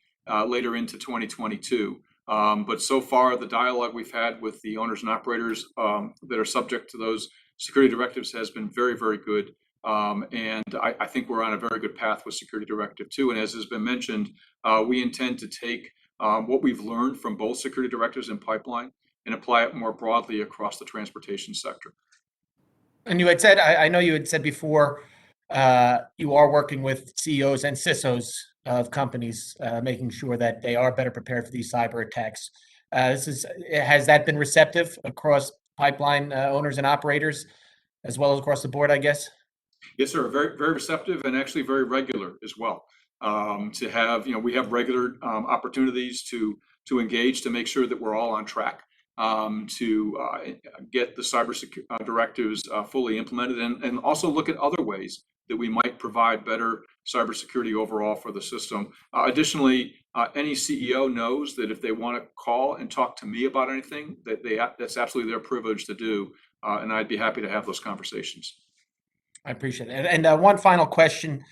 later into 2022. But so far, the dialogue we've had with the owners and operators that are subject to those security directives has been very, very good. And I think we're on a very good path with Security Directive 2. And as has been mentioned, we intend to take what we've learned from both security directives and pipeline and apply it more broadly across the transportation sector. And you had said, I know you had said before, you are working with CEOs and CISOs of companies, making sure that they are better prepared for these cyber attacks. Has that been receptive across pipeline owners and operators, as well as across the board, I guess? Yes, sir. Very, very receptive and actually very regular as well. To have, we have regular opportunities to engage to make sure that we're all on track to get the cyber directives fully implemented and also look at other ways that we might provide better cybersecurity overall for the system. Additionally, any CEO knows that if they want to call and talk to me about anything, that's absolutely their privilege to do. And I'd be happy to have those conversations. I appreciate it. And one final question,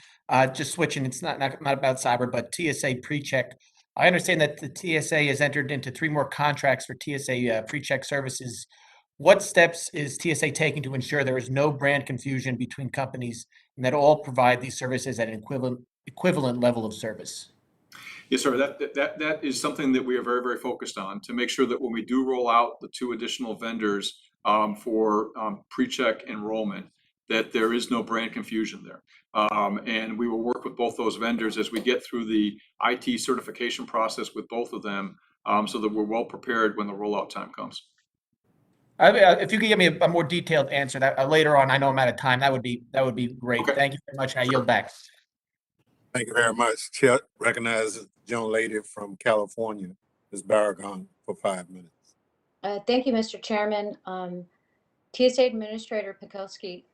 just switching, it's not about cyber, but TSA PreCheck. I understand that the TSA has entered into 3 more contracts for TSA PreCheck services. What steps is TSA taking to ensure there is no brand confusion between companies and that all provide these services at an equivalent level of service? Yes, sir. That is something that we are very, very focused on to make sure that when we do roll out the 2 additional vendors for PreCheck enrollment, that there is no brand confusion there. And we will work with both those vendors as we get through the IT certification process with both of them so that we're well prepared when the rollout time comes. If you could give me a more detailed answer that later on, I know I'm out of time, that would be great. Okay. Thank you very much. I yield back. Thank you very much. Chair recognizes the young lady from California, Ms. Barragon, for 5 minutes. Thank you, Mr. Chairman. TSA Administrator Petoski,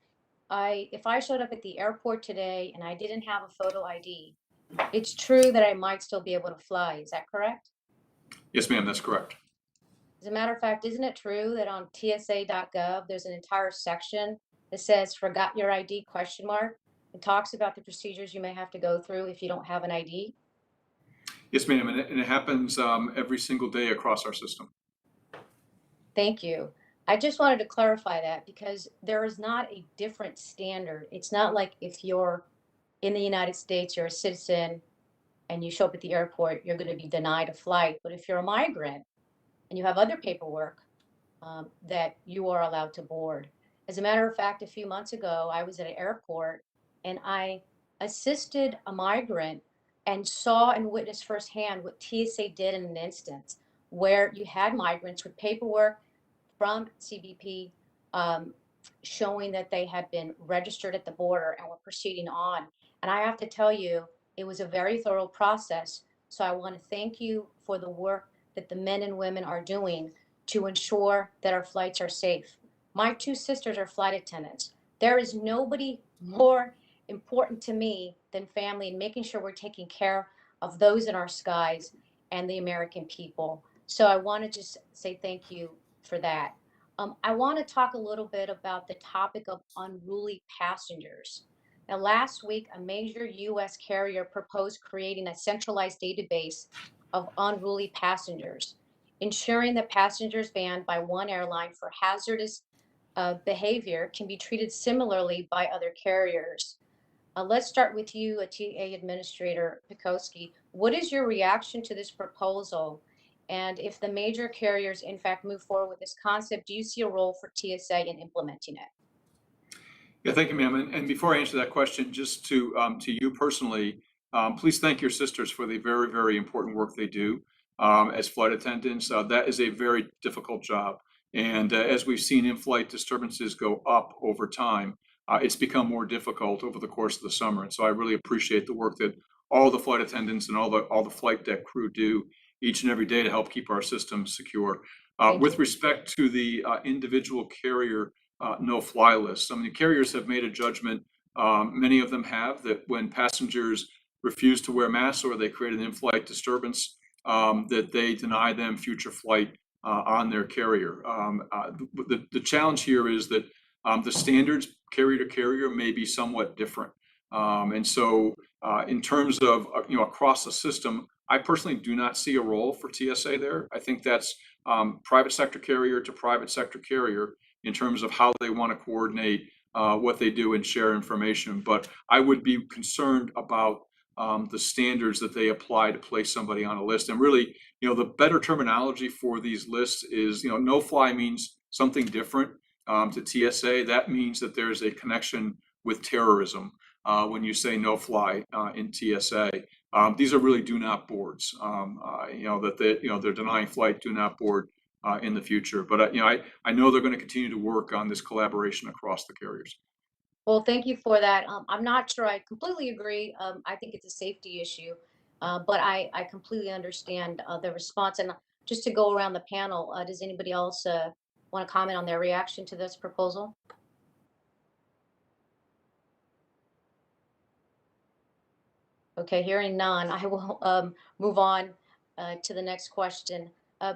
if I showed up at the airport today and I didn't have a photo ID, it's true that I might still be able to fly. Is that correct? Yes, ma'am, that's correct. As a matter of fact, isn't it true that on TSA.gov, there's an entire section that says forgot your ID ? It talks about the procedures you may have to go through if you don't have an ID. Yes, ma'am, and it happens every single day across our system. Thank you. I just wanted to clarify that because there is not a different standard. It's not like if you're in the United States, you're a citizen, and you show up at the airport, you're going to be denied a flight. But if you're a migrant and you have other paperwork, that you are allowed to board. As a matter of fact, a few months ago, I was at an airport and I assisted a migrant and saw and witnessed firsthand what TSA did in an instance where you had migrants with paperwork from CBP showing that they had been registered at the border and were proceeding on. And I have to tell you, it was a very thorough process. So I want to thank you for the work that the men and women are doing to ensure that our flights are safe. My 2 sisters are flight attendants. There is nobody more important to me than family and making sure we're taking care of those in our skies and the American people. So I want to just say thank you for that. I want to talk a little bit about the topic of unruly passengers. Now, last week, a major U.S. carrier proposed creating a centralized database of unruly passengers, ensuring that passengers banned by one airline for hazardous behavior can be treated similarly by other carriers. Let's start with you, TA Administrator Petoski. What is your reaction to this proposal? And if the major carriers in fact move forward with this concept, do you see a role for TSA in implementing it? Yeah, thank you, ma'am. And before I answer that question, just to you personally, please thank your sisters for the very, very important work they do as flight attendants. That is a very difficult job. And as we've seen in-flight disturbances go up over time, it's become more difficult over the course of the summer. And so I really appreciate the work that all the flight attendants and all the flight deck crew do each and every day to help keep our systems secure. With respect to the individual carrier no-fly lists, I mean, the carriers have made a judgment, many of them have, that when passengers refuse to wear masks or they create an in-flight disturbance, that they deny them future flight on their carrier. The challenge here is that the standards carrier to carrier may be somewhat different. And so in terms of, across the system, I personally do not see a role for TSA there. I think that's private sector carrier to private sector carrier in terms of how they want to coordinate what they do and share information. But I would be concerned about the standards that they apply to place somebody on a list. And really, the better terminology for these lists is, no fly means something different to TSA. That means that there's a connection with terrorism when you say no fly in TSA. These are really do not boards, that they're denying flight, do not board in the future. But I know they're going to continue to work on this collaboration across the carriers. Well, thank you for that. I'm not sure I completely agree. I think it's a safety issue, but I completely understand the response. And just to go around the panel, does anybody else want to comment on their reaction to this proposal? Okay, hearing none, I will move on to the next question.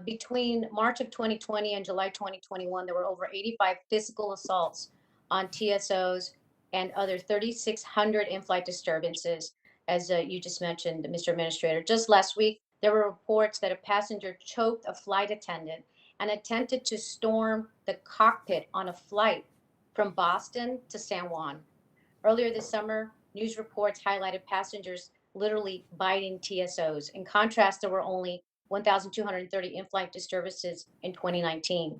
Between March of 2020 and July 2021, there were over 85 physical assaults on TSOs and other 3,600 in-flight disturbances, as you just mentioned, Mr. Administrator. Just last week, there were reports that a passenger choked a flight attendant and attempted to storm the cockpit on a flight from Boston to San Juan. Earlier this summer, news reports highlighted passengers literally biting TSOs. In contrast, there were only 1,230 in-flight disturbances in 2019.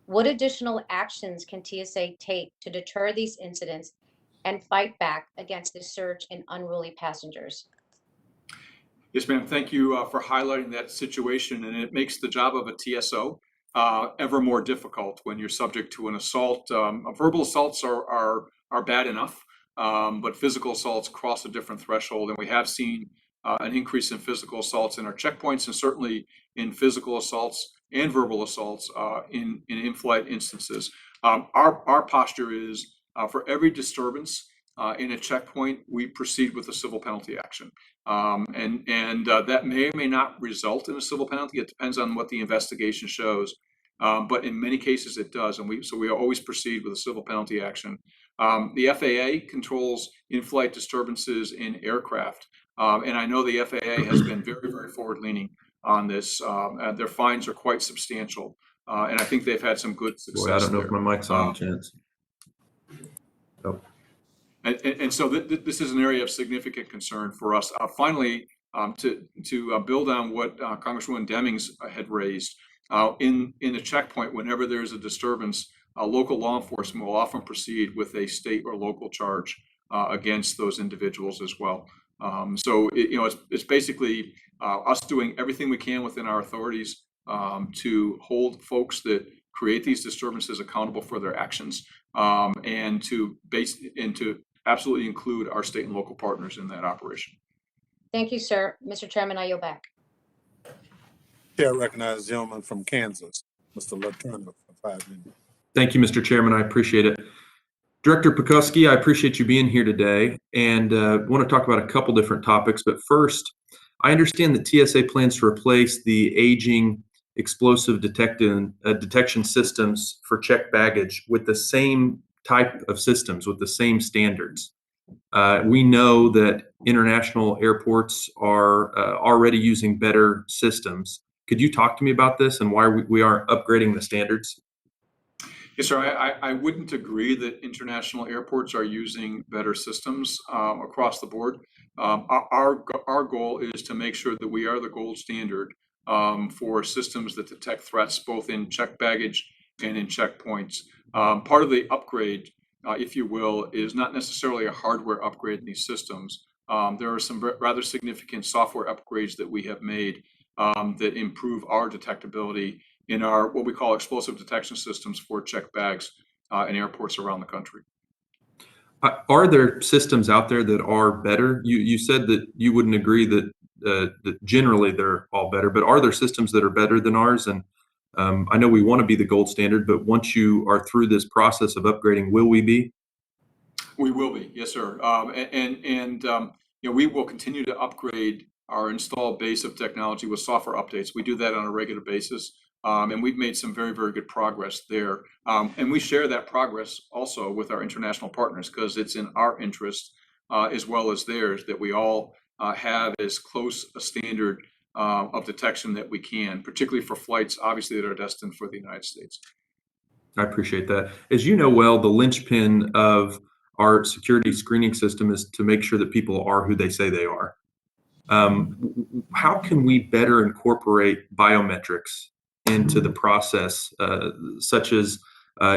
What additional actions can TSA take to deter these incidents and fight back against this surge in unruly passengers? Yes, ma'am. Thank you for highlighting that situation. And it makes the job of a TSO ever more difficult when you're subject to an assault. Verbal assaults are bad enough, but physical assaults cross a different threshold. And we have seen an increase in physical assaults in our checkpoints, and certainly in physical assaults and verbal assaults in in-flight instances. Our posture is for every disturbance in a checkpoint, we proceed with a civil penalty action. And that may or may not result in a civil penalty. It depends on what the investigation shows. But in many cases it does. And we always proceed with a civil penalty action. The FAA controls in-flight disturbances in aircraft. And I know the FAA has been very, very forward-leaning on this. Their fines are quite substantial. And I think they've had some good success. Boy, I don't know there. if my mic's on, Chance. Oh. And so this is an area of significant concern for us. Finally, to build on what Congresswoman Demings had raised, in a checkpoint, whenever there's a disturbance, local law enforcement will often proceed with a state or local charge against those individuals as well. So it's basically us doing everything we can within our authorities to hold folks that create these disturbances accountable for their actions, and to absolutely include our state and local partners in that operation. Thank you, sir. Mr. Chairman, I yield back. Chair recognizes the gentleman from Kansas, Mr. Letourneau, for 5 minutes. Thank you, Mr. Chairman. I appreciate it. Director Petoski, I appreciate you being here today, and want to talk about a couple different topics. But first, I understand that TSA plans to replace the aging explosive detection systems for checked baggage with the same type of systems, with the same standards. We know that international airports are already using better systems. Could you talk to me about this and why we aren't upgrading the standards? Yes, sir. I wouldn't agree that international airports are using better systems across the board. Our goal is to make sure that we are the gold standard for systems that detect threats both in checked baggage and in checkpoints. Part of the upgrade, if you will, is not necessarily a hardware upgrade in these systems. There are some rather significant software upgrades that we have made that improve our detectability in our what we call explosive detection systems for checked bags in airports around the country. Are there systems out there that are better? You said that you wouldn't agree that that generally they're all better, but are there systems that are better than ours? And I know we want to be the gold standard, but once you are through this process of upgrading, will we be? We will be, yes, sir. You know, we will continue to upgrade our installed base of technology with software updates. We do that on a regular basis, and we've made some very, very good progress there. And we share that progress also with our international partners because it's in our interest as well as theirs that we all have as close a standard of detection that we can, particularly for flights, obviously, that are destined for the United States. I appreciate that. As you know well, the linchpin of our security screening system is to make sure that people are who they say they are. How can we better incorporate biometrics into the process, such as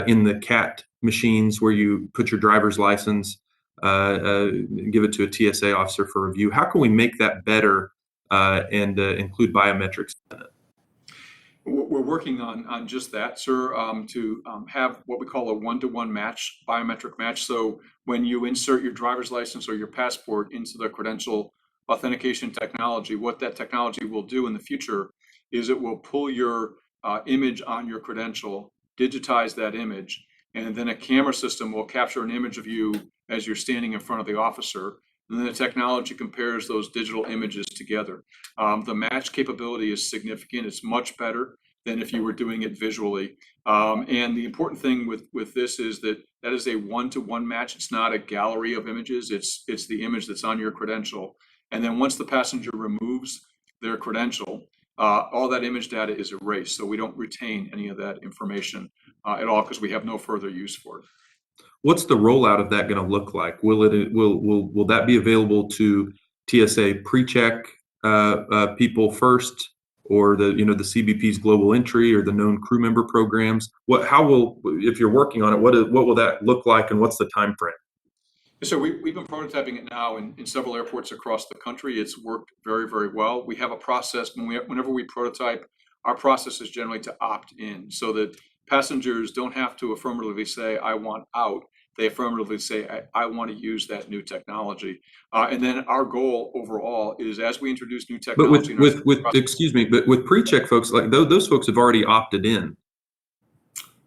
in the CAT machines where you put your driver's license, give it to a TSA officer for review? How can we make that better and include biometrics in it? We're working on just that, sir, to have what we call a one-to-one match, biometric match. So when you insert your driver's license or your passport into the Credential authentication technology, what that technology will do in the future is it will pull your image on your credential, digitize that image, and then a camera system will capture an image of you as you're standing in front of the officer. And then the technology compares those digital images together. The match capability is significant. It's much better than if you were doing it visually. And the important thing with this is that is a one-to-one match. It's not a gallery of images. It's the image that's on your credential. And then once the passenger removes their credential, all that image data is erased. So we don't retain any of that information at all because we have no further use for it. What's the rollout of that going to look like? Will that be available to TSA pre-check people first, or the CBP's global entry or the known crew member programs? If you're working on it, what will that look like, and what's the time frame? So we've been prototyping it now in several airports across the country. It's worked very, very well. We have a process whenever we prototype. Our process is generally to opt in, so that passengers don't have to affirmatively say, "I want out." They affirmatively say, I want to use that new technology. And then our goal overall is as we introduce new technology. But with pre-check folks, like those folks have already opted in.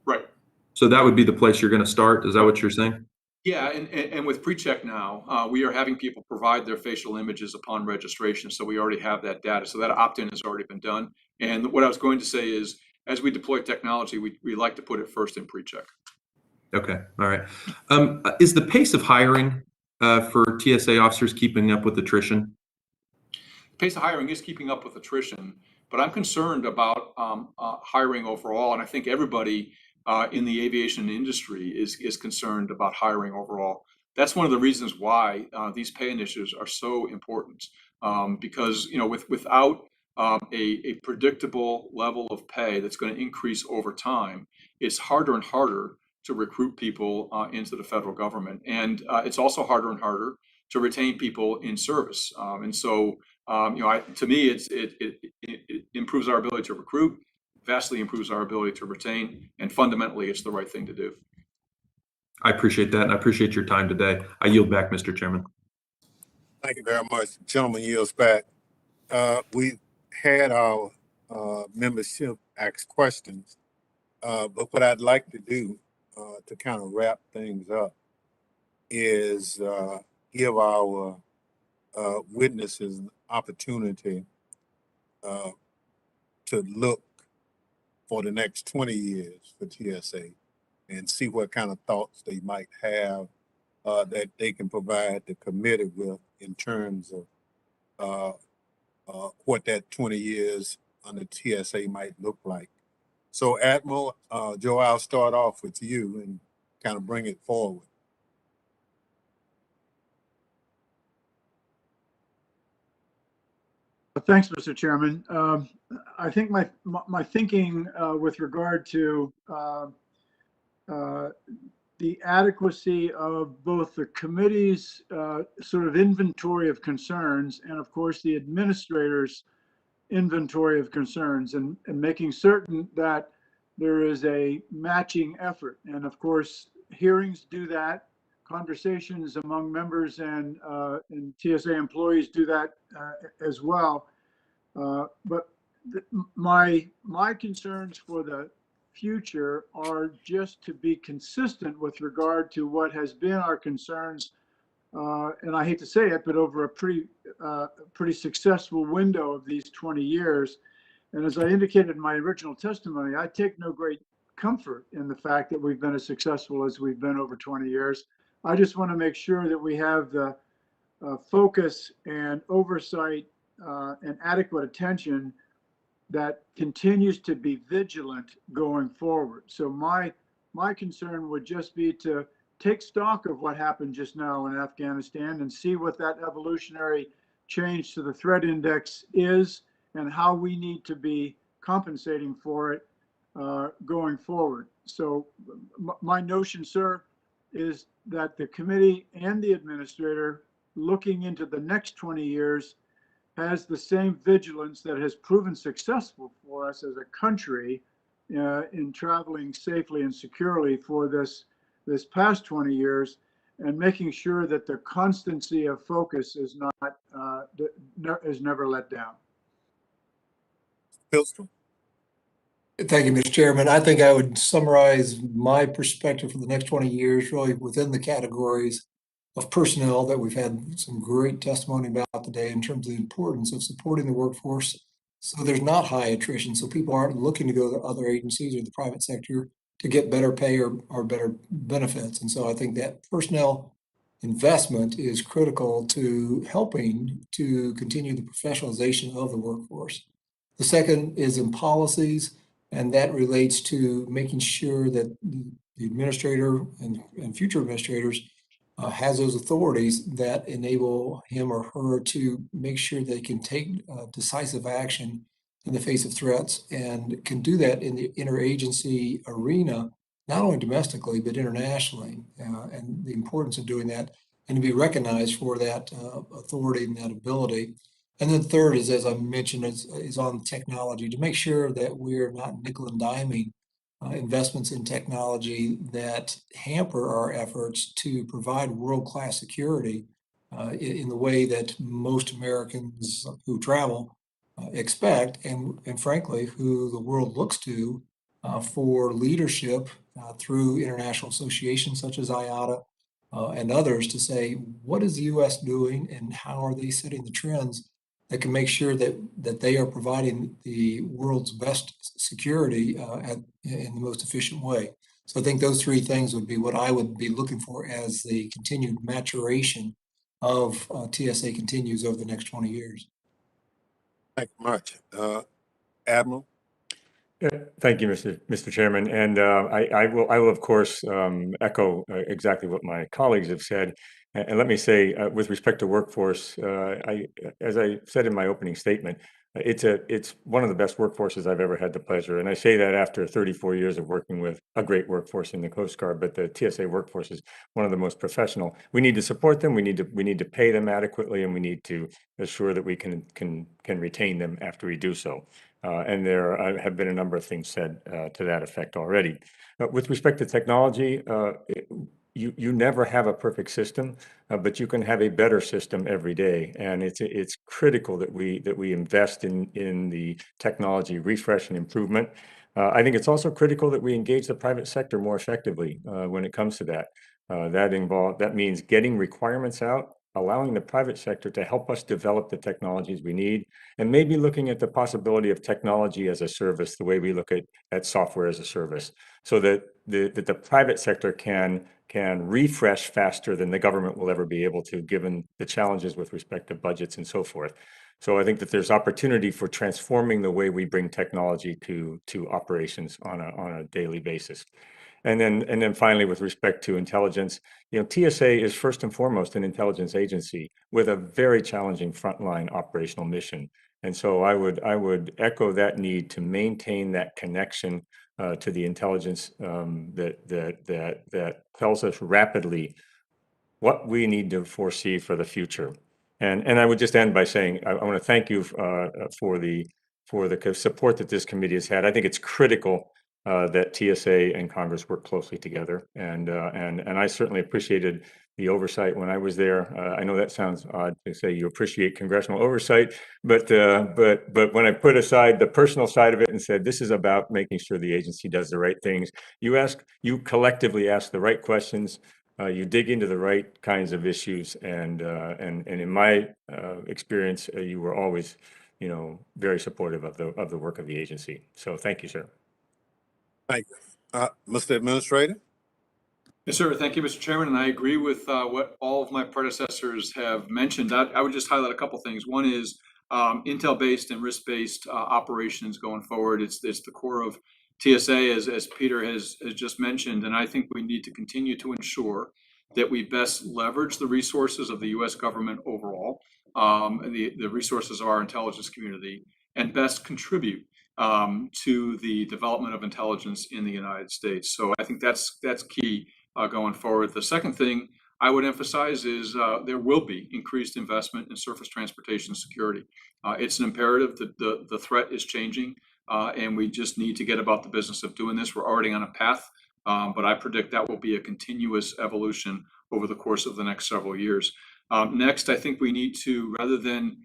Right. So that would be the place you're going to start. Is that what you're saying? Yeah, and with pre-check now, we are having people provide their facial images upon registration. So we already have that data. So that opt-in has already been done. And what I was going to say is, as we deploy technology, we like to put it first in pre-check. Okay, all right. Is the pace of hiring for TSA officers keeping up with attrition? The pace of hiring is keeping up with attrition, but I'm concerned about hiring overall, and I think everybody in the aviation industry is concerned about hiring overall. That's one of the reasons why these pay initiatives are so important, because without a predictable level of pay that's going to increase over time, it's harder and harder to recruit people into the federal government. And it's also harder and harder to retain people in service. And so, to me, it improves our ability to recruit, vastly improves our ability to retain, and fundamentally, it's the right thing to do. I appreciate that, and I appreciate your time today. I yield back, Mr. Chairman. Thank you very much. Gentleman yields back. We had our membership ask questions, but what I'd like to do to kind of wrap things up is give our witnesses an opportunity to look for the next 20 years for TSA and see what kind of thoughts they might have that they can provide the committee with in terms of what that 20 years under TSA might look like. So Admiral Joe, I'll start off with you and kind of bring it forward. Thanks, Mr. Chairman. I think my thinking with regard to the adequacy of both the committee's sort of inventory of concerns and, of course, the administrator's inventory of concerns, and making certain that there is a matching effort. And of course, hearings do that. Conversations among members and TSA employees do that as well. But my concerns for the future are just to be consistent with regard to what has been our concerns, and I hate to say it, but over a pretty successful window of these 20 years. And as I indicated in my original testimony, I take no great comfort in the fact that we've been as successful as we've been over 20 years. I just want to make sure that we have the focus and oversight and adequate attention that continues to be vigilant going forward. So my concern would just be to take stock of what happened just now in Afghanistan and see what that evolutionary change to the threat index is and how we need to be compensating for it going forward. So my notion, sir, is that the committee and the administrator looking into the next 20 years has the same vigilance that has proven successful for us as a country in traveling safely and securely for this past 20 years, and making sure that the constancy of focus is never let down. Pilstrom? Thank you, Mr. Chairman. I think I would summarize my perspective for the next 20 years really within the categories of personnel that we've had some great testimony about today in terms of the importance of supporting the workforce so there's not high attrition, so people aren't looking to go to other agencies or the private sector to get better pay or better benefits. And so I think that personnel investment is critical to helping to continue the professionalization of the workforce. The second is in policies, and that relates to making sure that the administrator and future administrators has those authorities that enable him or her to make sure they can take decisive action in the face of threats, and can do that in the interagency arena, not only domestically, but internationally, and the importance of doing that and to be recognized for that authority and that ability. And then third is, as I mentioned, is on technology, to make sure that we're not nickel and diming investments in technology that hamper our efforts to provide world-class security in the way that most Americans who travel expect, and frankly, who the world looks to for leadership through international associations such as IATA and others to say, what is the U.S. doing and how are they setting the trends that can make sure that they are providing the world's best security in the most efficient way. So I think those three things would be what I would be looking for as the continued maturation of TSA continues over the next 20 years. Thank you much. Admiral? Thank you, Mr. Chairman. And I will, of course, echo exactly what my colleagues have said. And let me say, with respect to workforce, as I said in my opening statement, it's one of the best workforces I've ever had the pleasure. And I say that after 34 years of working with a great workforce in the Coast Guard, but the TSA workforce is one of the most professional. We need to support them. We need to pay them adequately, and we need to assure that we can retain them after we do so. And there have been a number of things said to that effect already. With respect to technology, you never have a perfect system, but you can have a better system every day. And it's critical that we invest in the technology refresh and improvement. I think it's also critical that we engage the private sector more effectively when it comes to that. That means getting requirements out, allowing the private sector to help us develop the technologies we need, and maybe looking at the possibility of technology as a service, the way we look at software as a service, so that the private sector can refresh faster than the government will ever be able to, given the challenges with respect to budgets and so forth. So I think that there's opportunity for transforming the way we bring technology to operations on a daily basis. And then finally, with respect to intelligence, TSA is first and foremost an intelligence agency with a very challenging frontline operational mission. And so I would echo that need to maintain that connection to the intelligence that tells us rapidly what we need to foresee for the future. And I would just end by saying I want to thank you for the support that this committee has had. I think it's critical that TSA and Congress work closely together, and I certainly appreciated the oversight when I was there. I know that sounds odd to say you appreciate congressional oversight, but when I put aside the personal side of it and said this is about making sure the agency does the right things, you collectively ask the right questions. You dig into the right kinds of issues, and in my experience, you were always, very supportive of the work of the agency. So thank you, sir. Thank you. Mr. Administrator? Yes, sir. Thank you, Mr. Chairman. And I agree with what all of my predecessors have mentioned. I would just highlight a couple things. One is intel-based and risk-based operations going forward. It's the core of TSA, as Peter has just mentioned. And I think we need to continue to ensure that we best leverage the resources of the U.S. government overall, the resources of our intelligence community, and best contribute to the development of intelligence in the United States. So I think that's key going forward. The second thing I would emphasize is there will be increased investment in surface transportation security. It's an imperative that the threat is changing, and we just need to get about the business of doing this. We're already on a path, but I predict that will be a continuous evolution over the course of the next several years. Next, I think we need to, rather than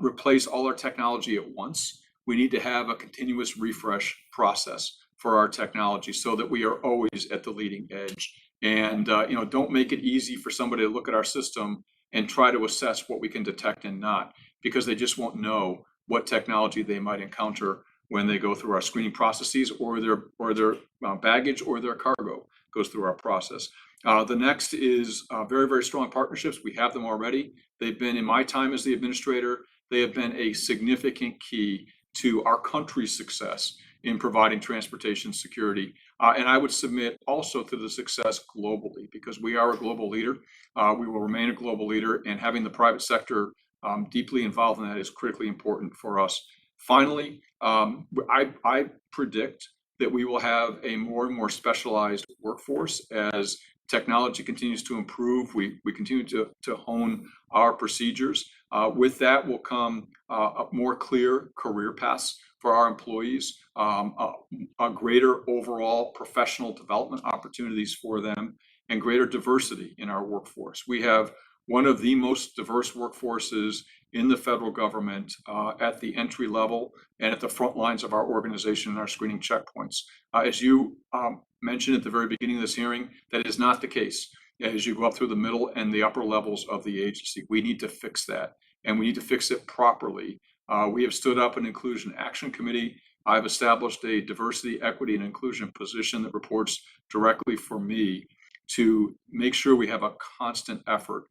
replace all our technology at once, we need to have a continuous refresh process for our technology so that we are always at the leading edge. And don't make it easy for somebody to look at our system and try to assess what we can detect and not, because they just won't know what technology they might encounter when they go through our screening processes, or their baggage or their cargo goes through our process. The next is very, very strong partnerships. We have them already. They've been, in my time as the administrator, they have been a significant key to our country's success in providing transportation security. And I would submit also to the success globally, because we are a global leader. We will remain a global leader, and having the private sector deeply involved in that is critically important for us. Finally, I predict that we will have a more and more specialized workforce as technology continues to improve. We continue to hone our procedures. With that will come a more clear career paths for our employees, a greater overall professional development opportunities for them, and greater diversity in our workforce. We have one of the most diverse workforces in the federal government at the entry level and at the front lines of our organization and our screening checkpoints. As you mentioned at the very beginning of this hearing, that is not the case as you go up through the middle and the upper levels of the agency. We need to fix that, and we need to fix it properly. We have stood up an Inclusion Action Committee. I've established a diversity, equity, and inclusion position that reports directly for me to make sure we have a constant effort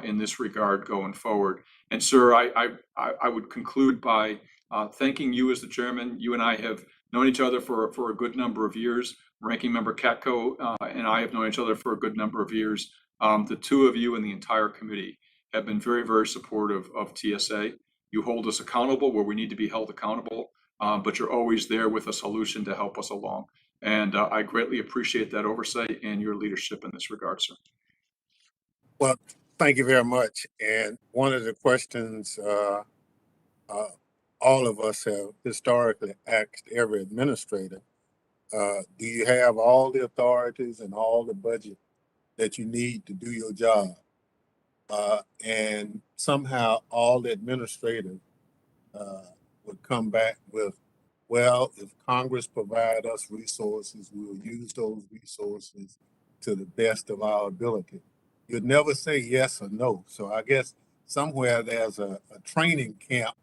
in this regard going forward. And sir, I would conclude by thanking you as the chairman. You and I have known each other for a good number of years. Ranking Member Katko and I have known each other for a good number of years. The two of you and the entire committee have been very, very supportive of TSA. You hold us accountable where we need to be held accountable, but you're always there with a solution to help us along. And I greatly appreciate that oversight and your leadership in this regard, sir. Well, thank you very much. And one of the questions all of us have historically asked every administrator, do you have all the authorities and all the budget that you need to do your job? And somehow all the administrators would come back with, well, if Congress provide us resources, we'll use those resources to the best of our ability. You'd never say yes or no. So I guess somewhere there's a training camp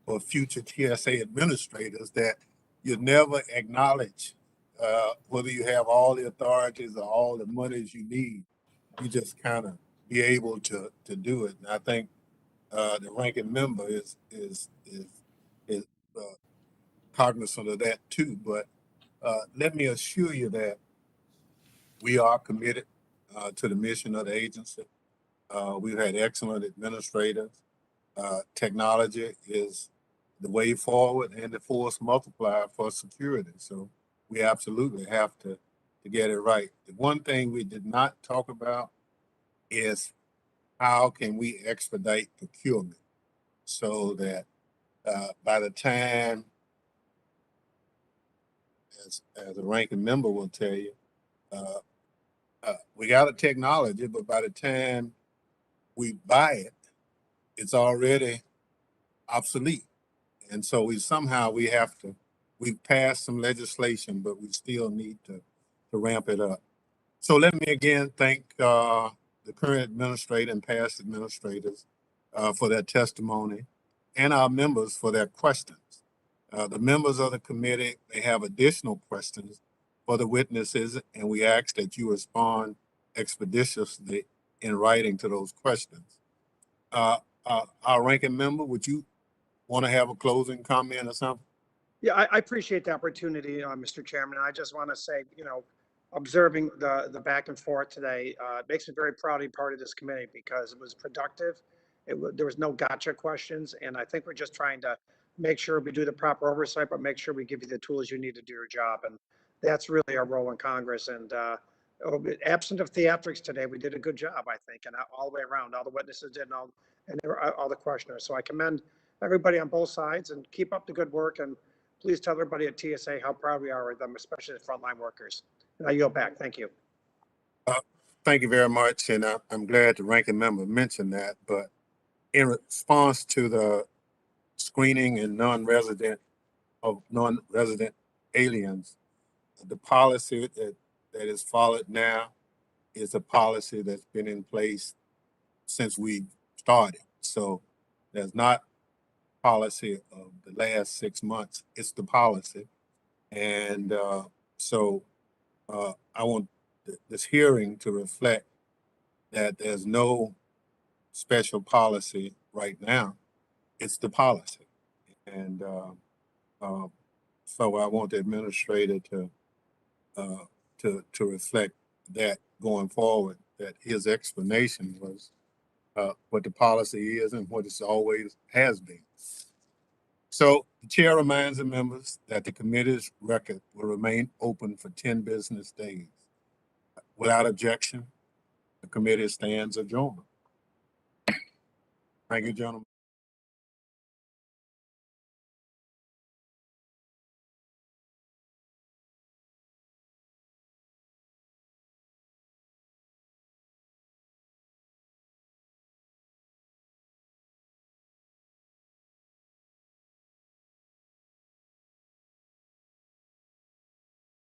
for future TSA administrators that you never acknowledge whether you have all the authorities or all the monies you need. You just kind of be able to do it. And I think the ranking member is cognizant of that too. But let me assure you that we are committed to the mission of the agency. We've had excellent administrators. Technology is the way forward and the force multiplier for security. So we absolutely have to get it right. The one thing we did not talk about is how can we expedite procurement so that by the time, as a ranking member will tell you, we got a technology, but by the time we buy it, it's already obsolete. And so we've passed some legislation, but we still need to ramp it up. So let me again thank the current administrator and past administrators for their testimony and our members for their questions. The members of the committee, they have additional questions for the witnesses, and we ask that you respond expeditiously in writing to those questions. Our ranking member, would you want to have a closing comment or something? Yeah, I appreciate the opportunity, Mr. Chairman. I just want to say, observing the back and forth today makes me very proud to be part of this committee because it was productive. There was no gotcha questions, and I think we're just trying to make sure we do the proper oversight, but make sure we give you the tools you need to do your job. And that's really our role in Congress. And absent of theatrics today, we did a good job, I think, and all the way around. All the witnesses did, and all the questioners. So I commend everybody on both sides and keep up the good work. And please tell everybody at TSA how proud we are of them, especially the frontline workers. And I yield back. Thank you. Thank you very much. And I'm glad the ranking member mentioned that. But in response to the screening and non-resident aliens, the policy that is followed now is a policy that's been in place since we started. So there's not policy of the last 6 months, it's the policy. And so I want this hearing to reflect that there's no special policy right now, it's the policy. And so I want the administrator to reflect that going forward, that his explanation was what the policy is and what it's always has been. So the chair reminds the members that the committee's record will remain open for 10 business days. Without objection, the committee stands adjourned. Thank you, gentlemen.